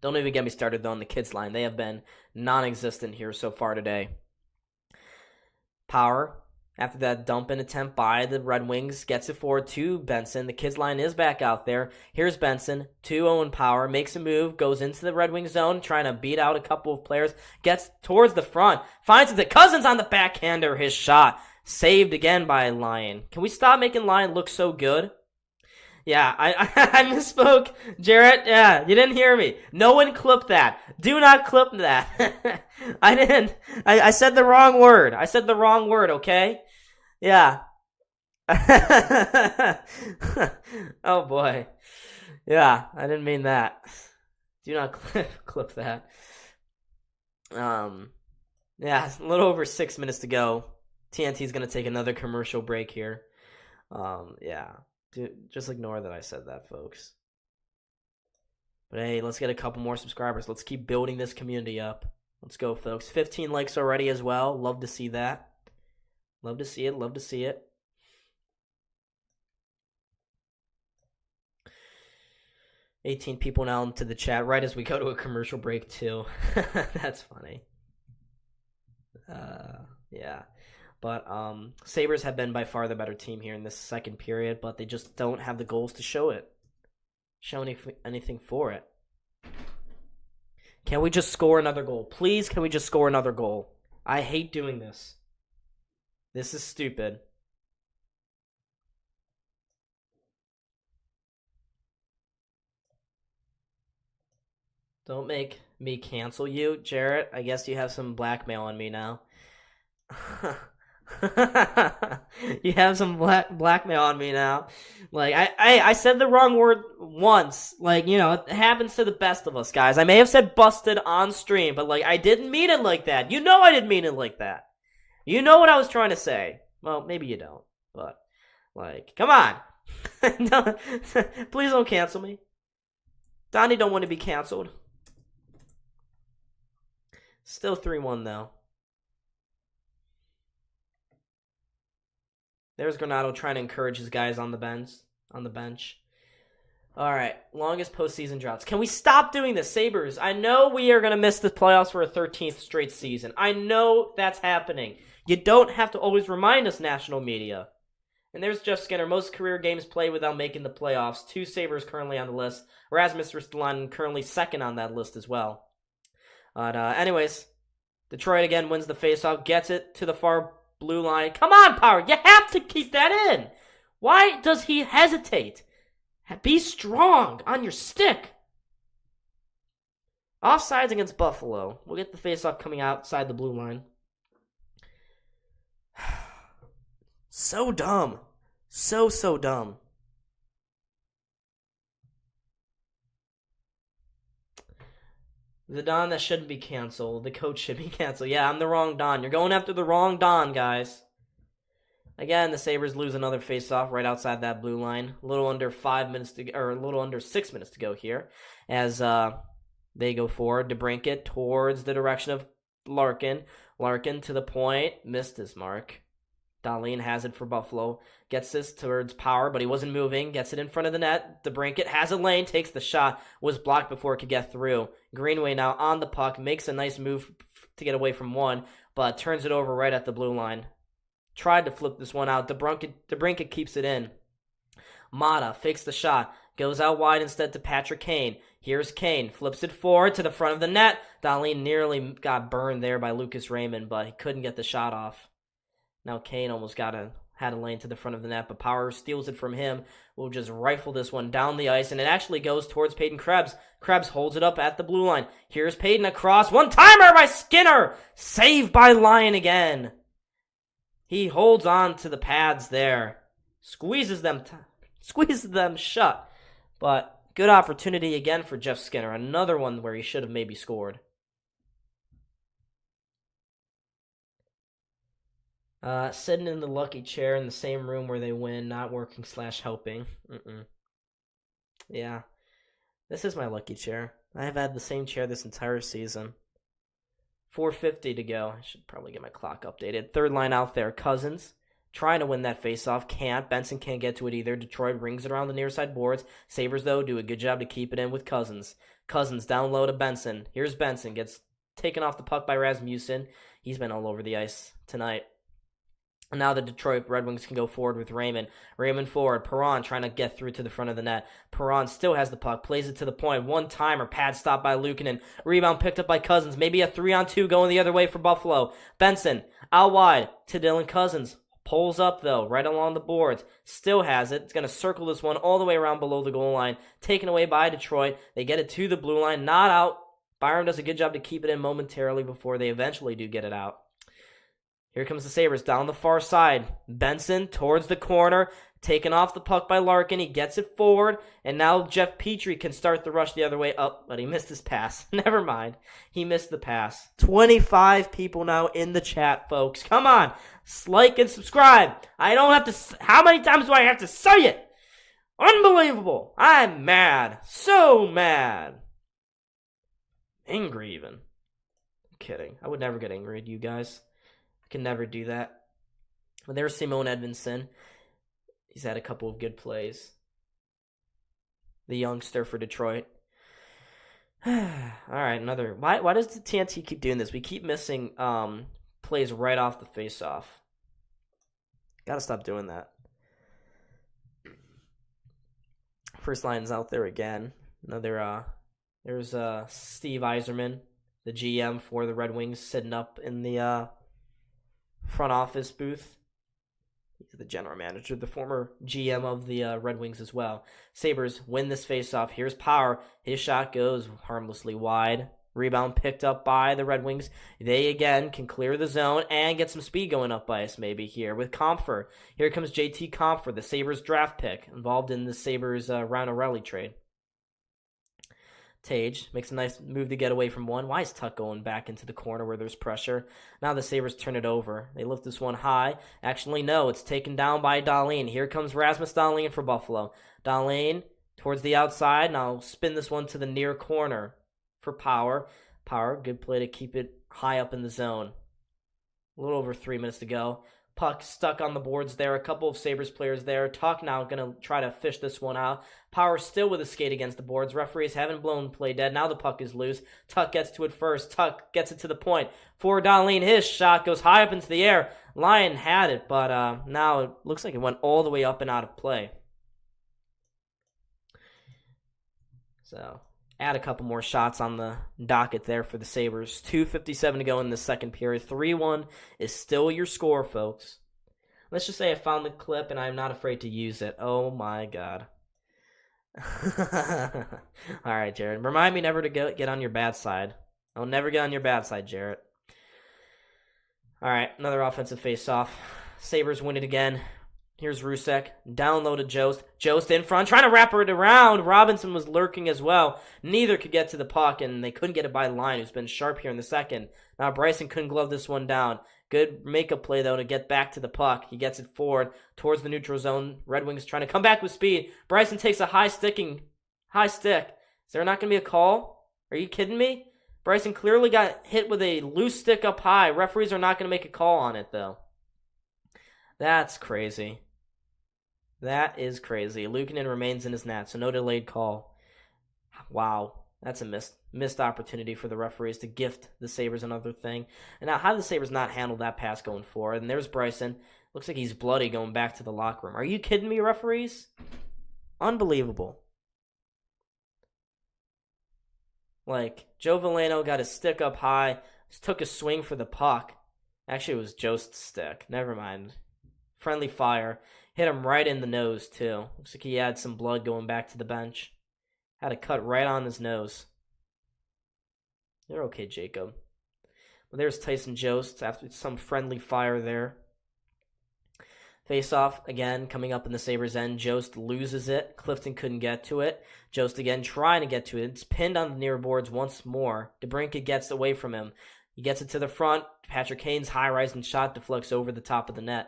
Speaker 1: Don't even get me started, though, on the kids' line. They have been non-existent here so far today. Power, after that dump-in attempt by the Red Wings, gets it forward to Benson. The kids' line is back out there. Here's Benson to Owen Power. Makes a move, goes into the Red Wings zone, trying to beat out a couple of players. Gets towards the front. Finds it to Cousins on the backhander. His shot. Saved again by Lyon. Can we stop making Lyon look so good? Yeah, I misspoke, Jarrett. Yeah, you didn't hear me. No one clip that. Do not clip that. I didn't. I said the wrong word. I said the wrong word, okay? Yeah. Oh, boy. Yeah, I didn't mean that. Do not clip that. Yeah, a little over 6 minutes to go. TNT's going to take another commercial break here. Yeah. Just ignore that I said that, folks. But hey, let's get a couple more subscribers. Let's keep building this community up. Let's go, folks. 15 likes already as well. Love to see that. Love to see it. Love to see it. $18 people now into the chat right as we go to a commercial break, too. That's funny. Yeah. But Sabres have been by far the better team here in this second period, but they just don't have the goals to show it. Show anything for it. Can we just score another goal? Please, can we just score another goal? I hate doing this. This is stupid. Don't make me cancel you, Jarrett. I guess you have some blackmail on me now. You have some blackmail on me now. Like, I said the wrong word once. Like, you know, it happens to the best of us, guys. I may have said busted on stream, but, like, I didn't mean it like that. You know I didn't mean it like that. You know what I was trying to say. Well, maybe you don't, but, like, come on. Please don't cancel me. Donnie don't want to be canceled. Still 3-1, though. There's Granato trying to encourage his guys on the bench. All right, longest postseason droughts. Can we stop doing this, Sabres? I know we are going to miss the playoffs for a 13th straight season. I know that's happening. You don't have to always remind us, national media. And there's Jeff Skinner. Most career games played without making the playoffs. 2 Sabres currently on the list. Rasmus Ristolainen currently second on that list as well. But anyways, Detroit again wins the faceoff, gets it to the far blue line. Come on, Power. You have to keep that in. Why does he hesitate? Be strong on your stick. Offsides against Buffalo. We'll get the faceoff coming outside the blue line. So dumb. So dumb. The Don that shouldn't be canceled. The coach should be canceled. Yeah, I'm the wrong Don. You're going after the wrong Don, guys. Again, the Sabres lose another faceoff right outside that blue line. A little under 6 minutes to go here, as they go forward. DeBrincat towards the direction of Larkin. Larkin to the point, missed his mark. Dahlin has it for Buffalo. Gets this towards Power, but he wasn't moving. Gets it in front of the net. DeBrincat has a lane, takes the shot. Was blocked before it could get through. Greenway now on the puck. Makes a nice move to get away from one, but turns it over right at the blue line. Tried to flip this one out. DeBrincat keeps it in. Mata fakes the shot. Goes out wide instead to Patrick Kane. Here's Kane. Flips it forward to the front of the net. Dahlin nearly got burned there by Lucas Raymond, but he couldn't get the shot off. Now Kane almost had a lane to the front of the net, but Power steals it from him. Will just rifle this one down the ice, and it actually goes towards Peyton Krebs. Krebs holds it up at the blue line. Here's Peyton across. One-timer by Skinner. Saved by Lyon again. He holds on to the pads there. Squeezes them shut. But good opportunity again for Jeff Skinner. Another one where he should have maybe scored. Sitting in the lucky chair in the same room where they win, not working / helping. Yeah, this is my lucky chair. I have had the same chair this entire season. 4:50 to go. I should probably get my clock updated. Third line out there. Cousins trying to win that faceoff. Can't. Benson can't get to it either. Detroit rings it around the near side boards. Sabres, though, do a good job to keep it in with Cousins. Cousins down low to Benson. Here's Benson. Gets taken off the puck by Rasmussen. He's been all over the ice tonight. And now the Detroit Red Wings can go forward with Raymond. Raymond forward. Perron trying to get through to the front of the net. Perron still has the puck. Plays it to the point. One-timer. Pad stop by Luukkonen. Rebound picked up by Cousins. Maybe a 3-on-2 going the other way for Buffalo. Benson out wide to Dylan Cousins. Pulls up, though, right along the boards. Still has it. It's going to circle this one all the way around below the goal line. Taken away by Detroit. They get it to the blue line. Not out. Byram does a good job to keep it in momentarily before they eventually do get it out. Here comes the Sabres down the far side. Benson towards the corner. Taken off the puck by Larkin. He gets it forward. And now Jeff Petrie can start the rush the other way up. But he missed his pass. Never mind. He missed the pass. 25 people now in the chat, folks. Come on. Like and subscribe. I don't have to... How many times do I have to say it? Unbelievable. I'm mad. So mad. Angry even. I'm kidding. I would never get angry at you guys. I can never do that. But there's Simone Edvinsson. He's had a couple of good plays. The youngster for Detroit. All right, another. Why does the TNT keep doing this? We keep missing plays right off the faceoff. Gotta stop doing that. First line's out there again. Another. There's Steve Yzerman, the GM for the Red Wings, sitting up in the front office booth. He's the general manager, the former GM of the Red Wings as well. Sabres win this faceoff. Here's Power. His shot goes harmlessly wide. Rebound picked up by the Red Wings. They again can clear the zone and get some speed going up by us maybe here with Compher. Here comes JT Compher, the Sabres draft pick, involved in the Sabres Ryan trade. Tage makes a nice move to get away from one. Why is Tuck going back into the corner where there's pressure? Now the Sabres turn it over. They lift this one high. Actually, no, it's taken down by Dahlin. Here comes Rasmus Dahlin for Buffalo. Dahlin towards the outside. Now spin this one to the near corner for Power. Power, good play to keep it high up in the zone. A little over 3 minutes to go. Puck stuck on the boards there. A couple of Sabres players there. Tuck now going to try to fish this one out. Power still with a skate against the boards. Referees haven't blown play dead. Now the puck is loose. Tuck gets to it first. Tuck gets it to the point. For Dahlin, his shot goes high up into the air. Lyon had it, but now it looks like it went all the way up and out of play. So, add a couple more shots on the docket there for the Sabres. 2:57 to go in the second period. 3-1 is still your score, folks. Let's just say I found the clip and I'm not afraid to use it. Oh my god. All right, Jared. Remind me never to get on your bad side. I'll never get on your bad side, Jarrett. All right, another offensive face-off. Sabres win it again. Here's Rusek. Down low to Jost. Jost in front, trying to wrap it around. Robinson was lurking as well. Neither could get to the puck, and they couldn't get it by Line, who's been sharp here in the second. Now Bryson couldn't glove this one down. Good makeup play, though, to get back to the puck. He gets it forward towards the neutral zone. Red Wings trying to come back with speed. Bryson takes a high stick. Is there not going to be a call? Are you kidding me? Bryson clearly got hit with a loose stick up high. Referees are not going to make a call on it, though. That's crazy. That is crazy. Luukkonen remains in his net, so no delayed call. Wow, that's a missed opportunity for the referees to gift the Sabres another thing. And now, how did the Sabres not handle that pass going forward? And there's Bryson. Looks like he's bloody going back to the locker room. Are you kidding me, referees? Unbelievable. Like, Joe Veleno got his stick up high, took a swing for the puck, Actually, it was Jost's stick. Never mind. Friendly fire. Hit him right in the nose, too. Looks like he had some blood going back to the bench. Had a cut right on his nose. You're okay, Jacob. Well, there's Tyson Jost after some friendly fire there. Face off again, coming up in the Sabres' end. Jost loses it. Clifton couldn't get to it. Jost again trying to get to it. It's pinned on the near boards once more. DeBrincat gets away from him. He gets it to the front. Patrick Kane's high-rising shot deflects over the top of the net.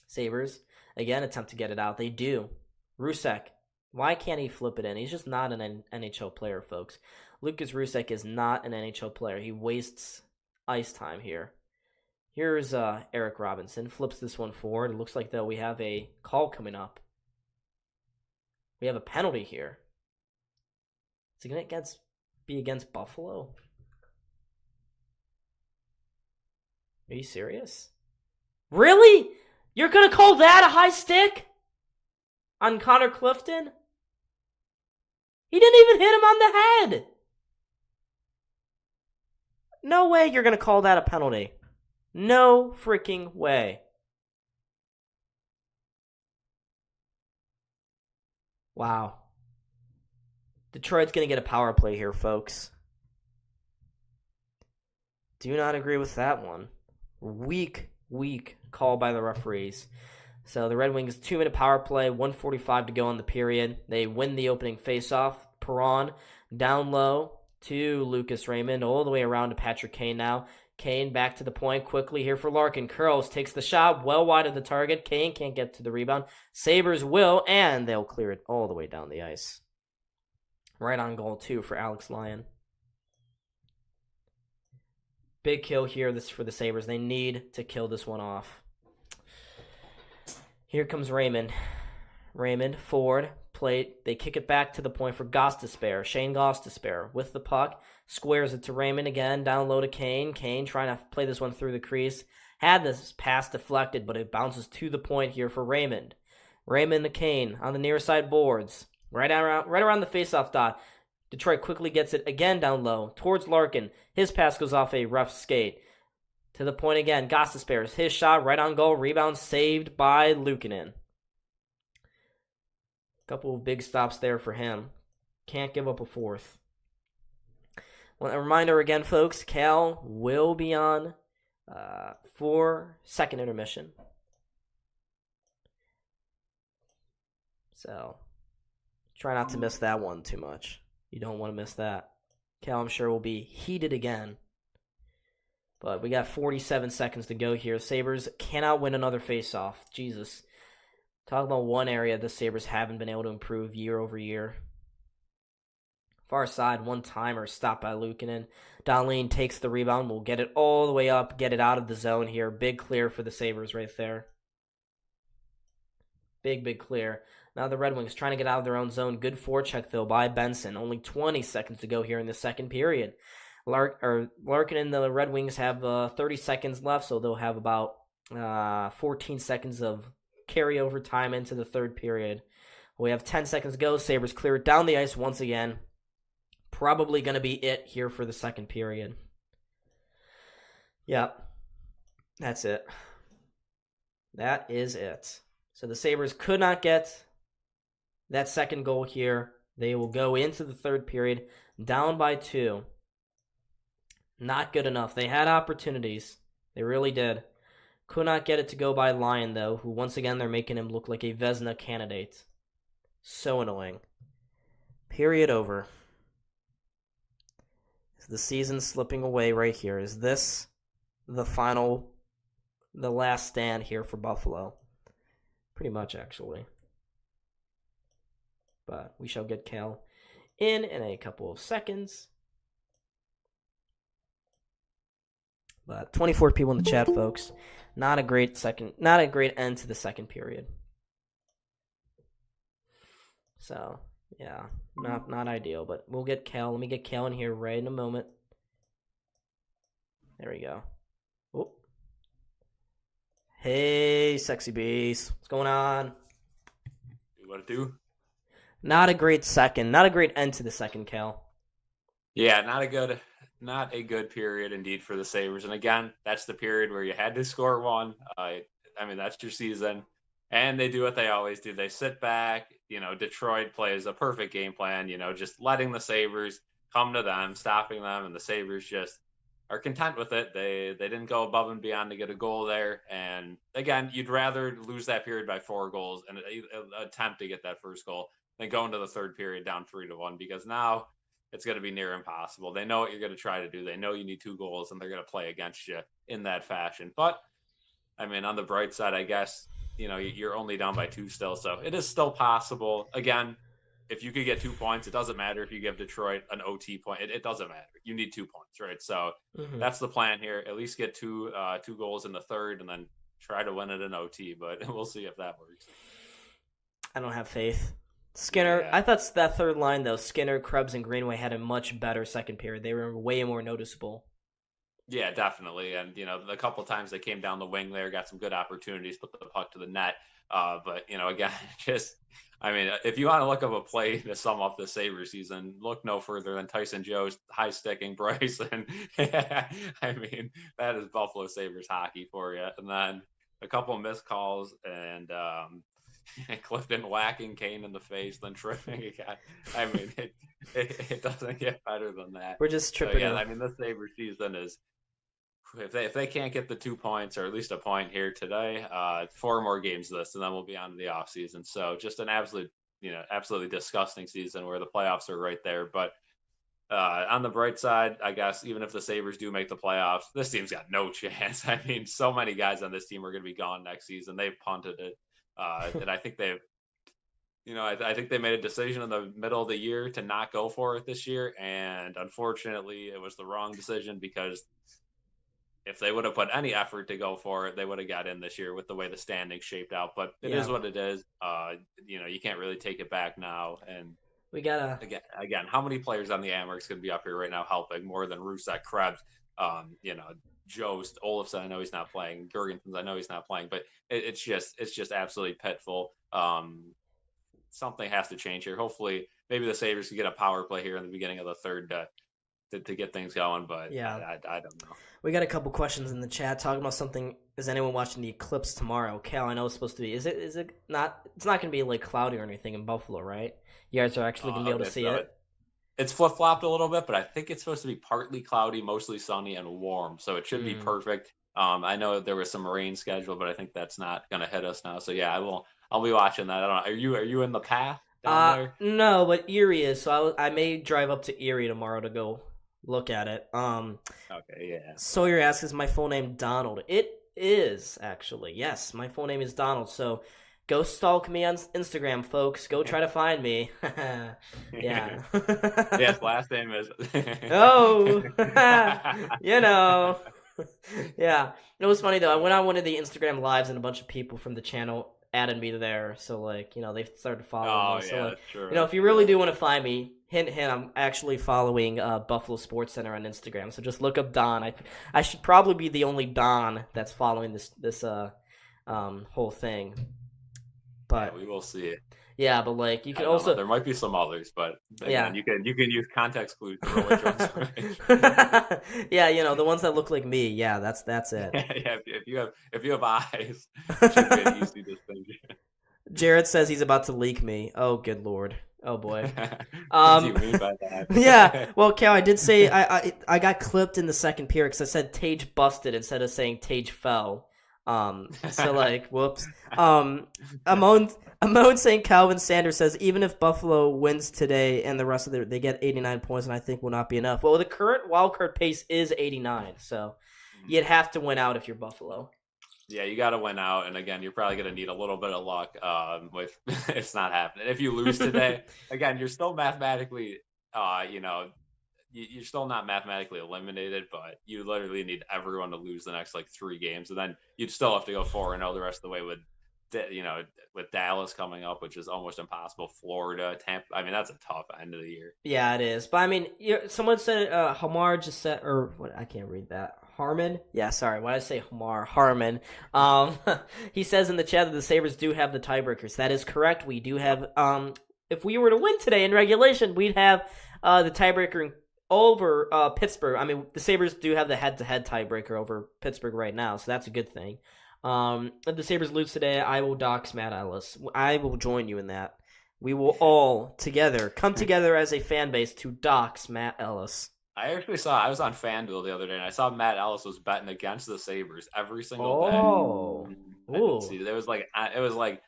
Speaker 1: Sabres, again, attempt to get it out. They do. Rusek, why can't he flip it in? He's just not an NHL player, folks. Lucas Rusek is not an NHL player. He wastes ice time here. Here's Eric Robinson. Flips this one forward. It looks like, though, we have a call coming up. We have a penalty here. Is it going to be against Buffalo? Are you serious? Really? You're going to call that a high stick? On Connor Clifton? He didn't even hit him on the head. No way you're going to call that a penalty. No freaking way. Wow. Detroit's going to get a power play here, folks. Do not agree with that one. Weak call by the referees. So the Red Wings 2-minute power play, 1:45 to go in the period. They win the opening faceoff. Perron down low to Lucas Raymond, all the way around to Patrick Kane now. Kane back to the point quickly here for Larkin. Curls takes the shot well wide of the target. Kane can't get to the rebound. Sabres will, and they'll clear it all the way down the ice. Right on goal, too, for Alex Lyon. Big kill here this for the Sabres. They need to kill this one off. Here comes Raymond. Raymond, forward, plate. They kick it back to the point for Gostisbehere. Shane Gostisbehere with the puck. Squares it to Raymond again. Down low to Kane. Kane trying to play this one through the crease. Had this pass deflected, but it bounces to the point here for Raymond. Raymond to Kane on the near side boards. Right around the faceoff dot. Detroit quickly gets it again down low towards Larkin. His pass goes off a rough skate. To the point again. Gostisbehere. His shot right on goal. Rebound saved by Luukkonen. Couple of big stops there for him. Can't give up a fourth. Well, a reminder again, folks, Cal will be on for second intermission. So, try not to miss that one too much. You don't want to miss that. Cal, I'm sure, will be heated again. But we got 47 seconds to go here. Sabres cannot win another faceoff. Jesus. Talk about one area the Sabres haven't been able to improve year over year. Far side, one-timer, stopped by Luukkonen. Dahlin takes the rebound. We'll get it all the way up, get it out of the zone here. Big clear for the Sabres right there. Big clear. Now the Red Wings trying to get out of their own zone. Good forecheck, though, by Benson. Only 20 seconds to go here in the second period. Larkin and the Red Wings have 30 seconds left, so they'll have about 14 seconds of carryover time into the third period. We have 10 seconds to go. Sabres clear it down the ice once again. Probably going to be it here for the second period. Yep. That's it. That is it. So the Sabres could not get that second goal here. They will go into the third period down by 2. Not good enough. They had opportunities. They really did. Could not get it to go by Lyon, though, who once again they're making him look like a Vezina candidate. So annoying. Period over. The season's slipping away right here. Is this the last stand here for Buffalo? Pretty much, actually. But we shall get Cal in a couple of seconds. But 24 people in the chat, folks. Not a great end to the second period. So, yeah, not ideal, but we'll get Cal. Let me get Cal in here right in a moment. There we go. Oh. Hey, sexy beast. What's going on?
Speaker 2: What it do?
Speaker 1: Not a great second. Not a great end to the second, Cal.
Speaker 2: Yeah, not a good not a good period indeed for the Sabres. And again, that's the period where you had to score one. I mean, that's your season. And they do what they always do. They sit back. Detroit plays a perfect game plan, just letting the Sabres come to them, stopping them, and the Sabres just are content with it. They didn't go above and beyond to get a goal there. And again, you'd rather lose that period by 4 goals and attempt to get that first goal than go into the third period down 3-1, because now it's going to be near impossible. They know what you're going to try to do. They know you need 2 goals, and they're going to play against you in that fashion. But I mean, on the bright side, I guess, you're only down by 2 still. So it is still possible. Again, if you could get 2 points, it doesn't matter if you give Detroit an OT point. It doesn't matter. You need 2 points, right? So that's the plan here. At least get two goals in the third and then try to win it in OT. But we'll see if that works.
Speaker 1: I don't have faith. Skinner, yeah. I thought that third line, though, Skinner, Krebs, and Greenway had a much better second period. They were way more noticeable. Yeah,
Speaker 2: definitely. And, a couple of times they came down the wing there, got some good opportunities, put the puck to the net. But, again, if you want to look up a play to sum up the Sabres season, look no further than Tyson Joe's high-sticking Bryson. I mean, that is Buffalo Sabres hockey for you. And then a couple of missed calls and Clifton whacking Kane in the face, then tripping again. I mean, it doesn't get better than that.
Speaker 1: We're just tripping.
Speaker 2: So, yeah, I mean, the Sabres season is, if they can't get the 2 points or at least a point here today, 4 more games this, and then we'll be on to the off season. So just an absolutely disgusting season where the playoffs are right there. But on the bright side, I guess, even if the Sabres do make the playoffs, this team's got no chance. I mean, so many guys on this team are going to be gone next season. They've punted it. And I think I think they made a decision in the middle of the year to not go for it this year. And unfortunately, it was the wrong decision, because if they would have put any effort to go for it, they would have got in this year with the way the standings shaped out. But it is what it is. You can't really take it back now. And
Speaker 1: we gotta
Speaker 2: again, how many players on the Amerks could be up here right now helping more than Rusek, Krebs, Jost, Olofsson? I know he's not playing. Jurgensen, I know he's not playing. But it's just absolutely pitiful. Something has to change here. Hopefully, maybe the Sabres can get a power play here in the beginning of the third to get things going. But I don't know.
Speaker 1: We got a couple questions in the chat talking about something. Is anyone watching the eclipse tomorrow? Cal, I know it's supposed to be. Is it not? It's not going to be like cloudy or anything in Buffalo, right? You guys are actually going to be able to see it.
Speaker 2: It's flip-flopped a little bit, but I think it's supposed to be partly cloudy, mostly sunny, and warm. So it should be perfect. I know there was some rain scheduled, but I think that's not going to hit us now. So yeah, I'll be watching that. I don't know. Are you in the path down there?
Speaker 1: No, but Erie is. So I may drive up to Erie tomorrow to go look at it.
Speaker 2: Okay, yeah.
Speaker 1: Sawyer asks, is my full name Donald? It is, actually. Yes, my full name is Donald. So go stalk me on Instagram, folks. Go try to find me. Yeah.
Speaker 2: Yes, last name is.
Speaker 1: Oh, Yeah. It was funny, though. I went on one of the Instagram lives and a bunch of people from the channel added me there. So, they started following me. So,
Speaker 2: that's true.
Speaker 1: If you really do want to find me, hint, I'm actually following Buffalo SportsCenter on Instagram. So just look up Don. I should probably be the only Don that's following this whole thing. But
Speaker 2: we will see it.
Speaker 1: Yeah, but you can also
Speaker 2: there might be some others, but again, you can use context clues to really draw information.
Speaker 1: Yeah, the ones that look like me. Yeah, that's it.
Speaker 2: Yeah, if you have eyes, it should be an easy distinction.
Speaker 1: Jared says he's about to leak me. Oh, good lord. Oh boy.
Speaker 2: What do you mean by that?
Speaker 1: Yeah. Well, Cal, I did say I got clipped in the second period because I said Tage busted instead of saying Tage fell. So whoops. Amon St. Calvin Sanders says, even if Buffalo wins today and the rest of they get 89 points, and I think will not be enough. Well, the current wildcard pace is 89, so you'd have to win out if you're Buffalo.
Speaker 2: Yeah, you got to win out, and again, you're probably going to need a little bit of luck with it's not happening. If you lose today, again, you're still mathematically, you're still not mathematically eliminated, but you literally need everyone to lose the next 3 games, and then you'd still have to go 4-0 the rest of the way with Dallas coming up, which is almost impossible. Florida, Tampa. I mean, that's a tough end of the year.
Speaker 1: Yeah, it is. But I mean, someone said Hamar just said, or what? I can't read that. Harmon? Yeah, sorry. Why did I say Hamar? Harmon. He says in the chat that the Sabres do have the tiebreakers. That is correct. We do have. If we were to win today in regulation, we'd have the tiebreaker over Pittsburgh. I mean, the Sabres do have the head-to-head tiebreaker over Pittsburgh right now, so that's a good thing. If the Sabres lose today, I will dox Matt Ellis. I will join you in that. We will all come together as a fan base to dox Matt Ellis.
Speaker 2: I was on FanDuel the other day, and I saw Matt Ellis was betting against the Sabres every single day. I didn't see it. It was like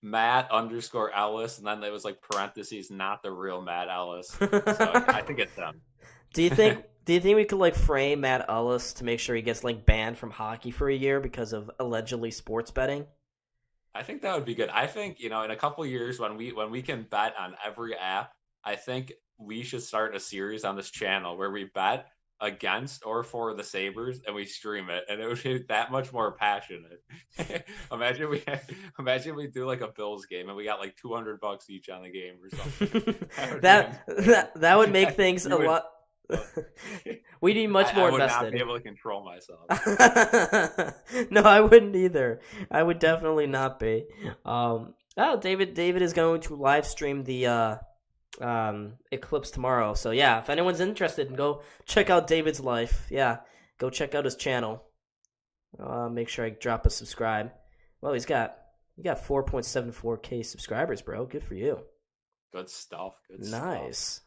Speaker 2: Matt _ Ellis, and then there was like parentheses, not the real Matt Ellis. So I think it's them.
Speaker 1: Do you think we could like frame Matt Ellis to make sure he gets like banned from hockey for a year because of allegedly sports betting?
Speaker 2: I think that would be good. I think, in a couple of years when we can bet on every app, I think we should start a series on this channel where we bet against or for the Sabres and we stream it, and it would be that much more passionate. Imagine we do like a Bills game and we got like $200 each on the game or something.
Speaker 1: that would make things a lot. We'd be much more invested. I would not
Speaker 2: be able to control myself.
Speaker 1: No, I wouldn't either. I would definitely not be. David is going to live stream the Eclipse tomorrow. So yeah, if anyone's interested, go check out David's life. Yeah, go check out his channel. Make sure I drop a subscribe. Well, you got 4.74K subscribers, bro. Good for you.
Speaker 2: Good stuff.
Speaker 1: Nice.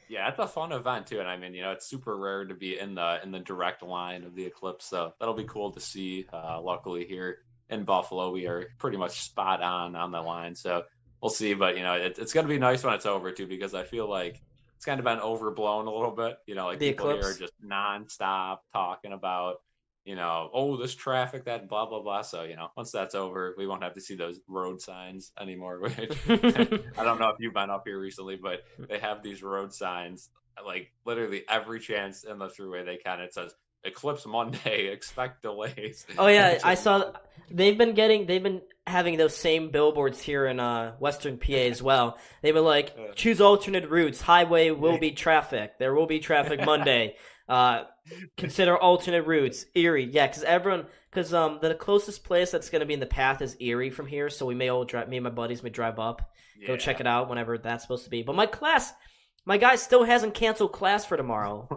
Speaker 2: Yeah, it's a fun event too, and I mean, it's super rare to be in the direct line of the Eclipse, so that'll be cool to see. Luckily here in Buffalo, we are pretty much spot on the line, so we'll see. But it's gonna be nice when it's over too, because I feel like it's kind of been overblown a little bit. Like
Speaker 1: the
Speaker 2: people
Speaker 1: Eclipse
Speaker 2: here are just nonstop talking about this traffic, that blah blah blah. So once that's over, we won't have to see those road signs anymore. Which I don't know if you've been up here recently, but they have these road signs like literally every chance in the throughway they can. It says Eclipse Monday, expect delays.
Speaker 1: Oh yeah, I saw they've been having those same billboards here in Western PA as well. They've been like, choose alternate routes. Highway will be traffic. There will be traffic Monday. Consider alternate routes. Erie, yeah, because the closest place that's going to be in the path is Erie from here, so me and my buddies may drive up, go check it out whenever that's supposed to be. But my guy still hasn't canceled class for tomorrow.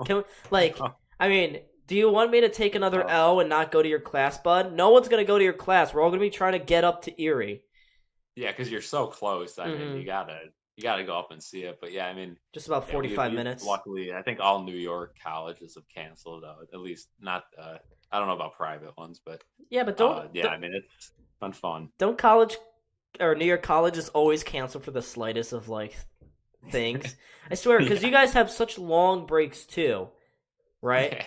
Speaker 1: I mean, do you want me to take another L and not go to your class, bud? No one's going to go to your class. We're all going to be trying to get up to Erie.
Speaker 2: Yeah, because you're so close. I mean, you gotta go up and see it. But yeah, I mean,
Speaker 1: just about 45 minutes.
Speaker 2: Luckily, I think all New York colleges have canceled. At least not. I don't know about private ones, but
Speaker 1: yeah, but
Speaker 2: I mean, it's been fun.
Speaker 1: Don't college or New York colleges always cancel for the slightest of like things? I swear, because you guys have such long breaks too, right?
Speaker 2: Yeah.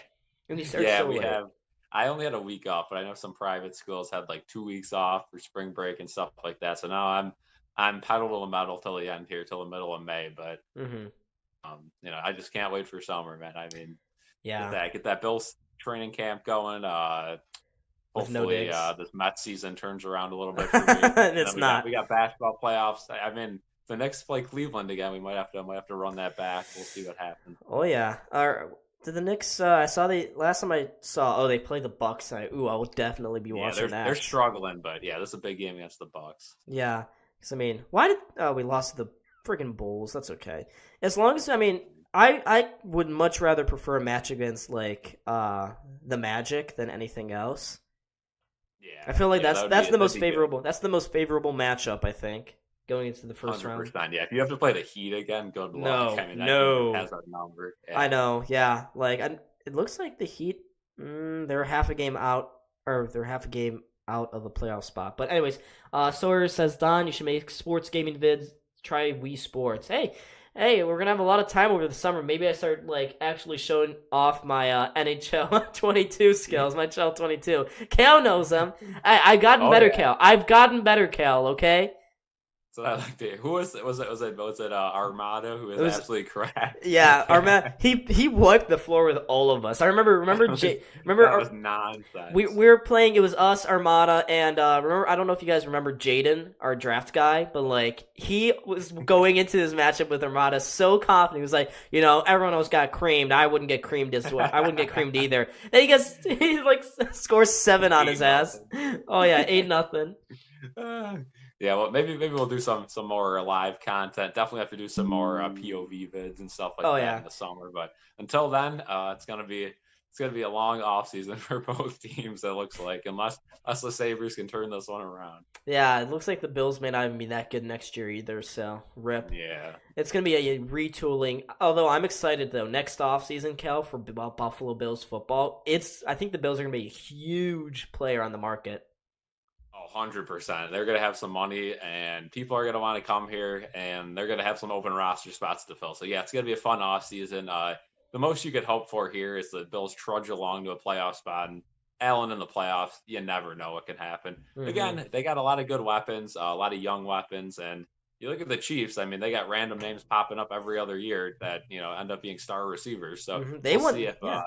Speaker 1: And you start
Speaker 2: we have. I only had a week off, but I know some private schools had like 2 weeks off for spring break and stuff like that. So now I'm pedal to the metal till the end here, till the middle of May. But I just can't wait for summer, man. I mean, get that Bills training camp going. Hopefully, this Mets season turns around a little bit for me.
Speaker 1: It's not.
Speaker 2: We got basketball playoffs. I mean, the Knicks play Cleveland again. We might have to run that back. We'll see what happens.
Speaker 1: Oh yeah. Did the Knicks? I saw last time I saw. Oh, they played the Bucks. I will definitely be watching that.
Speaker 2: They're struggling, but yeah, this is a big game against the Bucks.
Speaker 1: Yeah, because I mean, why did we lost to the freaking Bulls? That's okay. As long as I would much rather prefer a match against like the Magic than anything else.
Speaker 2: Yeah,
Speaker 1: I feel like that's the most favorable. Good. That's the most favorable matchup, I think, going into the first 100%, round.
Speaker 2: Yeah, if you have to play the Heat again, good luck.
Speaker 1: No.
Speaker 2: Has our number. Yeah.
Speaker 1: I know. Yeah, like it looks like the Heat. They're half a game out, of a playoff spot. But anyways, Sawyer says, Don, you should make sports gaming vids. Try Wii Sports. Hey, we're gonna have a lot of time over the summer. Maybe I start like actually showing off my NHL 22 skills. My NHL 22. Cal knows them. I've gotten better, Cal. I've gotten better, Cal. Okay.
Speaker 2: So I like to. Who was it? Was it Armada who was absolutely crap?
Speaker 1: Yeah, Armada. He wiped the floor with all of us. I remember. That
Speaker 2: was nonsense.
Speaker 1: We were playing. It was us, Armada, and remember. I don't know if you guys remember Jaden, our draft guy, but like he was going into this matchup with Armada so confident. He was like, everyone else got creamed. I wouldn't get creamed as well. I wouldn't get creamed either. Then he like scores 7 on his ass. Oh yeah, 8-0.
Speaker 2: Yeah, well, maybe we'll do some more live content. Definitely have to do some more POV vids and stuff like
Speaker 1: Oh
Speaker 2: that
Speaker 1: yeah.
Speaker 2: in the summer. But until then, it's gonna be a long off season for both teams. It looks like, unless the Sabres can turn this one around.
Speaker 1: Yeah, it looks like the Bills may not even be that good next year either, so rip.
Speaker 2: Yeah,
Speaker 1: It's going to be a retooling. Although I'm excited though. Next offseason, Cal, for Buffalo Bills football, I think the Bills are going to be a huge player on the market.
Speaker 2: 100%. They're gonna have some money, and people are gonna want to come here, and they're gonna have some open roster spots to fill. So yeah, it's gonna be a fun off season. The most you could hope for here is the Bills trudge along to a playoff spot, and Allen in the playoffs. You never know what can happen.
Speaker 1: Hmm.
Speaker 2: Again, they got a lot of good weapons, a lot of young weapons, and you look at the Chiefs. I mean, they got random names popping up every other year that end up being star receivers. So
Speaker 1: They
Speaker 2: we'll
Speaker 1: won, yeah.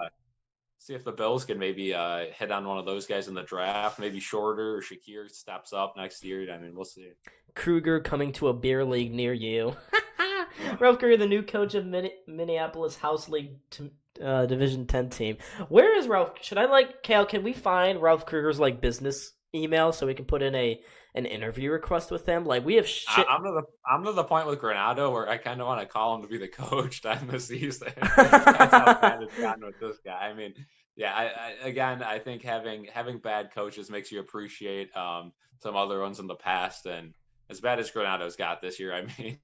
Speaker 2: see if the Bills can maybe hit on one of those guys in the draft. Maybe Shorter or Shakir steps up next year. I mean, we'll see.
Speaker 1: Kruger coming to a beer league near you. Ralph Kruger, the new coach of Minneapolis House League Division 10 team. Where is Ralph? Should I Kale? Can we find Ralph Kruger's business email so we can put in an interview request with him? Like we have shit.
Speaker 2: I'm to the point with Granado where I kind of want to call him to be the coach down the season. That's how bad it's gotten with this guy. I mean, yeah. I think having bad coaches makes you appreciate some other ones in the past, and as bad as Granado's got this year, I mean,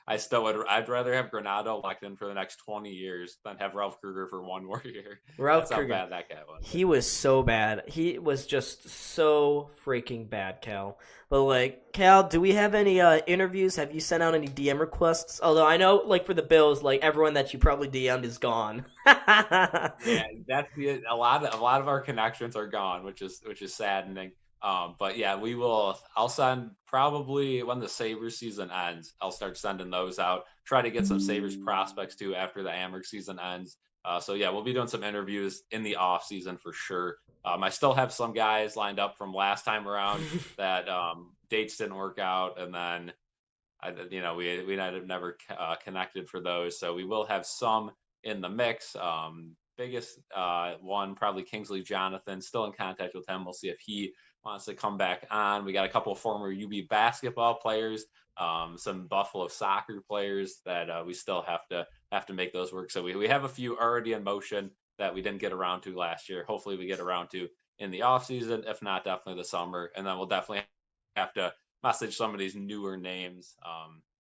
Speaker 2: I'd rather have Granado locked in for the next 20 years than have Ralph Kruger for one more year.
Speaker 1: Ralph
Speaker 2: That's how
Speaker 1: Kruger.
Speaker 2: bad that guy was.
Speaker 1: He was so bad. He was just so freaking bad, Cal. But Cal, do we have any interviews? Have you sent out any DM requests? Although I know, for the Bills, everyone that you probably DM'd is gone.
Speaker 2: Yeah, that's a lot of our connections are gone, which is saddening. But yeah, we will. I'll send probably when the Sabres season ends. I'll start sending those out. Try to get some Sabres prospects too after the Amherst season ends. So yeah, we'll be doing some interviews in the off season for sure. I still have some guys lined up from last time around that dates didn't work out, and then we never connected for those. So we will have some in the mix. Biggest one probably Kingsley Jonathan. Still in contact with him. We'll see if he wants to come back on. We got a couple of former UB basketball players, some Buffalo soccer players that we still have to make those work. So we have a few already in motion that we didn't get around to last year. Hopefully we get around to in the off season. If not, definitely the summer. And then we'll definitely have to message some of these newer names.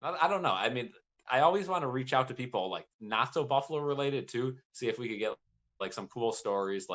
Speaker 2: I don't know. I mean, I always want to reach out to people not so Buffalo related too, see if we could get some cool stories,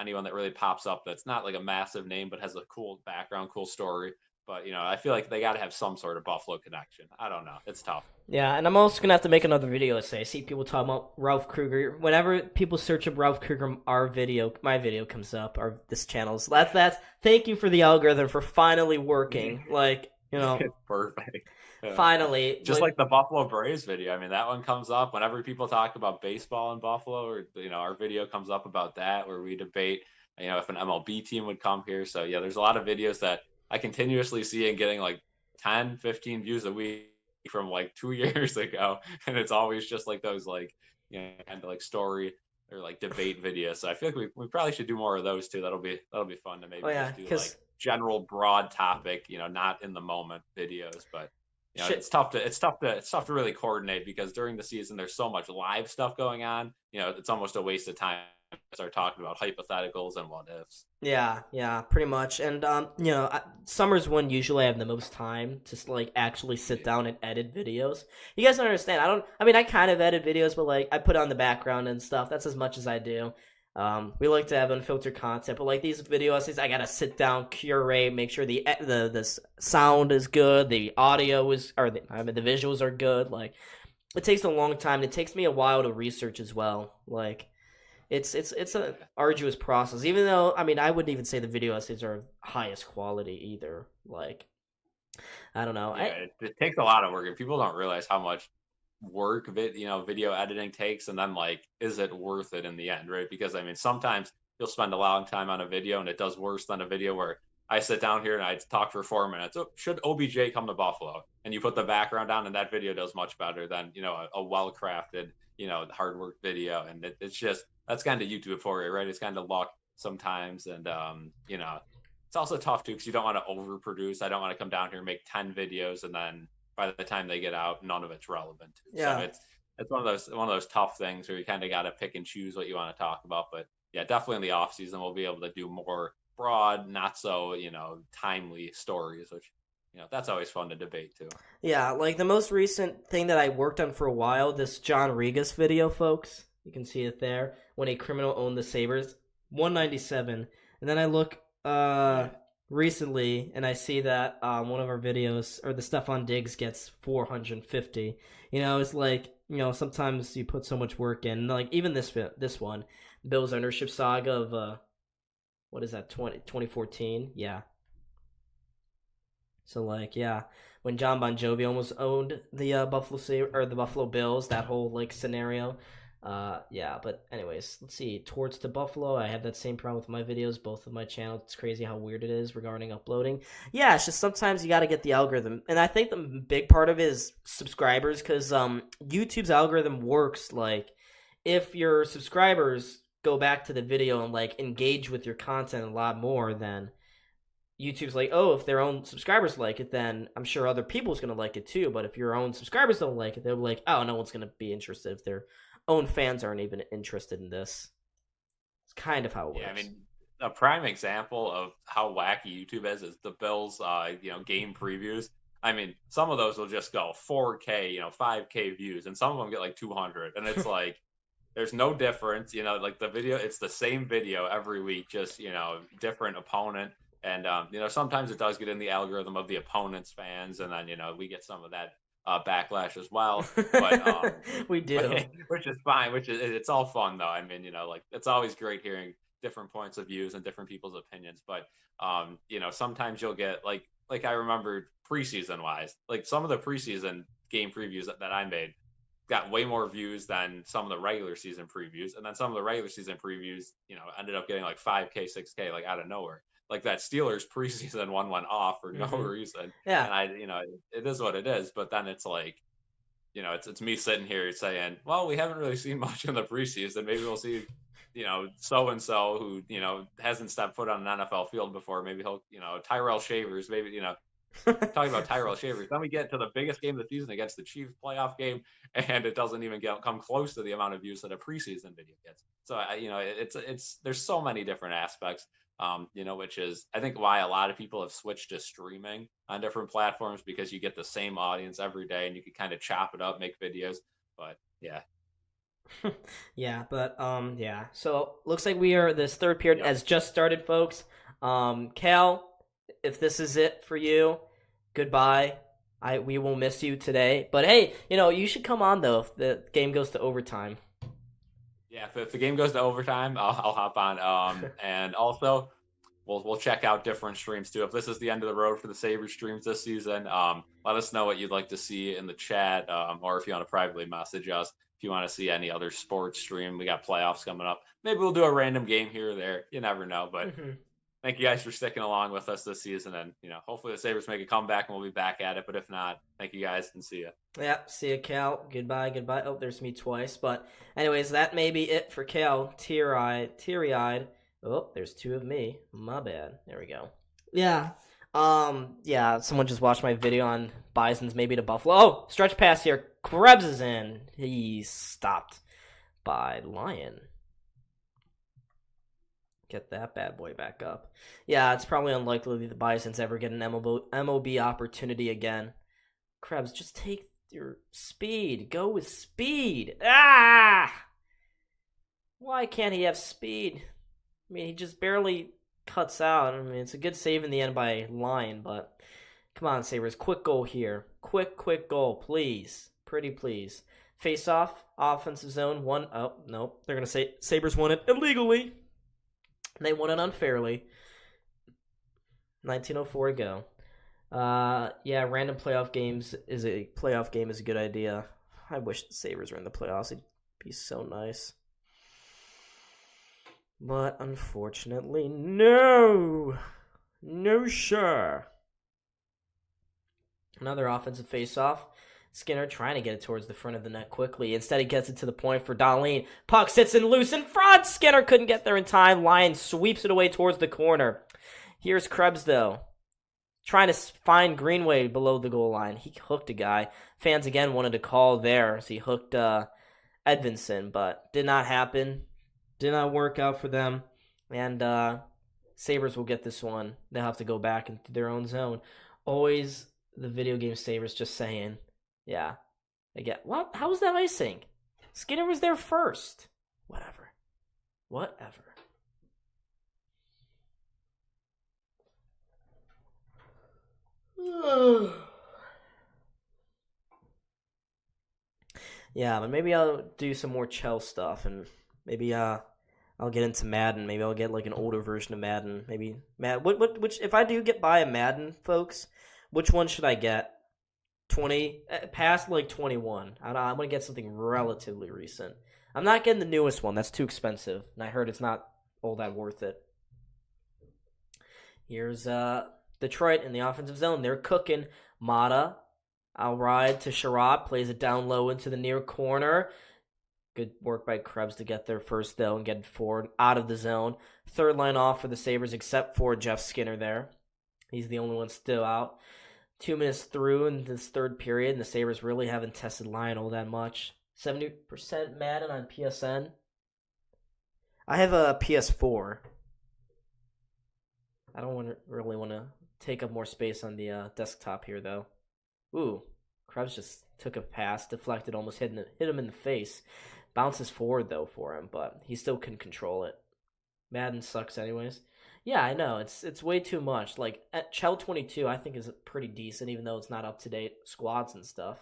Speaker 2: anyone that really pops up that's not a massive name but has a cool background, cool story. But I feel like they got to have some sort of Buffalo connection. I don't know. It's tough.
Speaker 1: Yeah, and I'm also gonna have to make another video. I see people talking about Ralph Kruger. Whenever people search up Ralph Kruger, my video comes up. This channel's that's. Thank you for the algorithm for finally working.
Speaker 2: It's perfect.
Speaker 1: Finally,
Speaker 2: just like the Buffalo Braves video. I mean, that one comes up whenever people talk about baseball in Buffalo, or our video comes up about that, where we debate if an MLB team would come here. So yeah, there's a lot of videos that I continuously see and getting 10, 15 views a week from 2 years ago, and it's always just those kind of story or debate videos. So I feel like we probably should do more of those too. That'll be fun to maybe just do general broad topic, not in the moment videos. But it's tough to really coordinate because during the season there's so much live stuff going on. It's almost a waste of time to start talking about hypotheticals and what ifs.
Speaker 1: Yeah, pretty much. And summer's when usually I have the most time to actually sit down and edit videos. You guys don't understand. I kind of edit videos, but I put on the background and stuff. That's as much as I do. We like to have unfiltered content, but these video essays, I gotta sit down, curate, make sure the sound is good, the audio is, the visuals are good. It takes a long time. It takes me a while to research as well. It's an arduous process. Even though I wouldn't even say the video essays are highest quality either. I don't know.
Speaker 2: Yeah, it takes a lot of work, and people don't realize how much work video editing takes, and then is it worth it in the end, right? Because sometimes you'll spend a long time on a video and it does worse than a video where I sit down here and I talk for 4 minutes. Oh, should OBJ come to Buffalo? And you put the background down, and that video does much better than a well-crafted hard work video. And it's just, that's kind of YouTube for you, right? It's kind of luck sometimes, and it's also tough too because you don't want to overproduce. I don't want to come down here and make 10 videos and then by the time they get out, none of it's relevant.
Speaker 1: Yeah.
Speaker 2: So it's one of those tough things where you kind of got to pick and choose what you want to talk about. But yeah, definitely in the off season we'll be able to do more broad, not so timely stories, which that's always fun to debate too.
Speaker 1: Yeah, like the most recent thing that I worked on for a while, this John Regas video, folks. You can see it there. When a criminal owned the Sabres, 197. And then I look recently and I see that one of our videos, or the stuff on Diggs, gets 450. It's like, sometimes you put so much work in. Like even this one, Bill's ownership saga of what is that, 2014? Yeah. So like, yeah, when John Bon Jovi almost owned the Buffalo Bills, that whole like scenario. Yeah, but anyways, let's see. Towards to Buffalo, I have that same problem with my videos, both of my channels. It's crazy how weird it is regarding uploading. Yeah, it's just sometimes you got to get the algorithm, and I think the big part of it is subscribers, because YouTube's algorithm works like if your subscribers go back to the video and like engage with your content a lot more, then YouTube's like, oh, if their own subscribers like it, then I'm sure other people's going to like it too. But if your own subscribers don't like it, they'll be like, oh, no one's going to be interested if their own fans aren't even interested in this. It's kind of how it works.
Speaker 2: Yeah, I mean, a prime example of how wacky YouTube is the Bills, game previews. I mean, some of those will just go 4K, 5K views, and some of them get like 200. And it's like, there's no difference, like the video, it's the same video every week, just, different opponent. And, sometimes it does get in the algorithm of the opponent's fans. And then, we get some of that backlash as well. But
Speaker 1: we do.
Speaker 2: Which is fine, it's all fun, though. I mean, like it's always great hearing different points of views and different people's opinions. But, sometimes you'll get like I remember preseason wise, like some of the preseason game previews that I made got way more views than some of the regular season previews. And then some of the regular season previews, ended up getting like 5K, 6K, like out of nowhere. Like that Steelers preseason one went off for no reason.
Speaker 1: Yeah.
Speaker 2: And it is what it is. But then it's like, it's me sitting here saying, well, we haven't really seen much in the preseason. Maybe we'll see, so-and-so who, hasn't stepped foot on an NFL field before. Maybe he'll, Tyrell Shavers, maybe, talking about Tyrell Shavers. Then we get to the biggest game of the season against the Chiefs playoff game, and it doesn't even come close to the amount of views that a preseason video gets. So, it's there's so many different aspects, which is, I think, why a lot of people have switched to streaming on different platforms, because you get the same audience every day and you can kind of chop it up, make videos. But yeah.
Speaker 1: Yeah, but yeah. So looks like this third period has just started, folks. Cal, if this is it for you, goodbye. We will miss you today. But hey, you should come on though if the game goes to overtime.
Speaker 2: Yeah, if the game goes to overtime, I'll hop on. And also, we'll check out different streams too. If this is the end of the road for the Sabres streams this season, let us know what you'd like to see in the chat, or if you want to privately message us. If you want to see any other sports stream, we got playoffs coming up. Maybe we'll do a random game here or there. You never know, but. Thank you guys for sticking along with us this season, and hopefully the Sabres make a comeback and we'll be back at it. But if not, thank you guys and see ya.
Speaker 1: Yeah, see ya, Cal. Goodbye. Oh, there's me twice. But anyways, that may be it for Cal. Teary-eyed. Oh, there's two of me. My bad. There we go. Yeah. Yeah. Someone just watched my video on Bison's maybe to Buffalo. Oh, stretch pass here. Krebs is in. He's stopped by Lyon. Get that bad boy back up. Yeah, it's probably unlikely the Bisons ever get an MOB opportunity again. Krebs, just take your speed. Go with speed. Ah! Why can't he have speed? I mean, he just barely cuts out. I mean, it's a good save in the end by Lyon, but come on, Sabres. Quick goal here. Quick goal, please. Pretty please. Face off, offensive zone, one. Oh, no. They're going to say Sabres won it illegally. They won it unfairly. 19:04 to go. Yeah, random playoff games is a good idea. I wish the Sabres were in the playoffs. It'd be so nice. But unfortunately, no. No, sure. Another offensive face-off. Skinner trying to get it towards the front of the net quickly. Instead, he gets it to the point for Dahlin. Puck sits in loose in front. Skinner couldn't get there in time. Lyon sweeps it away towards the corner. Here's Krebs, though, trying to find Greenway below the goal line. He hooked a guy. Fans, again, wanted to call there, so he hooked Edvinsson, but did not happen. Did not work out for them. And Sabres will get this one. They'll have to go back into their own zone. Always the video game Sabres just saying, yeah. Again, what? How was that icing? Skinner was there first. Whatever. Yeah, but maybe I'll do some more Chell stuff, and maybe I'll get into Madden. Maybe I'll get like an older version of Madden. Maybe which if I do get by a Madden, folks, which one should I get? 20 past like 21. I'm gonna get something relatively recent. I'm not getting the newest one. That's too expensive, and I heard it's not all that worth it. Here's Detroit in the offensive zone. They're cooking. Mata, I'll ride to Sherrod, plays it down low into the near corner. Good work by Krebs to get there first, though, and get forward out of the zone. Third line off for the Sabres, except for Jeff Skinner there. He's the only one still out. 2 minutes through in this third period, and the Sabres really haven't tested line all that much. 70% Madden on PSN. I have a PS4. I don't really want to take up more space on the desktop here, though. Ooh, Krebs just took a pass, deflected, almost hit him in the face. Bounces forward, though, for him, but he still couldn't control it. Madden sucks anyways. Yeah, I know. It's way too much. Like, at Chell 22, I think is pretty decent, even though it's not up-to-date squads and stuff.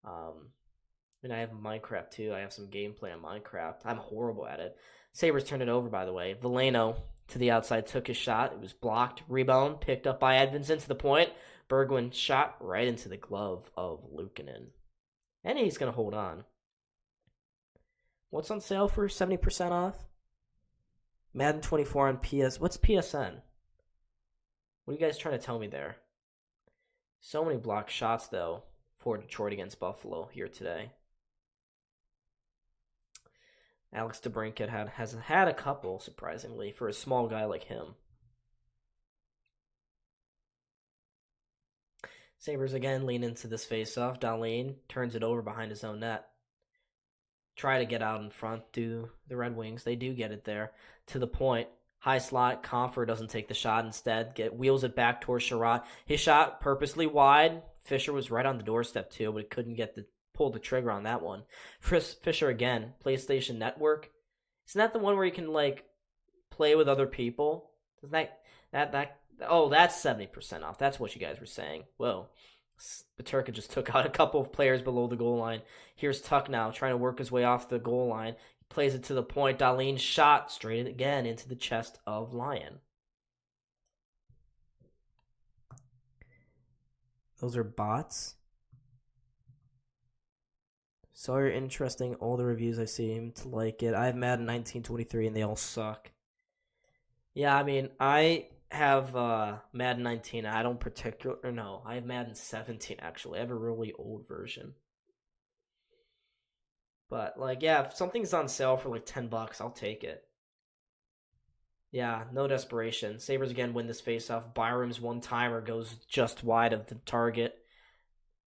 Speaker 1: I have Minecraft, too. I have some gameplay on Minecraft. I'm horrible at it. Sabres turned it over, by the way. Veleno to the outside took his shot. It was blocked. Rebound picked up by Edvinsson to the point. Bergwijn shot right into the glove of Luukkonen. And he's going to hold on. What's on sale for 70% off? Madden 24 on PS. What's PSN? What are you guys trying to tell me there? So many blocked shots, though, for Detroit against Buffalo here today. Alex DeBrincat has had a couple, surprisingly, for a small guy like him. Sabres again lean into this faceoff. Dahlin turns it over behind his own net. Try to get out in front, do the Red Wings. They do get it there. To the point. High slot. Confer doesn't take the shot instead. Wheels it back towards Sherrod. His shot purposely wide. Fisher was right on the doorstep too, but couldn't pull the trigger on that one. Fisher again. PlayStation Network. Isn't that the one where you can like play with other people? Doesn't that oh, that's 70% off. That's what you guys were saying. Whoa. Peterka just took out a couple of players below the goal line. Here's Tuck now trying to work his way off the goal line. He plays it to the point. Dahlin shot straight again into the chest of Lyon. Those are bots. Sawyer, interesting. All the reviews I seem to like it. I have Madden 1923 and they all suck. Yeah, I mean, I have Madden 19. I don't I have Madden 17 actually. I have a really old version. But like, yeah, if something's on sale for like $10, I'll take it. Yeah, no desperation. Sabres again win this faceoff. Byram's one-timer goes just wide of the target.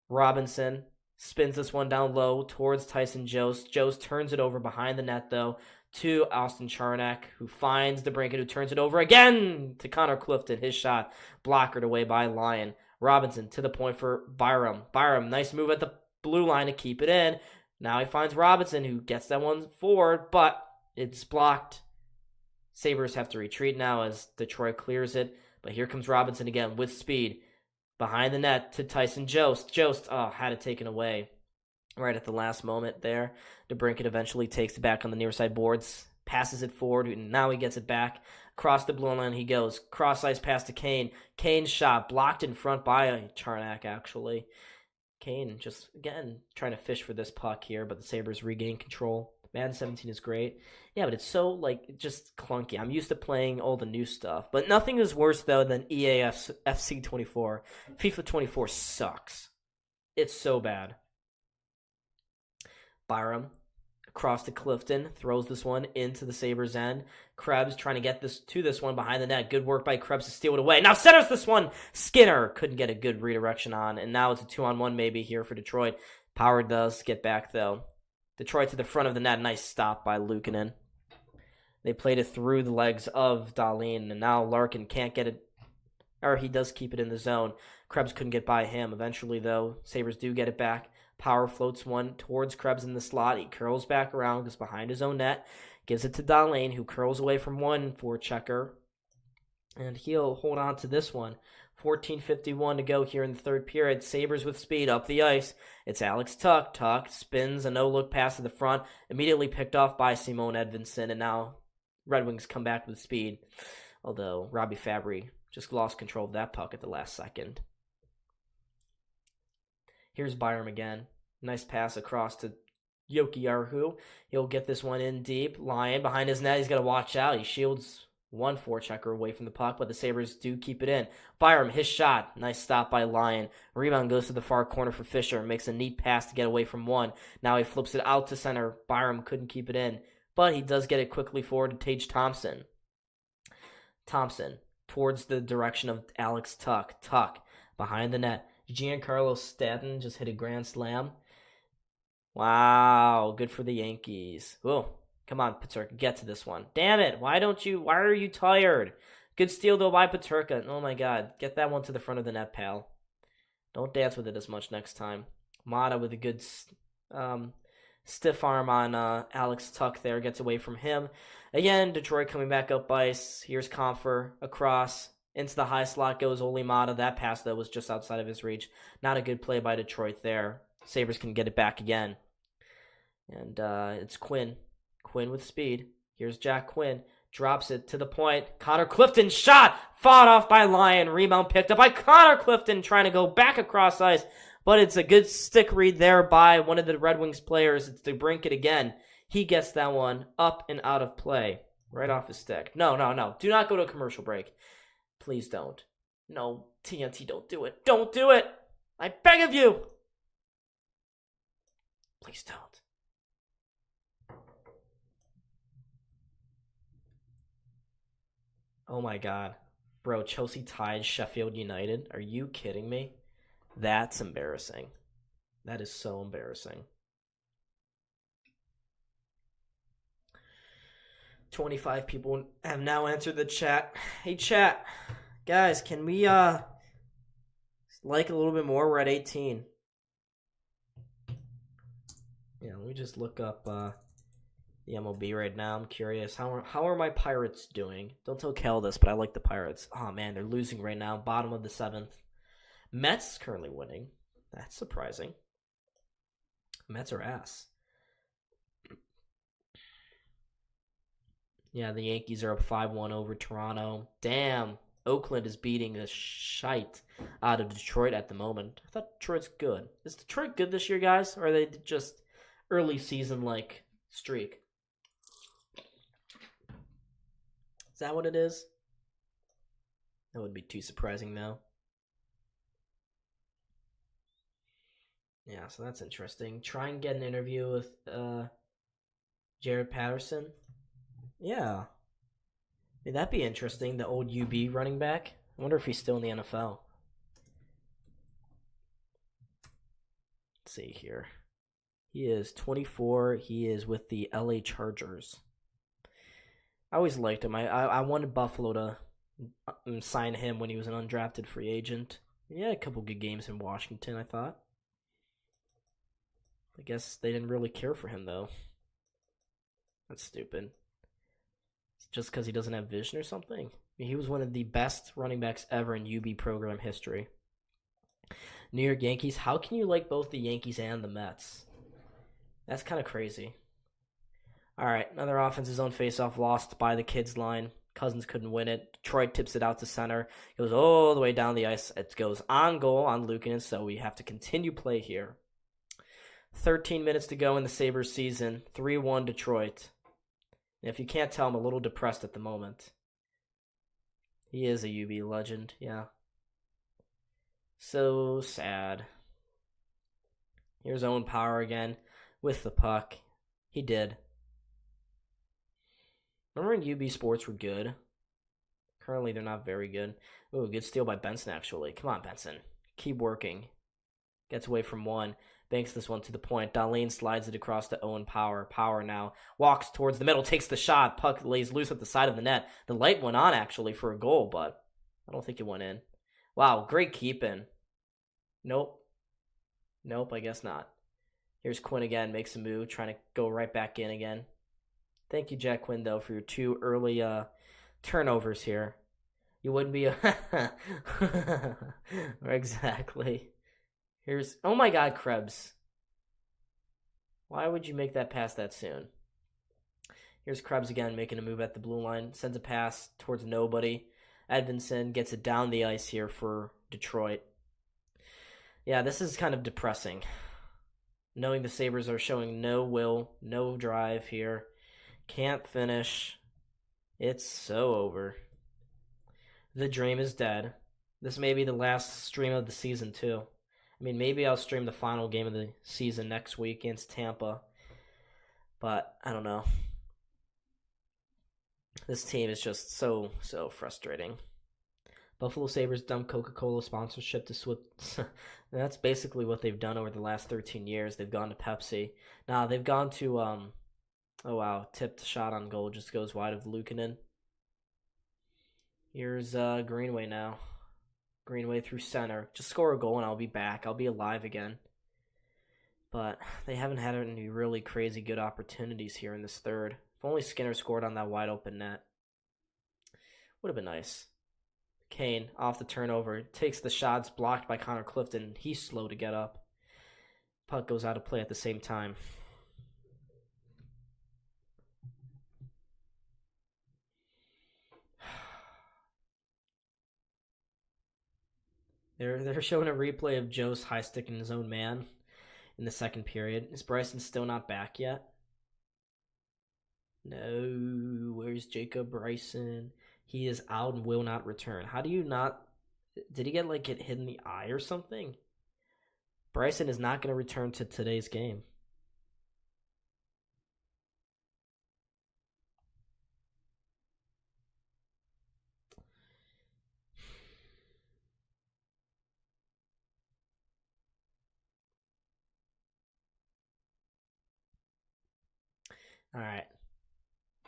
Speaker 1: Robinson spins this one down low towards Tyson Jost. Jost turns it over behind the net, though, to Austin Charnak, who finds DeBrincat, who turns it over again to Connor Clifton. His shot blockered away by Lyon. Robinson to the point for Byram. Byram, nice move at the blue line to keep it in. Now he finds Robinson, who gets that one forward, but it's blocked. Sabres have to retreat now as Detroit clears it. But here comes Robinson again with speed. Behind the net to Tyson Jost. Jost, had it taken away right at the last moment there. DeBrincat eventually takes it back on the near side boards. Passes it forward, and now he gets it back. Across the blue line he goes. Cross-ice pass to Kane. Kane's shot blocked in front by Charnak, actually. Kane just, again, trying to fish for this puck here, but the Sabres regain control. Madden 17 is great. Yeah, but it's so, like, just clunky. I'm used to playing all the new stuff. But nothing is worse, though, than EA FC 24. FIFA 24 sucks. It's so bad. Byram Across to Clifton, throws this one into the Sabres end. Krebs trying to get this one behind the net. Good work by Krebs to steal it away. Now centers this one. Skinner couldn't get a good redirection on, and now it's a 2-on-1 maybe here for Detroit. Power does get back, though. Detroit to the front of the net. Nice stop by Luukkonen. They played it through the legs of Dahlin, and now Larkin can't get it. Or he does keep it in the zone. Krebs couldn't get by him. Eventually, though, Sabres do get it back. Power floats one towards Krebs in the slot. He curls back around, goes behind his own net. Gives it to Dahlin, who curls away from one forechecker. And he'll hold on to this one. 14:51 to go here in the third period. Sabres with speed up the ice. It's Alex Tuch. Tuch spins a no-look pass to the front. Immediately picked off by Simone Edvinsson. And now Red Wings come back with speed. Although Robbie Fabry just lost control of that puck at the last second. Here's Byram again. Nice pass across to Jokiharju. He'll get this one in deep. Lyon behind his net. He's got to watch out. He shields one forechecker away from the puck, but the Sabres do keep it in. Byram, his shot. Nice stop by Lyon. Rebound goes to the far corner for Fisher. Makes a neat pass to get away from one. Now he flips it out to center. Byram couldn't keep it in, but he does get it quickly forward to Tage Thompson. Thompson towards the direction of Alex Tuch. Tuch behind the net. Giancarlo Stanton just hit a grand slam. Wow, good for the Yankees. Oh, come on, Peterka, get to this one. Damn it, why are you tired? Good steal, though, by Peterka. Oh, my God, get that one to the front of the net, pal. Don't dance with it as much next time. Mata with a good stiff arm on Alex Tuch there, gets away from him. Again, Detroit coming back up ice. Here's Comfer across. Into the high slot goes Ole Mata. That pass, though, was just outside of his reach. Not a good play by Detroit there. Sabres can get it back again. And it's Quinn. Quinn with speed. Here's Jack Quinn. Drops it to the point. Connor Clifton shot. Fought off by Lyon. Rebound picked up by Connor Clifton trying to go back across ice. But it's a good stick read there by one of the Red Wings players. It's DeBrincat again. He gets that one up and out of play. Right off his stick. No. Do not go to a commercial break. Please don't. No, TNT, don't do it. Don't do it! I beg of you! Please don't. Oh my God. Bro, Chelsea tied Sheffield United. Are you kidding me? That's embarrassing. That is so embarrassing. 25 people have now entered the chat. Hey, chat. Guys, can we like a little bit more? We're at 18. Yeah, let me just look up the MLB right now. I'm curious. How are my Pirates doing? Don't tell Kel this, but I like the Pirates. Oh, man, they're losing right now. Bottom of the 7th. Mets currently winning. That's surprising. Mets are ass. Yeah, the Yankees are up 5-1 over Toronto. Damn, Oakland is beating the shite out of Detroit at the moment. I thought Detroit's good. Is Detroit good this year, guys? Or are they just early season-like streak? Is that what it is? That wouldn't be too surprising, though. Yeah, so that's interesting. Try and get an interview with Jared Patterson. Yeah. I mean, that'd be interesting, the old UB running back. I wonder if he's still in the NFL. Let's see here. He is 24. He is with the LA Chargers. I always liked him. I wanted Buffalo to sign him when he was an undrafted free agent. He had a couple good games in Washington, I thought. I guess they didn't really care for him, though. That's stupid. Just because he doesn't have vision or something? I mean, he was one of the best running backs ever in UB program history. New York Yankees. How can you like both the Yankees and the Mets? That's kind of crazy. All right, another offensive zone faceoff lost by the kids' line. Cousins couldn't win it. Detroit tips it out to center. It goes all the way down the ice. It goes on goal on Luukkonen, so we have to continue play here. 13 minutes to go in the Sabres season. 3-1 Detroit. And if you can't tell, I'm a little depressed at the moment. He is a UB legend, yeah. So sad. Here's Owen Power again with the puck. He did. Remember when UB Sports were good? Currently, they're not very good. Ooh, good steal by Benson, actually. Come on, Benson. Keep working. Gets away from one. Banks this one to the point. Darlene slides it across to Owen Power. Power now walks towards the middle, takes the shot. Puck lays loose at the side of the net. The light went on, actually, for a goal, but I don't think it went in. Wow, great keep-in. Nope. Nope, I guess not. Here's Quinn again, makes a move, trying to go right back in again. Thank you, Jack Quinn, though, for your 2 early turnovers here. You wouldn't be exactly. Here's... Oh my god, Krebs. Why would you make that pass that soon? Here's Krebs again, making a move at the blue line. Sends a pass towards nobody. Edvinson gets it down the ice here for Detroit. Yeah, this is kind of depressing. Knowing the Sabres are showing no will, no drive here. Can't finish. It's so over. The dream is dead. This may be the last stream of the season, too. I mean, maybe I'll stream the final game of the season next week against Tampa. But, I don't know. This team is just so frustrating. Buffalo Sabres dumped Coca-Cola sponsorship to Swip. That's basically what they've done over the last 13 years. They've gone to Pepsi. Now, they've gone to, oh wow, tipped shot on goal. Just goes wide of Luukkonen. Here's Greenway now. Greenway through center. Just score a goal and I'll be back. I'll be alive again. But they haven't had any really crazy good opportunities here in this third. If only Skinner scored on that wide open net. Would have been nice. Kane off the turnover. Takes the shots blocked by Connor Clifton. He's slow to get up. Puck goes out of play at the same time. They're showing a replay of Joe's high sticking his own man in the second period. Is Bryson still not back yet? No. Where's Jacob Bryson? He is out and will not return. How do you not... Did he get hit in the eye or something? Bryson is not going to return to today's game. All right.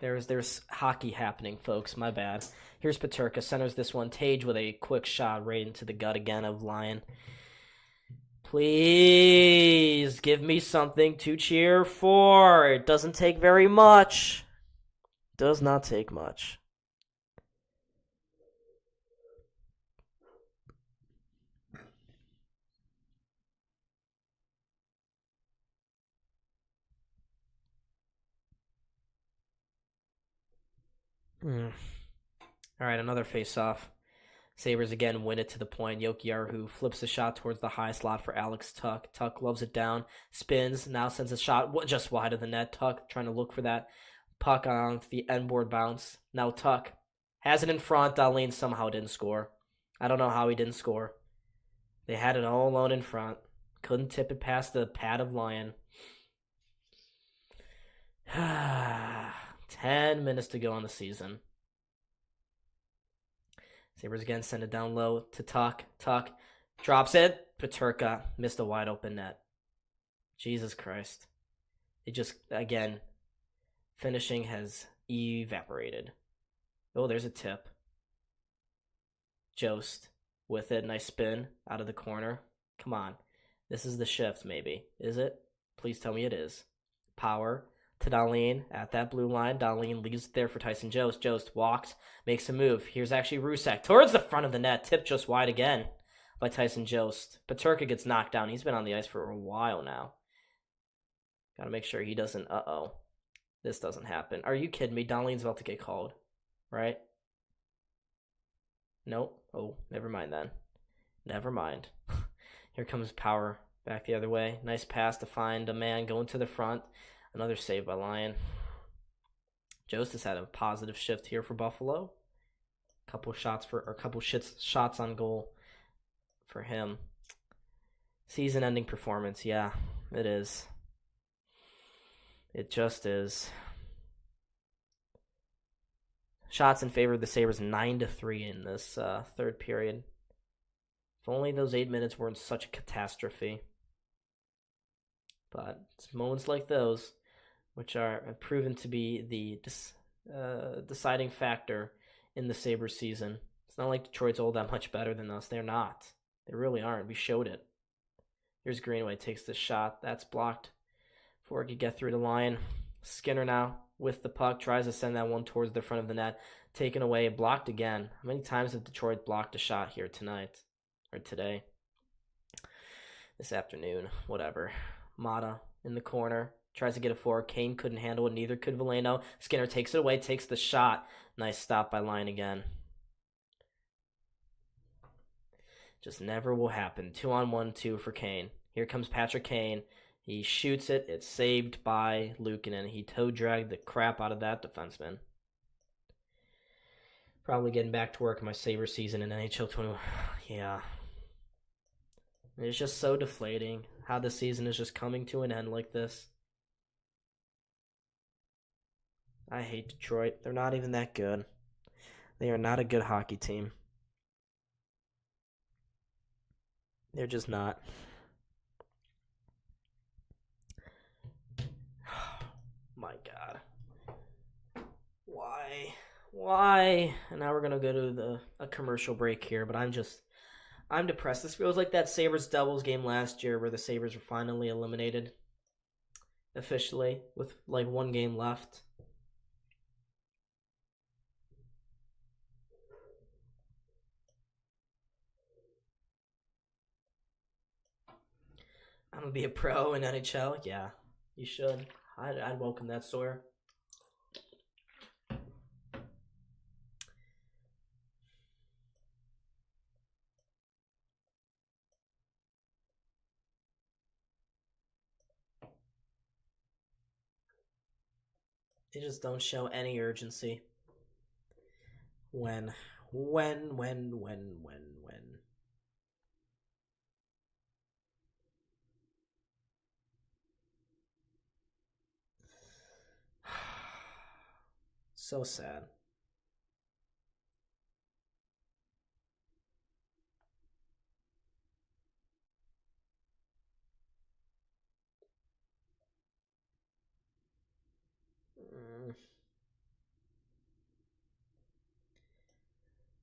Speaker 1: There's hockey happening, folks. My bad. Here's Peterka. Centers this one. Tage with a quick shot right into the gut again of Lyon. Please give me something to cheer for. It doesn't take very much. Does not take much. All right, another face-off. Sabres again win it to the point. Jokiharju flips the shot towards the high slot for Alex Tuch. Tuch loves it down, spins, now sends a shot just wide of the net. Tuch trying to look for that puck on the end board bounce. Now Tuch has it in front. Darlene somehow didn't score. I don't know how he didn't score. They had it all alone in front. Couldn't tip it past the pad of Lyon. 10 minutes to go on the season. Sabres again send it down low to Tuch. Tuch drops it. Peterka missed a wide open net. Jesus Christ. It just, again, finishing has evaporated. Oh, there's a tip. Jost with it. Nice spin out of the corner. Come on. This is the shift, maybe. Is it? Please tell me it is. Power to Darlene at that blue line. Darlene leaves it there for Tyson Jost. Jost walks, makes a move. Here's actually Rusak towards the front of the net. Tipped just wide again by Tyson Jost. Peterka gets knocked down. He's been on the ice for a while now. Gotta make sure he doesn't... Uh-oh. This doesn't happen. Are you kidding me? Darlene's about to get called. Right? Nope. Oh, never mind then. Never mind. Here comes Power back the other way. Nice pass to find a man going to the front. Another save by Lyon. Jost has had a positive shift here for Buffalo. Couple shots on goal for him. Season-ending performance, yeah, it is. It just is. Shots in favor of the Sabres 9-3 in this third period. If only those 8 minutes weren't such a catastrophe. But it's moments like those which have proven to be the deciding factor in the Sabres season. It's not like Detroit's all that much better than us. They're not. They really aren't. We showed it. Here's Greenway, takes the shot. That's blocked before it could get through the line. Skinner now with the puck, tries to send that one towards the front of the net. Taken away, blocked again. How many times have Detroit blocked a shot here tonight? Or today? This afternoon, whatever. Mata in the corner, tries to get it forward. Kane couldn't handle it, neither could Veleno. Skinner takes it away, takes the shot. Nice stop by Line again. Just never will happen. 2-on-1-2 for Kane. Here comes Patrick Kane. He shoots it. It's saved by Luukkonen. He toe dragged the crap out of that defenseman. Probably getting back to work in my Sabres season in NHL 21. Yeah. It's just so deflating how the season is just coming to an end like this. I hate Detroit. They're not even that good. They are not a good hockey team. They're just not. My God. Why? And now we're going to go to a commercial break here, but I'm depressed. This feels like that Sabres doubles game last year where the Sabres were finally eliminated officially with like one game left. I'm going to be a pro in NHL. Yeah, you should. I'd welcome that, Sawyer. They just don't show any urgency. When. So sad.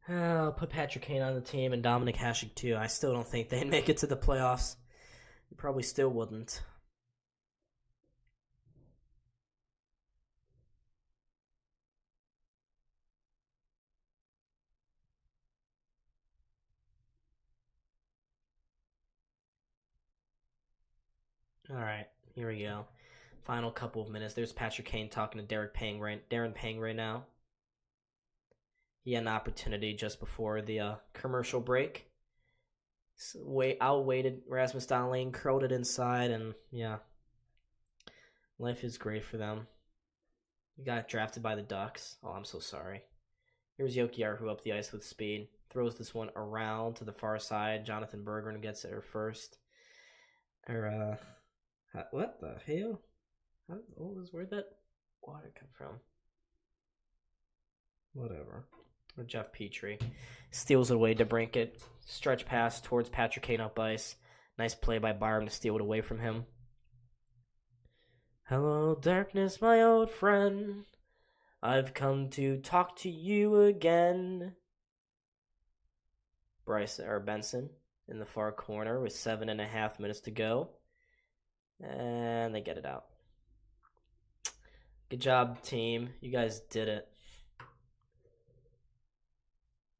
Speaker 1: I'll put Patrick Kane on the team and Dominic Hasek too. I still don't think they'd make it to the playoffs. You probably still wouldn't. All right, here we go. Final couple of minutes. There's Patrick Kane talking to Darren Pang right now. He had an opportunity just before the commercial break. Outweighted Rasmus Dahlin, curled it inside, and yeah. Life is great for them. He got drafted by the Ducks. Oh, I'm so sorry. Here's Jokiharju up the ice with speed. Throws this one around to the far side. Jonathan Berggren gets it first. What the hell? Where'd that water come from? Whatever. Or Jeff Petrie. Steals it away to Brinket. Stretch pass towards Patrick Kane up ice. Nice play by Byram to steal it away from him. Hello, darkness, my old friend. I've come to talk to you again. Benson in the far corner with 7.5 minutes to go. And they get it out. Good job, team. You guys did it.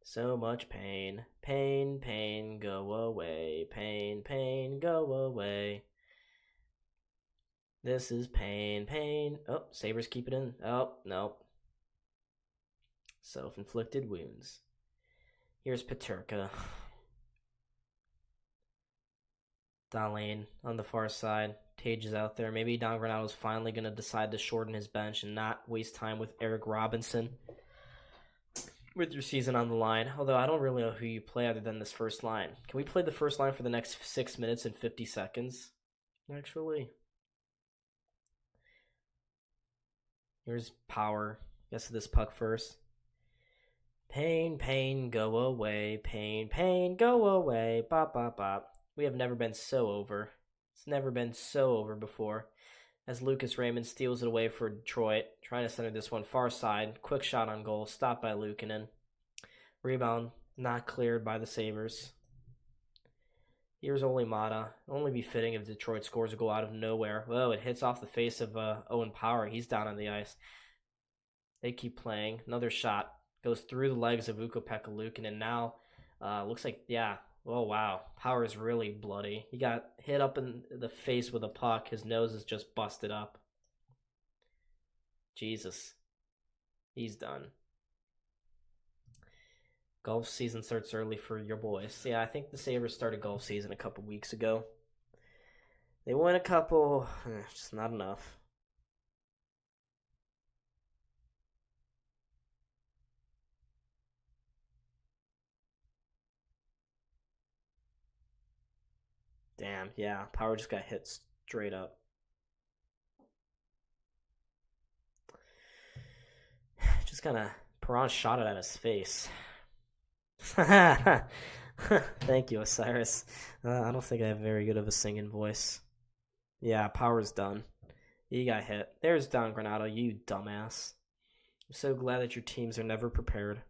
Speaker 1: So much pain. Pain, go away. Pain, go away. This is pain. Oh, Sabres keep it in. Oh, no. Self-inflicted wounds. Here's Peterka. Dahlin on the far side. Tage is out there. Maybe Don Granato's finally going to decide to shorten his bench and not waste time with Eric Robinson with your season on the line. Although I don't really know who you play other than this first line. Can we play the first line for the next 6 minutes and 50 seconds? Actually. Here's Power. Gets to this puck first. Pain, pain, go away. Pain, pain, go away. Bop, bop, bop. We have never been so over. It's never been so over before. As Lucas Raymond steals it away for Detroit. Trying to center this one far side. Quick shot on goal. Stopped by Luukkonen. Rebound not cleared by the Sabres. Here's Ole Mata. Only be fitting if Detroit scores a goal out of nowhere. Whoa, it hits off the face of Owen Power. He's down on the ice. They keep playing. Another shot. Goes through the legs of Ukko-Pekka Luukkonen. And now, looks like, yeah. Oh, wow. Power is really bloody. He got hit up in the face with a puck. His nose is just busted up. Jesus. He's done. Golf season starts early for your boys. Yeah, I think the Sabres started golf season a couple weeks ago. They won a couple, just not enough. Damn, yeah, Power just got hit straight up. Just kind of, Perron shot it at his face. Thank you, Osiris. I don't think I have very good of a singing voice. Yeah, Power's done. He got hit. There's Don Granato, you dumbass. I'm so glad that your teams are never prepared.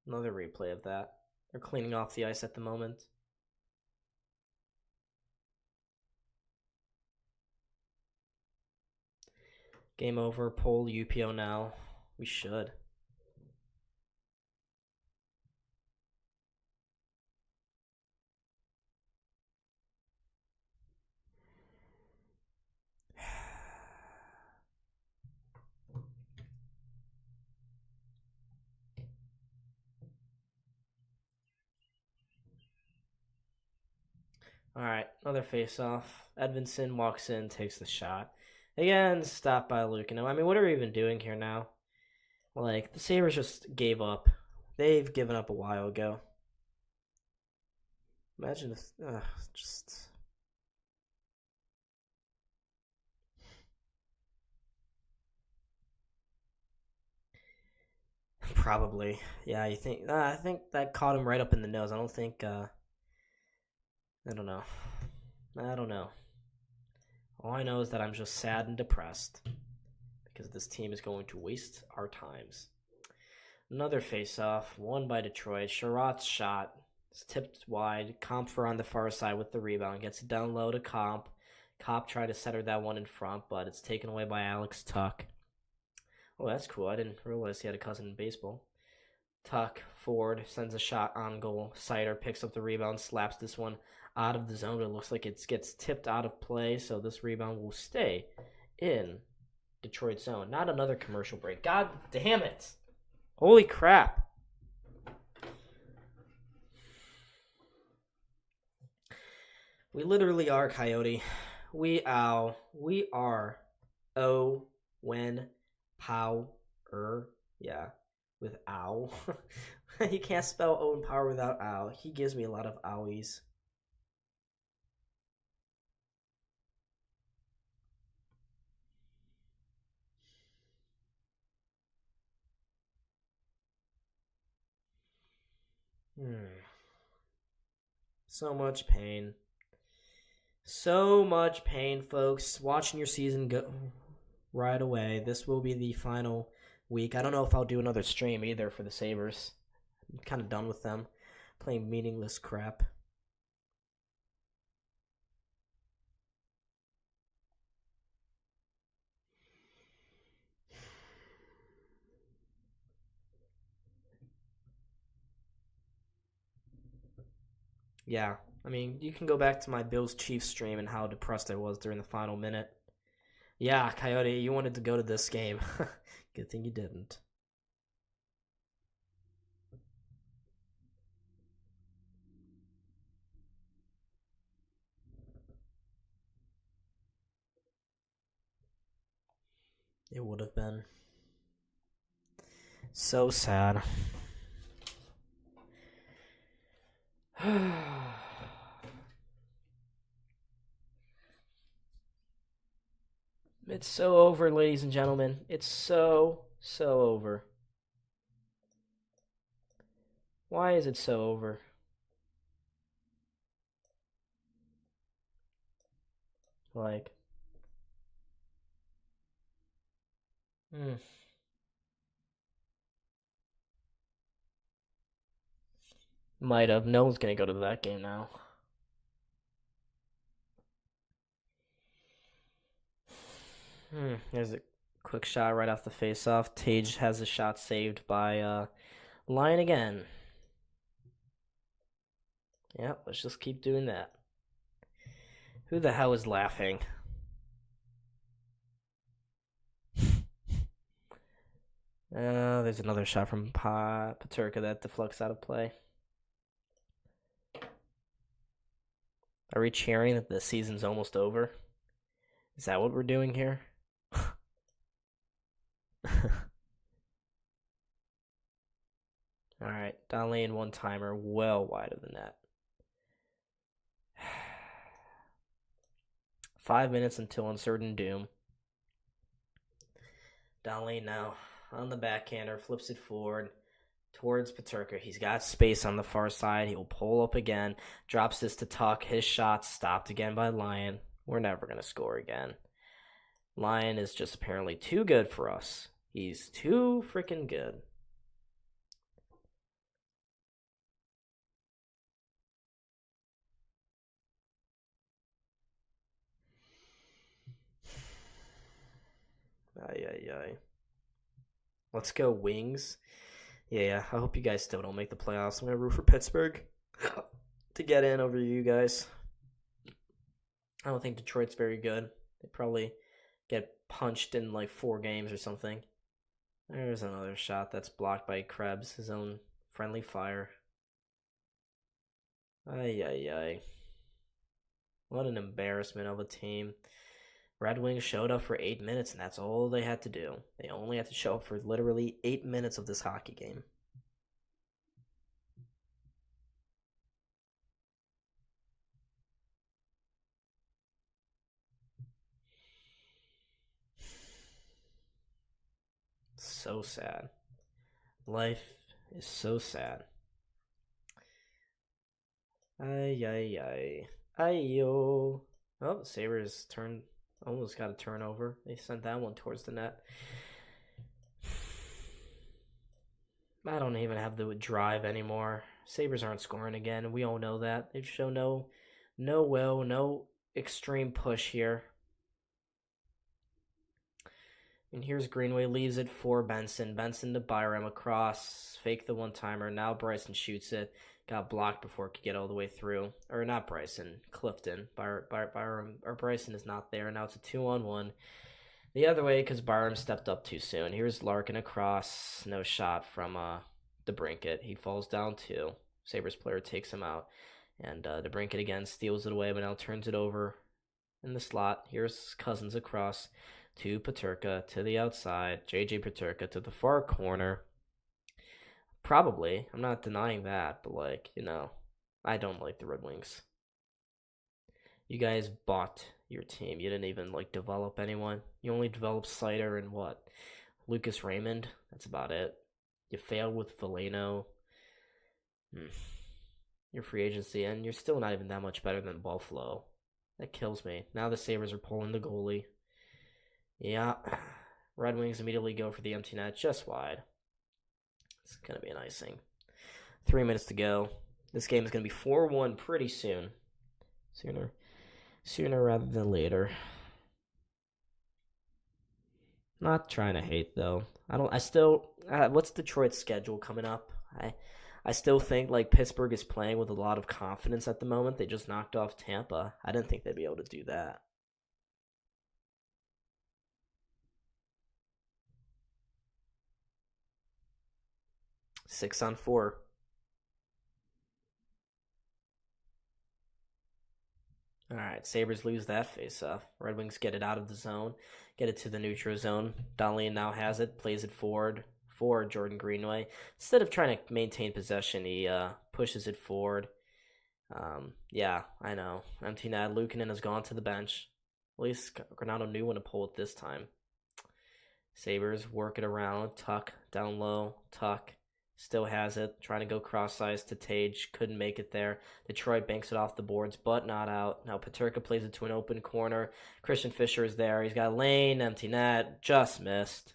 Speaker 1: Another replay of that. They're cleaning off the ice at the moment. Game over. Poll UPO now. We should. All right, another face-off. Edvinsson walks in, takes the shot. Again, stopped by Luukkonen. I mean, what are we even doing here now? Like, the Sabres just gave up. They've given up a while ago. Imagine if, just... Probably. Yeah, you think, I think that caught him right up in the nose. I don't think, I don't know. I don't know. All I know is that I'm just sad and depressed because this team is going to waste our times. Another face-off, won by Detroit. Sherratt's shot is tipped wide. Kampfer on the far side with the rebound. Gets it down low to Comp. Comp tried to center that one in front, but it's taken away by Alex Tuck. Oh, that's cool. I didn't realize he had a cousin in baseball. Tuck forward, sends a shot on goal. Sider picks up the rebound, slaps this one out of the zone. It looks like it gets tipped out of play, so this rebound will stay in Detroit zone. Not another commercial break. God damn it. Holy crap. We literally are, Coyote. We are Owen Power. Yeah, with ow. You can't spell Owen Power without ow. He gives me a lot of owies. So much pain. So much pain, folks. Watching your season go right away. This will be the final week. I don't know if I'll do another stream either for the Sabres. I'm kind of done with them. Playing meaningless crap. Yeah, I mean, you can go back to my Bills-Chiefs stream and how depressed I was during the final minute. Yeah, Coyote, you wanted to go to this game. Good thing you didn't. It would have been. So sad. It's so over, ladies and gentlemen. It's so over. Why is it so over? Like, might have. No one's gonna go to that game now. There's a quick shot right off the face-off. Tage has a shot saved by Lyon again. Yeah, let's just keep doing that. Who the hell is laughing? There's another shot from Peterka that deflects out of play. Are we cheering that the season's almost over? Is that what we're doing here? Alright, down lane one-timer, well wide of the net. 5 minutes until uncertain doom. Down lane now, on the backhander, flips it forward towards Peterka. He's got space on the far side. He will pull up again, drops this to Tuck. His shot stopped again by Lyon. We're never going to score again. Lyon is just apparently too good for us. He's too freaking good. Ay. Let's go Wings. Yeah, I hope you guys still don't make the playoffs. I'm going to root for Pittsburgh to get in over you guys. I don't think Detroit's very good. They probably get punched in like 4 games or something. There's another shot that's blocked by Krebs, his own friendly fire. Ay. What an embarrassment of a team. Red Wings showed up for 8 minutes, and that's all they had to do. They only had to show up for literally 8 minutes of this hockey game. So sad. Life is so sad. Ay. Ayo. Oh, Sabres almost got a turnover. They sent that one towards the net. I don't even have the drive anymore. Sabres aren't scoring again. We all know that. They've shown no will, no extreme push here. And here's Greenway, leaves it for Benson. Benson to Byram across, fake the one-timer. Now Bryson shoots it. Got blocked before it could get all the way through. Or not Bryson, Clifton. Byram, or Bryson is not there. Now it's a 2-on-1. The other way because Byram stepped up too soon. Here's Larkin across. No shot from DeBrincat. He falls down 2. Sabres player takes him out. And DeBrincat again steals it away, but now turns it over in the slot. Here's Cousins across to Peterka to the outside. JJ Peterka to the far corner. Probably. I'm not denying that, but I don't like the Red Wings. You guys bought your team. You didn't even develop anyone. You only developed Sider and Lucas Raymond. That's about it. You failed with Veleno. Your free agency, and you're still not even that much better than Buffalo. That kills me. Now the Sabres are pulling the goalie. Yeah. Red Wings immediately go for the empty net just wide. It's going to be an icing. 3 minutes to go. This game is going to be 4-1 pretty soon. Sooner rather than later. Not trying to hate, though. What's Detroit's schedule coming up? I still think Pittsburgh is playing with a lot of confidence at the moment. They just knocked off Tampa. I didn't think they'd be able to do that. Six on 4. All right, Sabres lose that faceoff. Red Wings get it out of the zone, get it to the neutral zone. Dahlin now has it, plays it forward for Jordan Greenway. Instead of trying to maintain possession, he pushes it forward. Yeah, I know. Empty net. Luukkonen has gone to the bench. At least Granato knew when to pull it this time. Sabres work it around. Tuck down low. Tuck still has it. Trying to go cross-ice to Tage. Couldn't make it there. Detroit banks it off the boards, but not out. Now Peterka plays it to an open corner. Christian Fischer is there. He's got lane. Empty net. Just missed.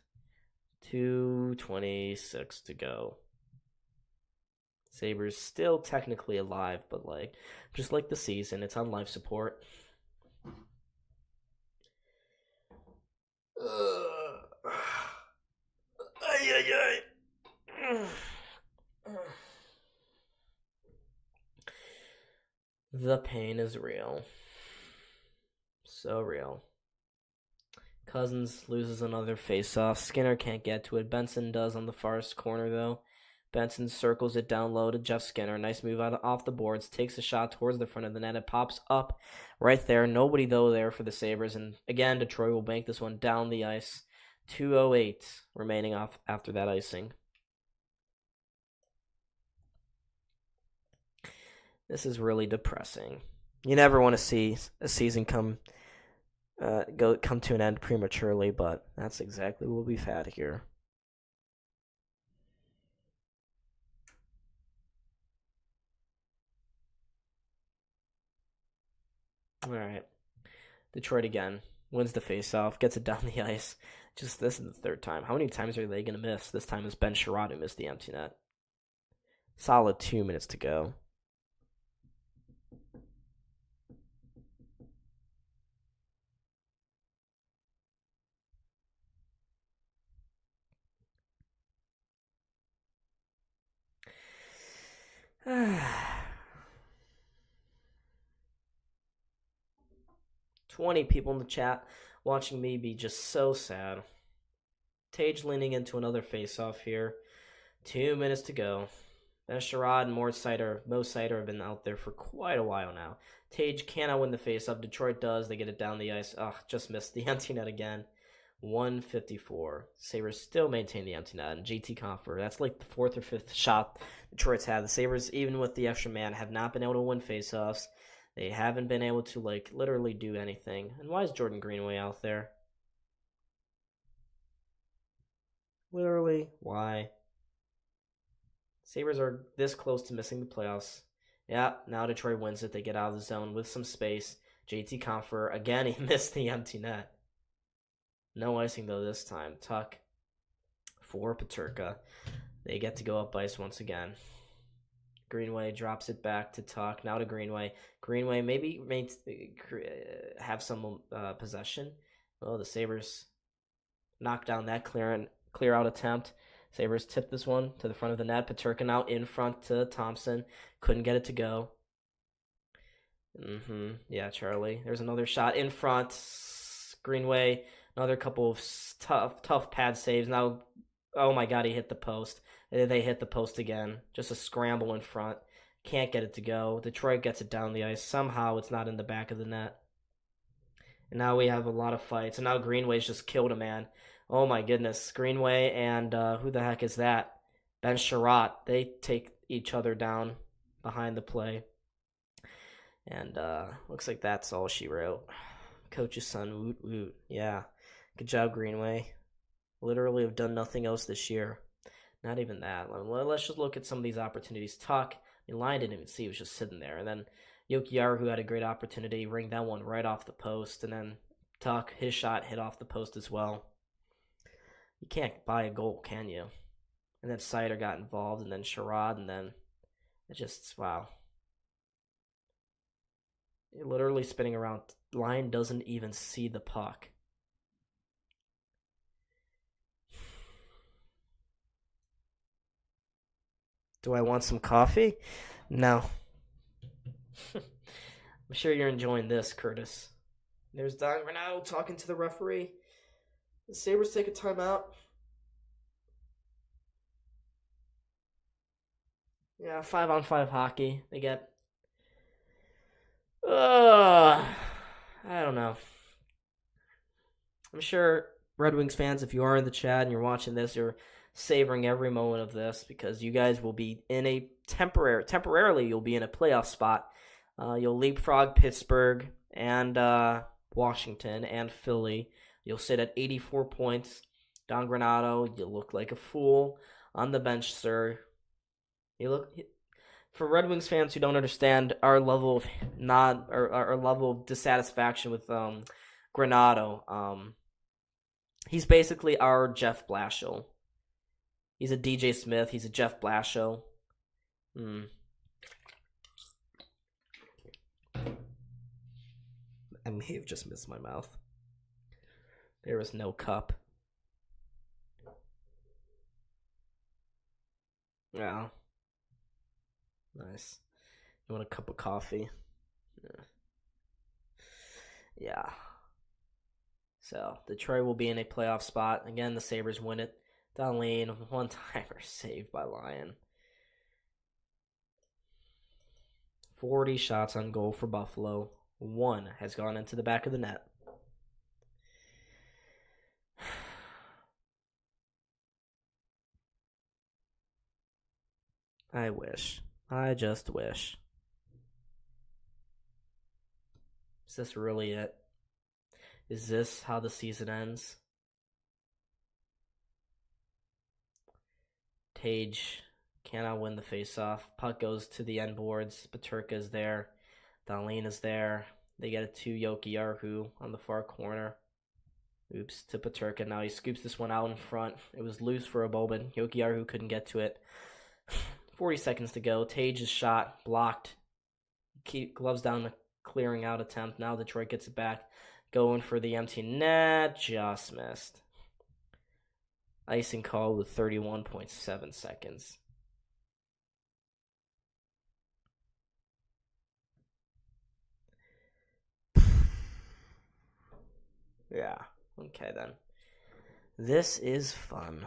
Speaker 1: 2:26 to go. Sabres still technically alive, but just like the season, it's on life support. The pain is real. So real. Cousins loses another faceoff. Skinner can't get to it. Benson does on the farthest corner, though. Benson circles it down low to Jeff Skinner. Nice move off the boards. Takes a shot towards the front of the net. It pops up right there. Nobody, though, there for the Sabres. And again, Detroit will bank this one down the ice. 2:08 remaining off after that icing. This is really depressing. You never want to see a season come to an end prematurely, but that's exactly what we've had here. All right. Detroit again. Wins the faceoff. Gets it down the ice. Just this is the third time. How many times are they going to miss? This time is Ben Sherrod who missed the empty net. Solid 2 minutes to go. Ah. 20 people in the chat watching me be just so sad. Tage leaning into another face-off here. 2 minutes to go. Ben Sherrod and Mo Seider have been out there for quite a while now. Tage cannot win the face-off. Detroit does. They get it down the ice. Just missed the empty net again. 154. Sabres still maintain the empty net. And JT Compher, that's like the fourth or fifth shot Detroit's had. The Sabres, even with the extra man, have not been able to win face-offs. They haven't been able to, literally do anything. And why is Jordan Greenway out there? Literally, why? Sabres are this close to missing the playoffs. Yeah, now Detroit wins it. They get out of the zone with some space. JT Compher, again, he missed the empty net. No icing, though, this time. Tuck for Peterka. They get to go up ice once again. Greenway drops it back to Tuck. Now to Greenway. Greenway maybe have some possession. Oh, the Sabres knock down that clear out attempt. Sabres tip this one to the front of the net. Peterka now in front to Thompson. Couldn't get it to go. Yeah, Charlie. There's another shot in front. Greenway, another couple of tough pad saves. Now, oh my God, he hit the post. They hit the post again. Just a scramble in front. Can't get it to go. Detroit gets it down the ice. Somehow it's not in the back of the net. And now we have a lot of fights. And now Greenway's just killed a man. Oh my goodness. Greenway and who the heck is that? Ben Sherrod. They take each other down behind the play. And looks like that's all she wrote. Coach's son, woot woot. Yeah. Good job, Greenway. Literally have done nothing else this year. Not even that. Let's just look at some of these opportunities. Tuck, Lyon didn't even see. He was just sitting there. And then Jokiar, who had a great opportunity, ringed that one right off the post. And then Tuck, his shot hit off the post as well. You can't buy a goal, can you? And then Seider got involved, and then Sherrod, and then it just, wow. You're literally spinning around. Lyon doesn't even see the puck. Do I want some coffee? No. I'm sure you're enjoying this, Curtis. There's Don Renato talking to the referee. The Sabres take a timeout. Yeah, 5-on-5 hockey. They get I don't know. I'm sure Red Wings fans, if you are in the chat and you're watching this, you're savoring every moment of this because you guys will be in a temporarily you'll be in a playoff spot. You'll leapfrog Pittsburgh and Washington and Philly. You'll sit at 84 points. Don Granato, you look like a fool on the bench, sir. For Red Wings fans who don't understand our level of our level of dissatisfaction with Granato, he's basically our Jeff Blashill. He's a DJ Smith. He's a Jeff Blashill. I may have just missed my mouth. There was no cup. Yeah. Nice. You want a cup of coffee? Yeah. So, Detroit will be in a playoff spot. Again, the Sabres win it. Dahlin, one-timer saved by Lyon. 40 shots on goal for Buffalo. 1 has gone into the back of the net. I wish. I just wish. Is this really it? Is this how the season ends? Tage cannot win the faceoff. Puck goes to the end boards. Peterka is there. Dahlin is there. They get it to Jokiharju on the far corner. Oops, to Peterka. Now he scoops this one out in front. It was loose for a Bobin. Jokiharju couldn't get to it. 40 seconds to go. Tage's shot blocked. Keep gloves down the clearing out attempt. Now Detroit gets it back. Going for the empty net. Just missed. Icing call with 31.7 seconds. Yeah. Okay then. This is fun.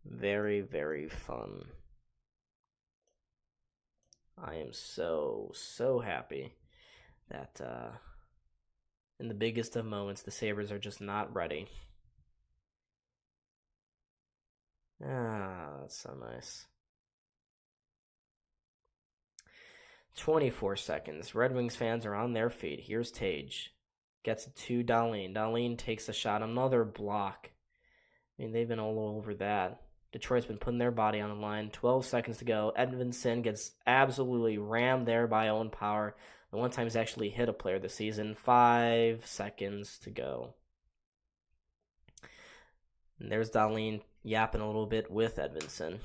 Speaker 1: Very, very fun. I am so happy that in the biggest of moments, the Sabres are just not ready. That's so nice. 24 seconds. Red Wings fans are on their feet. Here's Tage. Gets it to Dahlin. Dahlin takes a shot. Another block. I mean, they've been all over that. Detroit's been putting their body on the line. 12 seconds to go. Edvinsson gets absolutely rammed there by Owen Power. The one time he's actually hit a player this season. 5 seconds to go. And there's Dahlin yapping a little bit with Edvinsson.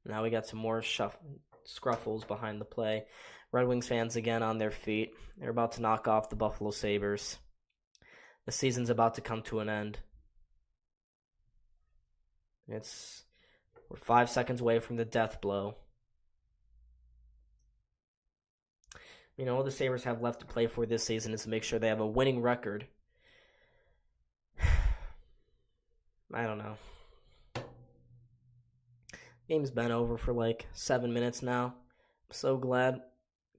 Speaker 1: Now we got some more scruffles behind the play. Red Wings fans again on their feet. They're about to knock off the Buffalo Sabres. The season's about to come to an end. We're 5 seconds away from the death blow. You know, all the Sabres have left to play for this season is to make sure they have a winning record. I don't know. Game's been over for like 7 minutes now. I'm so glad.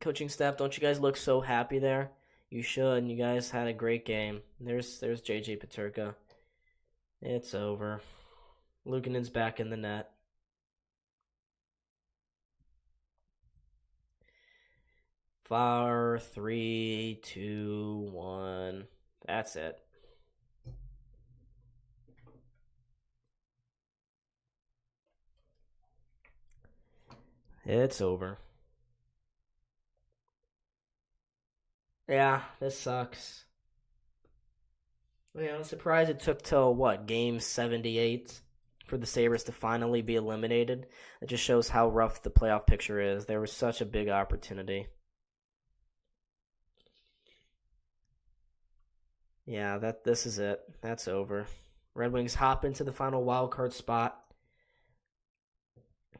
Speaker 1: Coaching staff, don't you guys look so happy there? You should. You guys had a great game. There's JJ Peterka. It's over. Luukkonen's back in the net. Far 3, 2, 1. That's it. It's over. Yeah, this sucks. Yeah, I'm surprised it took till, game 78 for the Sabres to finally be eliminated. It just shows how rough the playoff picture is. There was such a big opportunity. Yeah, this is it. That's over. Red Wings hop into the final wildcard spot.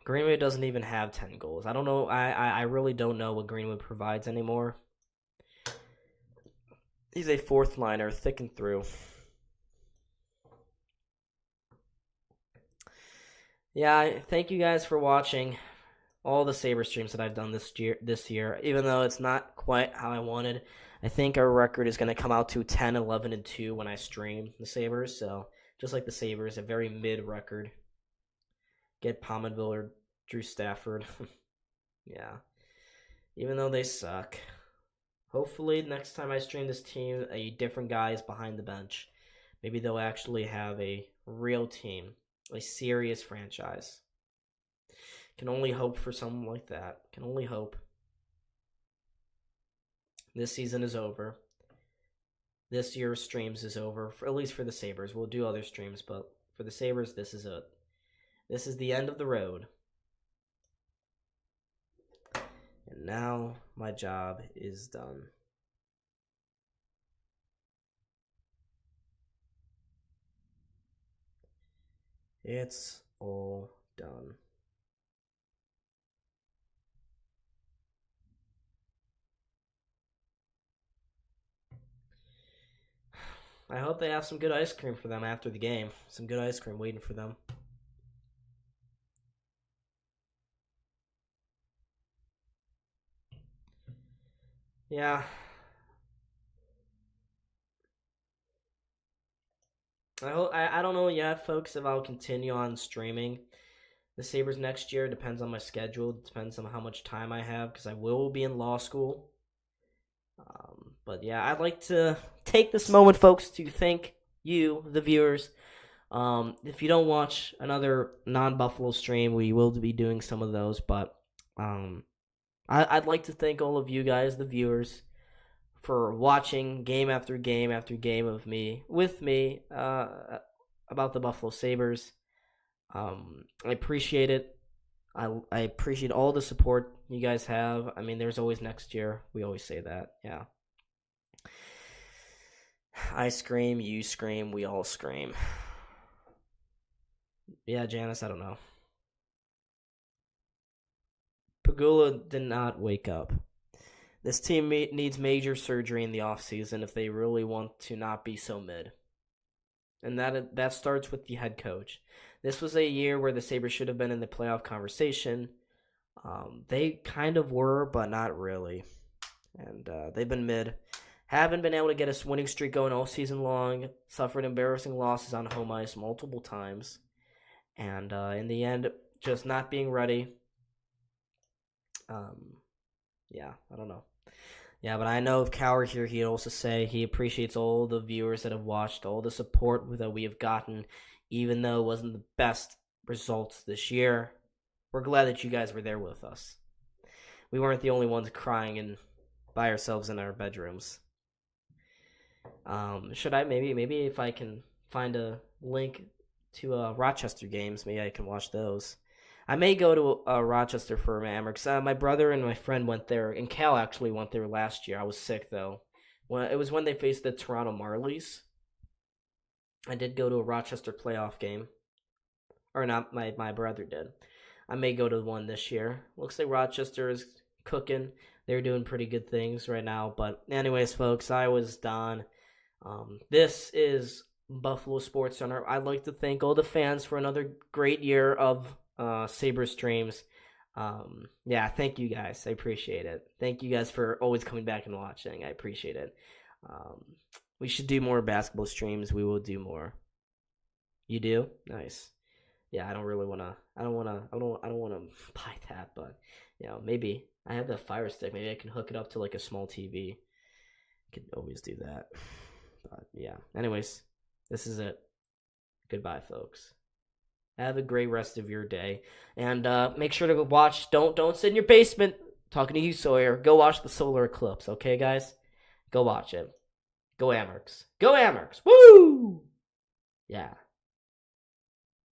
Speaker 1: Greenwood doesn't even have 10 goals. I don't know. I really don't know what Greenwood provides anymore. He's a fourth liner, thick and through. Yeah, thank you guys for watching. all the Sabres streams that I've done this year, even though it's not quite how I wanted. I think our record is going to come out to 10, 11, and 2 when I stream the Sabres. So just like the Sabres, a very mid record. Get Pominville or Drew Stafford. Yeah. Even though they suck. Hopefully next time I stream this team, a different guy is behind the bench. Maybe they'll actually have a real team, a serious franchise. Can only hope for something like that. Can only hope. This season is over. This year's streams is over, at least for the Sabres. We'll do other streams, but for the Sabres, this is it. This is the end of the road. And now my job is done. It's all done. I hope they have some good ice cream for them after the game. Some good ice cream waiting for them. Yeah. I don't know yet, folks, if I'll continue on streaming the Sabres next year. It depends on my schedule. It depends on how much time I have, because I will be in law school. But yeah, I'd like to take this moment, folks, to thank you, the viewers. If you don't watch another non-Buffalo stream, we will be doing some of those. But I'd like to thank all of you guys, the viewers, for watching game after game after game of me, with me, about the Buffalo Sabres. I appreciate it. I appreciate all the support you guys have. I mean, there's always next year. We always say that. Yeah. I scream, you scream, we all scream. Yeah, Janice, I don't know. Pagula did not wake up. This team needs major surgery in the offseason if they really want to not be so mid. And that starts with the head coach. This was a year where the Sabres should have been in the playoff conversation. They kind of were, but not really. And they've been mid. Haven't been able to get a winning streak going all season long. Suffered embarrassing losses on home ice multiple times. And in the end, just not being ready. Yeah, I don't know. Yeah, but I know if Cal were here, he'd also say he appreciates all the viewers that have watched, all the support that we have gotten, even though it wasn't the best results this year. We're glad that you guys were there with us. We weren't the only ones crying and by ourselves in our bedrooms. Should I maybe if I can find a link to Rochester games, maybe I can watch those. I may go to Rochester for Amerks. My brother and my friend went there, and Cal actually went there last year. I was sick, though. It was when they faced the Toronto Marlies. I did go to a Rochester playoff game. Or not, my brother did. I may go to one this year. Looks like Rochester is cooking. They're doing pretty good things right now. But anyways, folks, I was done. This is Buffalo SportsCenter. I'd like to thank all the fans for another great year of Sabres streams. Yeah, thank you guys. I appreciate it. Thank you guys for always coming back and watching. I appreciate it. We should do more basketball streams. We will do more. You do? Nice. Yeah, I don't wanna buy that, but maybe I have the Fire Stick. Maybe I can hook it up to like a small TV. Could always do that. But yeah. Anyways, this is it. Goodbye, folks. Have a great rest of your day, and make sure to go watch. Don't sit in your basement. Talking to you, Sawyer. Go watch the solar eclipse, okay, guys? Go watch it. Go Amerks. Go Amerks. Woo! Yeah.